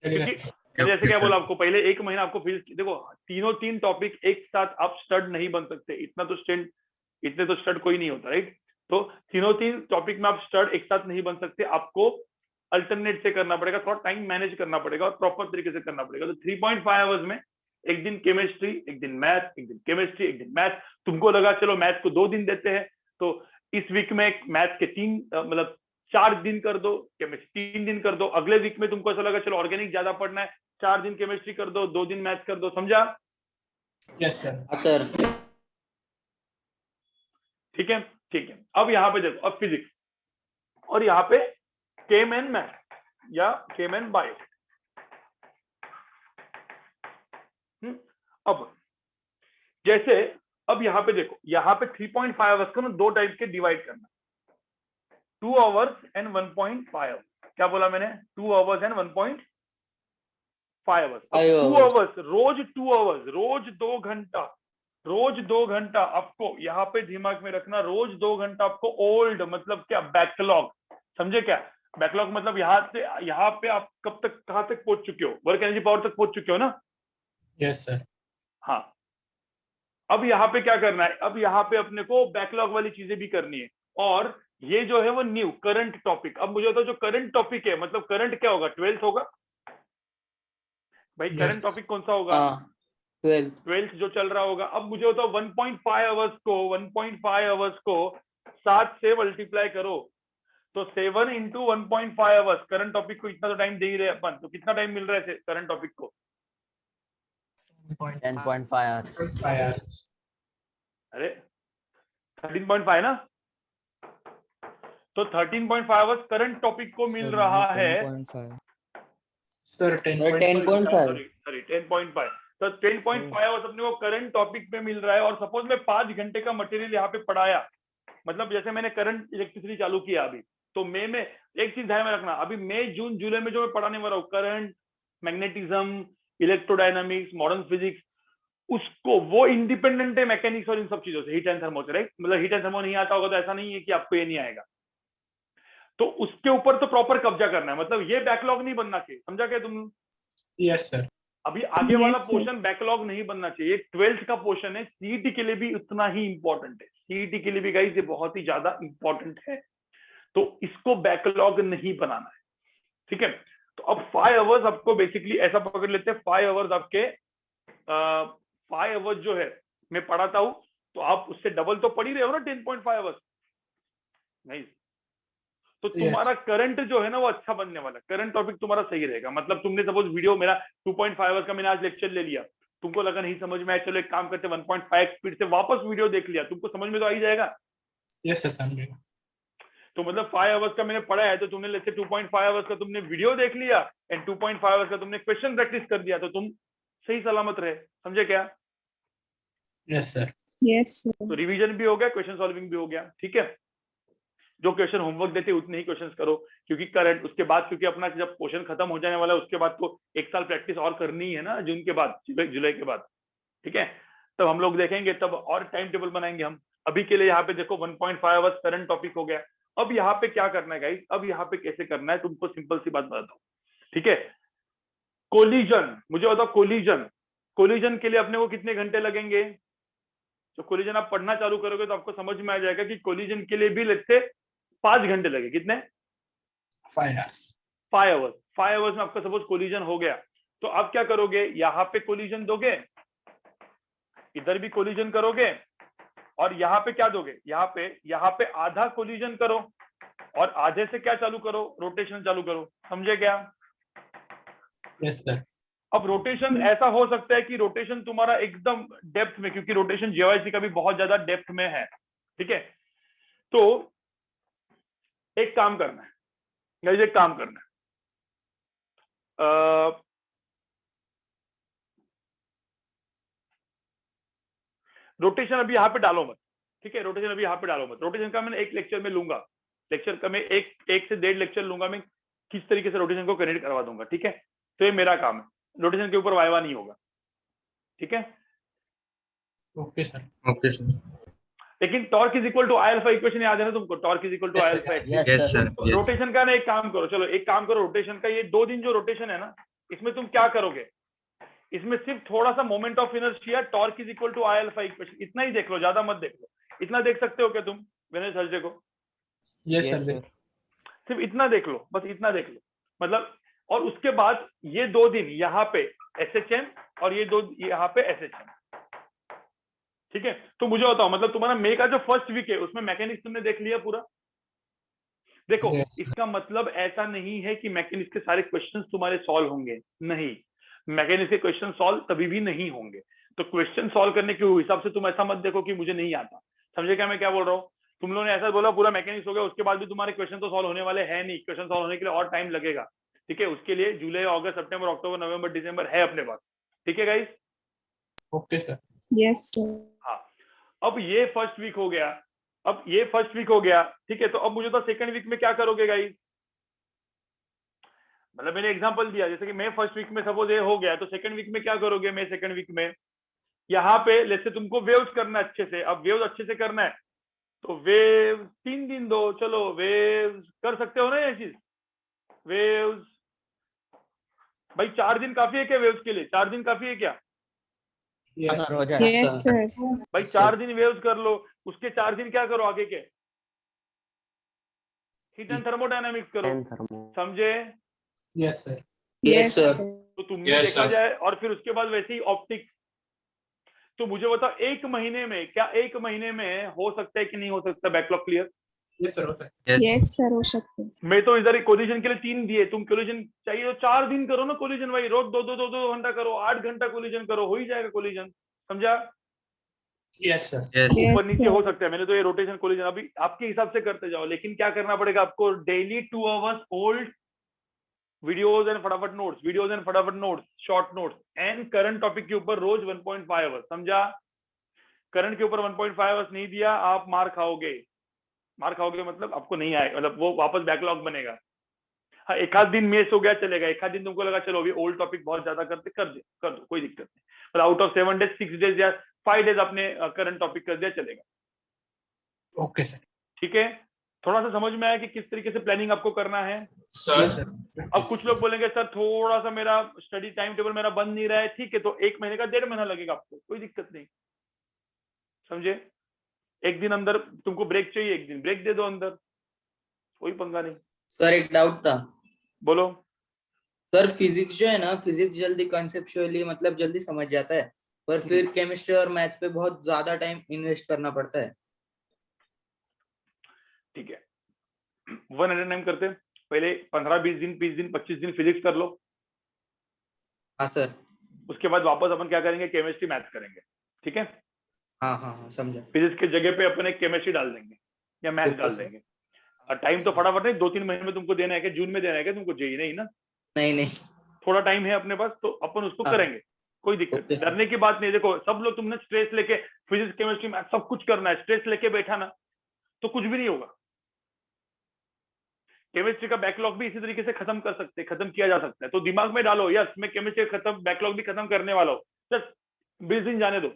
क्योंकि जैसे क्या बोला आपको, पहले 1 महीना आपको फिजिक्स, देखो 3 टॉपिक एक साथ आप स्टड नहीं बन सकते, इतने तो स्टड कोई नहीं होता, राइट। तो 3 टॉपिक में आप स्टड एक साथ नहीं बन सकते, आपको अल्टरनेट से करना पड़ेगा, थोड़ा टाइम मैनेज करना पड़ेगा और प्रॉपर तरीके से करना पड़ेगा। तो 3.5 आवर्स में 1 दिन केमिस्ट्री, 1 दिन मैथ, 1 दिन केमिस्ट्री, 1 दिन मैथ। तुमको लगा चलो मैथ को 2 दिन देते हैं, तो इस वीक में मैथ के 4 दिन कर दो, केमिस्ट्री 3 दिन कर दो। अगले वीक में तुमको ऐसा लगा चलो ऑर्गेनिक ज्यादा पढ़ना है, 4 दिन केमिस्ट्री कर दो, 2 दिन मैथ कर दो। समझा? Yes sir. सर ठीक है, ठीक है। अब यहाँ पे देखो, अब फिजिक्स और यहाँ पे केम एंड मैथ या केम एंड बायो। अब जैसे अब यहाँ पे देखो, यहाँ पे 3.5 आवर्स को ना 2 टाइप के डिवाइड करना, 2 आवर्स एंड 1.5 आवर्स। क्या बोला मैंने? 2 आवर्स एंड 1.5 आवर्स। 2 आवर्स रोज, 2 आवर्स रोज 2 घंटा, रोज 2 घंटा आपको यहाँ पे दिमाग में रखना, रोज 2 घंटा आपको ओल्ड मतलब क्या, बैकलॉग, समझे क्या? बैकलॉग मतलब यहाँ से यहाँ पे आप कब तक कहाँ तक पहुंच चुके हो, वर्क एनर्जी पावर तक पहुंच चुके हो ना? Yes sir. हाँ, अब यहाँ पे क्या करना है, अब यहाँ पे अपने को बैकलॉग वाली चीजें भी करनी है, और ये जो है वो न्यू करंट टॉपिक। अब मुझे बताओ जो करंट टॉपिक है मतलब करंट क्या होगा, 12th होगा भाई, करंट टॉपिक कौन सा होगा? 12th जो चल रहा होगा। अब मुझे बताओ 1.5 आवर्स को 7 से मल्टीप्लाई करो, तो 7 इंटू 1.5 आवर्स, करंट टॉपिक को इतना तो टाइम दे ही रहे अपन, तो कितना टाइम मिल रहा है करंट टॉपिक को? 10.5 hours. अरे 13.5 ना, तो 13.5 आवर्स करंट टॉपिक को मिल रहा है सर 10.5, सॉरी 10.5, तो 10.5 आवर्स अपने को करंट टॉपिक पे मिल रहा है। और सपोज मैं 5 घंटे का मटेरियल यहाँ पे पढ़ाया, मतलब जैसे मैंने करंट इलेक्ट्रिसिटी चालू किया अभी, तो मई में एक चीज ध्यान में रखना, अभी मई जून जुलाई में जो मैं पढ़ाने वाला हूँ current, magnetism, electrodynamics, modern physics, उसको वो इंडिपेंडेंट है मैकेनिक्स और इन सब चीजों से, हीट एंड थर्मो से, राइट? मतलब हीट एंड थर्मो नहीं आता होगा तो ऐसा नहीं है कि आपको ये नहीं आएगा, तो उसके ऊपर तो प्रॉपर कब्जा करना है, मतलब ये बैकलॉग नहीं बनना चाहिए, समझा क्या तुम? Yes sir. अभी आगे वाला पोर्शन बैकलॉग नहीं बनना चाहिए, 12th का पोर्शन है, सीईटी के लिए भी उतना ही इंपॉर्टेंट है, सीईटी के लिए भी गाइस ये बहुत ही ज्यादा इंपॉर्टेंट है, तो इसको बैकलॉग नहीं बनाना है, ठीक है? तो अब 5 आवर्स आपको बेसिकली ऐसा पकड़ लेते हैं, 5 आवर्स आपके 5 आवर्स जो है मैं पढ़ाता हूं, तो आप उससे डबल तो पढ़ ही रहे हो ना 10.5 आवर्स, नहीं? तो तुम्हारा करंट जो है ना वो अच्छा बनने वाला है, करंट टॉपिक तुम्हारा सही रहेगा। मतलब तुमने सपोज वीडियो मेरा 2.5 आवर्स का मैंने आज लेक्चर ले लिया, तुमको लगा नहीं समझ में आया, चलो एक काम करते 1.5 स्पीड से वापस वीडियो देख लिया, तुमको समझ में तो आ ही जाएगा। यस सर, समझ गया। तो मतलब 5 आवर्स का मैंने पढ़ा है, तो तुमने लेट्स से 2.5 आवर्स का तुमने वीडियो देख लिया एंड 2.5 आवर्स का तुमने क्वेश्चन प्रैक्टिस कर दिया, तो तुम सही सलामत रहे, समझे क्या? Yes sir. यस तो रिवीजन भी हो गया, क्वेश्चन सॉल्विंग भी हो गया, ठीक है? जो क्वेश्चन होमवर्क देते उतने ही क्वेश्चंस करो, क्योंकि करंट उसके बाद, क्योंकि अपना जब क्वेश्चन खत्म हो जाने वाला है उसके बाद तो 1 साल प्रैक्टिस और करनी है ना, जून के बाद, जुलाई के बाद, ठीक है? तब हम लोग देखेंगे, तब और टाइम टेबल बनाएंगे हम। अभी के लिए यहाँ पे देखो 1.5 आवर्स करंट टॉपिक हो गया। अब यहाँ पे क्या करना है गाइस, अब यहाँ पे कैसे करना है तुमको सिंपल सी बात बताता हूँ, ठीक है? कोलिजन, मुझे बताओ कोलिजन के लिए अपने को कितने घंटे लगेंगे? तो कोलिजन आप पढ़ना चालू करोगे तो आपको समझ में आ जाएगा कि कोलिजन के लिए भी लेट्स से 5 घंटे लगे, कितने? 5 आवर्स। 5 आवर्स में आपका सपोज कोलिजन हो गया, तो आप क्या करोगे, यहाँ पे कोलिजन दोगे, इधर भी कोलिजन करोगे, और यहाँ पे क्या दोगे, यहाँ पे आधा कोलिजन करो और आधे से क्या चालू करो, रोटेशन चालू करो, समझे क्या? Yes sir. अब रोटेशन ऐसा हो सकता है कि रोटेशन तुम्हारा एकदम डेप्थ में, क्योंकि रोटेशन जेवाईसी का भी बहुत ज्यादा डेप्थ में है, ठीक है? तो एक काम करना है, एक काम करना है, रोटेशन अभी यहाँ पे डालो मत, ठीक है? रोटेशन अभी यहाँ पे डालो मत, रोटेशन का मैंने एक लेक्चर में लूंगा, लेक्चर का मैं एक से 1.5 लेक्चर लूंगा, मैं किस तरीके से रोटेशन को कनेक्ट करवा दूंगा, ठीक है? तो ये मेरा काम है, रोटेशन के ऊपर वाइवा नहीं होगा, ठीक है? Okay sir. Okay sir. लेकिन torque is equal to I alpha equation याद है ना तुमको, torque is equal to I alpha. Yes sir. Rotation का ना एक काम करो, चलो एक काम करो, रोटेशन का ये 2 दिन जो रोटेशन है ना, इसमें तुम क्या करोगे, इसमें सिर्फ थोड़ा सा moment of inertia, torque is equal to I alpha equation, इतना ही देख लो, ज्यादा मत देख लो। इतना देख सकते हो क्या तुम वेनेस थर्सडे को? Yes sir. सिर्फ इतना देख लो, बस इतना देख लो, मतलब। और उसके बाद ये 2 दिन यहाँ पे SHM और ये 2 यहाँ पे SHM, ठीक है? तो मुझे बताओ, मतलब तुम्हारा मई का जो फर्स्ट वीक है उसमें मैकेनिक्स तुमने देख लिया पूरा? देखो इसका मतलब ऐसा नहीं है कि मैकेनिक्स के सारे क्वेश्चंस तुम्हारे सॉल्व होंगे, नहीं, मैकेनिक्स के क्वेश्चन सॉल्व तभी भी नहीं होंगे। तो क्वेश्चन सॉल्व करने के हिसाब से तुम ऐसा मत देखो कि मुझे नहीं आता, समझे क्या मैं क्या बोल रहा हूँ? तुम लोगों ने ऐसा बोला पूरा मैकेनिक्स हो गया, उसके बाद भी तुम्हारे क्वेश्चन तो सॉल्व होने वाले हैं नहीं, क्वेश्चन सॉल्व होने के लिए और टाइम लगेगा, ठीक है? उसके लिए जुलाई, अगस्त, सितंबर, अक्टूबर, नवंबर, दिसंबर है अपने पास, ठीक है guys? Okay sir. Yes sir. हाँ, अब ये फर्स्ट वीक हो गया, ठीक है? तो अब मुझे तो सेकंड वीक में क्या करोगे गाइस? मतलब मैंने एग्जांपल दिया, जैसे कि मैं फर्स्ट वीक में सपोज ये हो गया, तो सेकंड वीक में क्या करोगे? मैं सेकंड वीक में यहाँ पे लेट्स से तुमको वेव्स करना है अच्छे से। अब वेव्स अच्छे से करना है तो वेव्स 3 दिन दो, चलो वेव्स कर सकते हो ना ये चीज। वेव्स भाई 4 दिन काफी है क्या वेव्स के लिए? 4 दिन काफी है क्या सर हो जाएगा। Yes sir. भाई? 4 दिन वेव्स कर लो, उसके 4 दिन क्या करो आगे के? हीट एंड थर्मोडायनामिक्स करो, समझे? Yes sir. Yes sir. तो तुमने Yes, देखा sir. जाए और फिर उसके बाद वैसे ही ऑप्टिक्स। तो मुझे बताओ 1 महीने में, क्या 1 महीने में हो सकता है कि नहीं हो सकता बैकलॉग क्लियर? यस सर हो सकता है। यस सर हो सकते हैं। मैं तो इधर कोलिजन के लिए 3 दिए, तुम कोलिजन चाहिए तो 4 दिन करो ना कोलिजन भाई। रोज 2 घंटा करो, 8 घंटा कोलिजन करो, हो ही जाएगा कोलिजन, समझा? Yes sir. ऊपर नीचे हो सकता है। मैंने तो ये रोटेशन कोलिजन अभी आपके हिसाब से करते जाओ, लेकिन क्या करना पड़ेगा आपको? Daily 2 hours old videos and फटाफट नोट्स, वीडियोस एंड फटाफट notes, short notes and current topic के ऊपर रोज 1.5 आवर्स, समझा? करंट के ऊपर 1.5 आवर्स नहीं दिया आप मार खाओगे। मार खाओगे मतलब आपको नहीं आएगा, मतलब वो वापस बैकलॉग बनेगा। हाँ, एक आध दिन मिस हो गया चलेगा, एक आध दिन तुमको लगा चलो अभी ओल्ड टॉपिक बहुत ज्यादा करते, कर दो, कोई दिक्कत नहीं। मतलब आउट ऑफ 7 डेज 6 डेज या 5 डेज आपने करंट टॉपिक कर दिया, चलेगा। Okay sir. ठीक है, थोड़ा सा समझ में आया कि किस तरीके से प्लानिंग आपको करना है? सर अब कुछ लोग बोलेंगे सर थोड़ा सा मेरा स्टडी टाइम टेबल मेरा बन नहीं रहा है। ठीक है, तो 1 महीने का 1.5 महीना लगेगा आपको, कोई दिक्कत नहीं, समझे? एक दिन अंदर तुमको ब्रेक चाहिए, 1 दिन ब्रेक दे दो अंदर, कोई पंगा नहीं। सर एक डाउट था। बोलो। सर फिजिक्स जो है ना, फिजिक्स जल्दी कंसेप्चुअली मतलब जल्दी समझ जाता है, पर फिर केमिस्ट्री और मैथ्स पे बहुत ज्यादा टाइम इन्वेस्ट करना पड़ता है। ठीक है, 1 एट ए टाइम करते हैं। पहले 15-20 दिन, 20 दिन, 25 दिन फिजिक्स कर लो। हाँ सर। उसके बाद वापस अपन क्या करेंगे? केमिस्ट्री मैथ्स करेंगे, ठीक है? हाँ हाँ हाँ समझा। फिजिक्स की जगह पे अपन एक केमिस्ट्री डाल देंगे या मैथ्स ओके डाल सर। देंगे। और टाइम तो फटाफट नहीं, 2-3 महीने में तुमको देना है क्या? जून में देना है क्या तुमको? जेई नहीं ना, नहीं नहीं। थोड़ा टाइम है अपने पास, तो अपन उसको हाँ। करेंगे, कोई दिक्कत ओके नहीं, सर। डरने की बात नहीं। देखो सब लोग तुमने स्ट्रेस लेके फिजिक्स केमिस्ट्री मैथ्स सब कुछ करना है, स्ट्रेस लेके बैठा ना तो कुछ भी नहीं होगा। केमिस्ट्री का बैकलॉग भी इसी तरीके से खत्म कर सकते हैं, खत्म किया जा सकता है। तो दिमाग में डालो यस मैं केमिस्ट्री का खत्म बैकलॉग भी खत्म करने वाला हूँ, जस्ट 20 दिन जाने दो,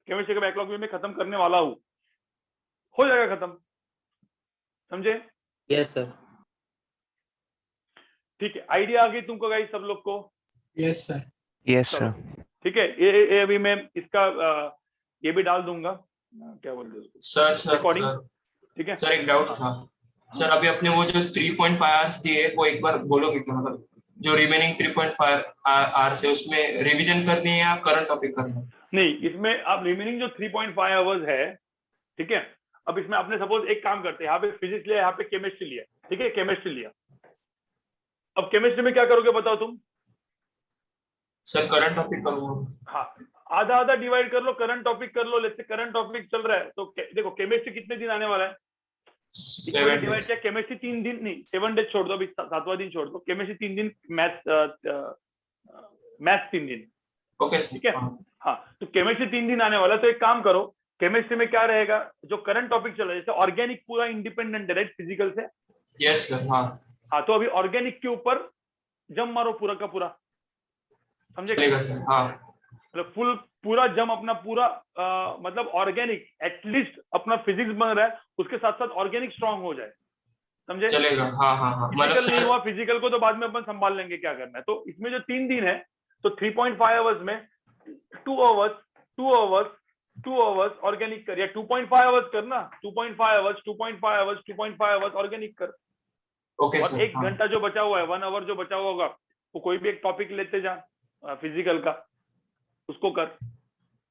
केमिस्ट्री का बैकलॉग भी मैं खत्म करने वाला हूँ, हो जाएगा खत्म, समझे? Yes sir. ठीक है, आइडिया आ गई तुमको गाइस सब लोग को? Yes sir. यस चलो, सर। ठीक है, ये अभी मैं इसका ये भी डाल दूंगा, क्या बोलते हैं उसको, सर रिकॉर्डिंग, सर ठीक है? सर एक डाउट था सर, अभी अपने वो जो 3.5 आवर्स दिए वो एक बार बोलोगे क्या? मतलब जो रिमेनिंग 3.5 आवर्स है उसमें रिवीजन करनी है या करंट टॉपिक करना है? नहीं, इसमें आप रिमेनिंग जो 3.5 आवर्स है, ठीक है, अब इसमें आपने सपोज एक काम करते हैं, यहाँ पे फिजिक्स लिया, यहाँ पे केमिस्ट्री लिया, ठीक है, केमिस्ट्री लिया। अब केमिस्ट्री में क्या करोगे बताओ तुम? सर करंट टॉपिक करूंगा। हाँ, आधा आधा डिवाइड कर लो, करंट टॉपिक कर लो। लेट्स से करंट टॉपिक चल रहा है तो देखो केमिस्ट्री कितने दिन आने वाला है? 7 डिवाइड days। किया, केमिस्ट्री 3 दिन नहीं 7 डेज छोड़ दो, अभी 7वां दिन छोड़ दो, केमिस्ट्री 3 दिन, मैथ्स 3 दिन, ओके ठीक है? हाँ, तो केमिस्ट्री 3 दिन आने वाला, तो एक काम करो, केमिस्ट्री में क्या रहेगा? जो करंट टॉपिक चल रहा है, जैसे ऑर्गेनिक पूरा इंडिपेंडेंट है राइट फिजिकल से। Yes sir. हाँ हाँ, तो अभी ऑर्गेनिक के ऊपर जम मारो पूरा का पूरा, समझे? चलेगा सर। हाँ मतलब फुल पूरा जम अपना पूरा मतलब ऑर्गेनिक एटलीस्ट अपना फिजिक्स बन रहा है, उसके साथ साथ ऑर्गेनिक स्ट्रांग हो जाए, समझे? चलेगा। हाँ हाँ हाँ मतलब फिजिकल नहीं सर हुआ, फिजिकल को तो बाद में अपन संभाल लेंगे क्या करना है। तो इसमें जो 3 दिन है, तो 3.5 आवर्स में 2 आवर्स 2 आवर्स 2 आवर्स ऑर्गेनिक कर, या 2.5 आवर्स करना, 2.5 आवर्स 2.5 आवर्स 2.5 आवर्स ऑर्गेनिक कर। ओके और सर। 1 घंटा जो बचा हुआ है, 1 आवर जो बचा हुआ होगा, वो कोई भी एक टॉपिक लेते जा फिजिकल का, उसको कर,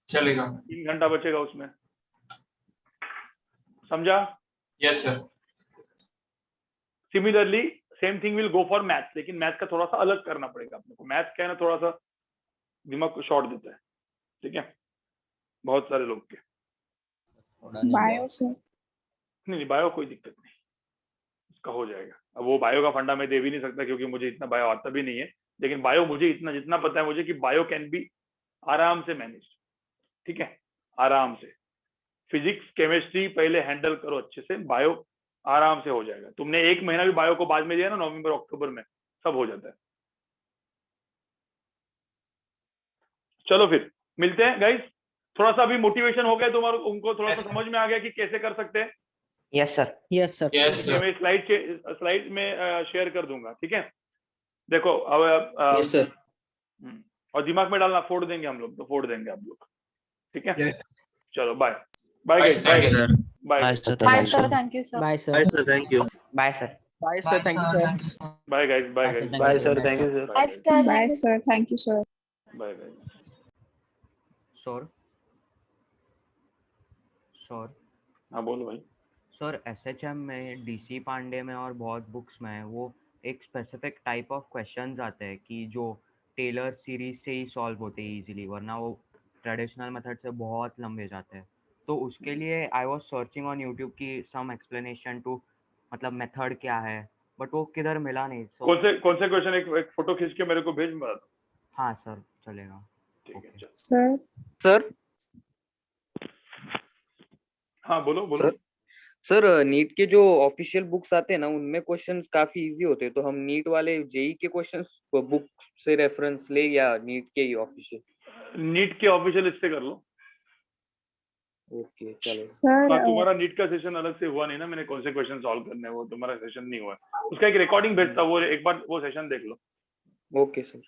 चलेगा। 3 घंटा बचेगा उसमें, समझा? Yes sir. Similarly same thing will go for maths, लेकिन मैथ्स का थोड़ा सा अलग करना पड़ेगा अपने को। मैथ्स क्या है ना, थोड़ा सा दिमाग को शॉर्ट देता है, ठीक है, बहुत सारे लोग के। Bio sir. नहीं बायो कोई दिक्कत नहीं, उसका हो जाएगा। अब वो बायो का फंडा मैं दे भी नहीं सकता क्योंकि मुझे इतना बायो आता भी नहीं है, लेकिन बायो मुझे इतना जितना पता है मुझे कि बायो कैन बी आराम से मैनेज, ठीक है, आराम से। फिजिक्स केमिस्ट्री पहले हैंडल करो अच्छे से, बायो आराम से हो जाएगा। तुमने 1 महीना भी बायो को बाद में दिया ना, नवंबर अक्टूबर में सब हो जाता है। चलो फिर मिलते हैं गाइस, थोड़ा सा अभी मोटिवेशन हो गया तुम्हारे, उनको थोड़ा सा Yes, sir. समझ में आ गया कि कैसे कर सकते हैं? Yes sir. Yes sir yes ये सर मैं स्लाइड में शेयर कर दूंगा, ठीक है? देखो अब यस सर और दिमाग में डालना, फोड़ देंगे हम लोग, तो फोड़ देंगे आप लोग, ठीक है? Yes. चलो bye bye Bye, sir. Bye Thank you, sir. Bye bye sir, thank you sir. Bye sir bye sir. Bye sir, Bye, thank you sir. Sir. Thank you, sir. Bye guys, bye Bye, sir. Guys, Thank bye you, sir, sir. Thank you sir. Bye sir, thank you sir. Bye bye. Sir sir हाँ बोलो भाई। Sir SHM में, DC Pandey में और बहुत books में वो एक स्पेसिफिक टाइप ऑफ क्वेश्चंस आते हैं कि जो टेलर सीरीज से ही सॉल्व होते हैं इजीली, वरना वो ट्रेडिशनल मेथड से बहुत लंबे जाते हैं। तो उसके लिए I was searching on YouTube की सम एक्सप्लेनेशन टू, मतलब मेथड क्या है, बट वो किधर मिला नहीं। कौन से क्वेश्चन, एक फोटो खींच के मेरे को भेज, मैं बताता हूँ। हाँ सर चलेगा। ठीक है, चलो। सर सर हाँ बोलो बोलो। सर नीट के जो ऑफिशियल बुक्स आते हैं ना, उनमें क्वेश्चंस काफी इजी होते हैं, तो हम नीट वाले जेई के क्वेश्चंस बुक से रेफरेंस ले या नीट के ही ऑफिशियल? नीट के ऑफिशियल इससे कर लो। ओके चलो। सर हाँ, तुम्हारा नीट का सेशन अलग से हुआ नहीं ना, मैंने कौन से क्वेश्चन सॉल्व करने हैं, वो तुम्हारा सेशन नहीं हुआ है। उसका एक रिकॉर्डिंग भेजता, वो एक बार वो सेशन देख लो। Okay sir.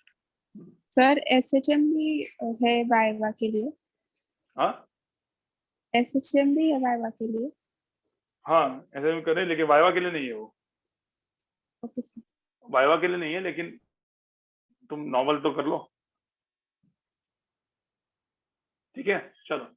सर एसएचएम भी है वाइवा के लिए? हाँ एसएचएम भी है वाइवा के लिए? हाँ ऐसे भी करें, लेकिन वाइवा के लिए नहीं है वो। Okay sir. वाइवा के लिए नहीं है, लेकिन तुम नॉवल तो कर लो, ठीक है? चलो।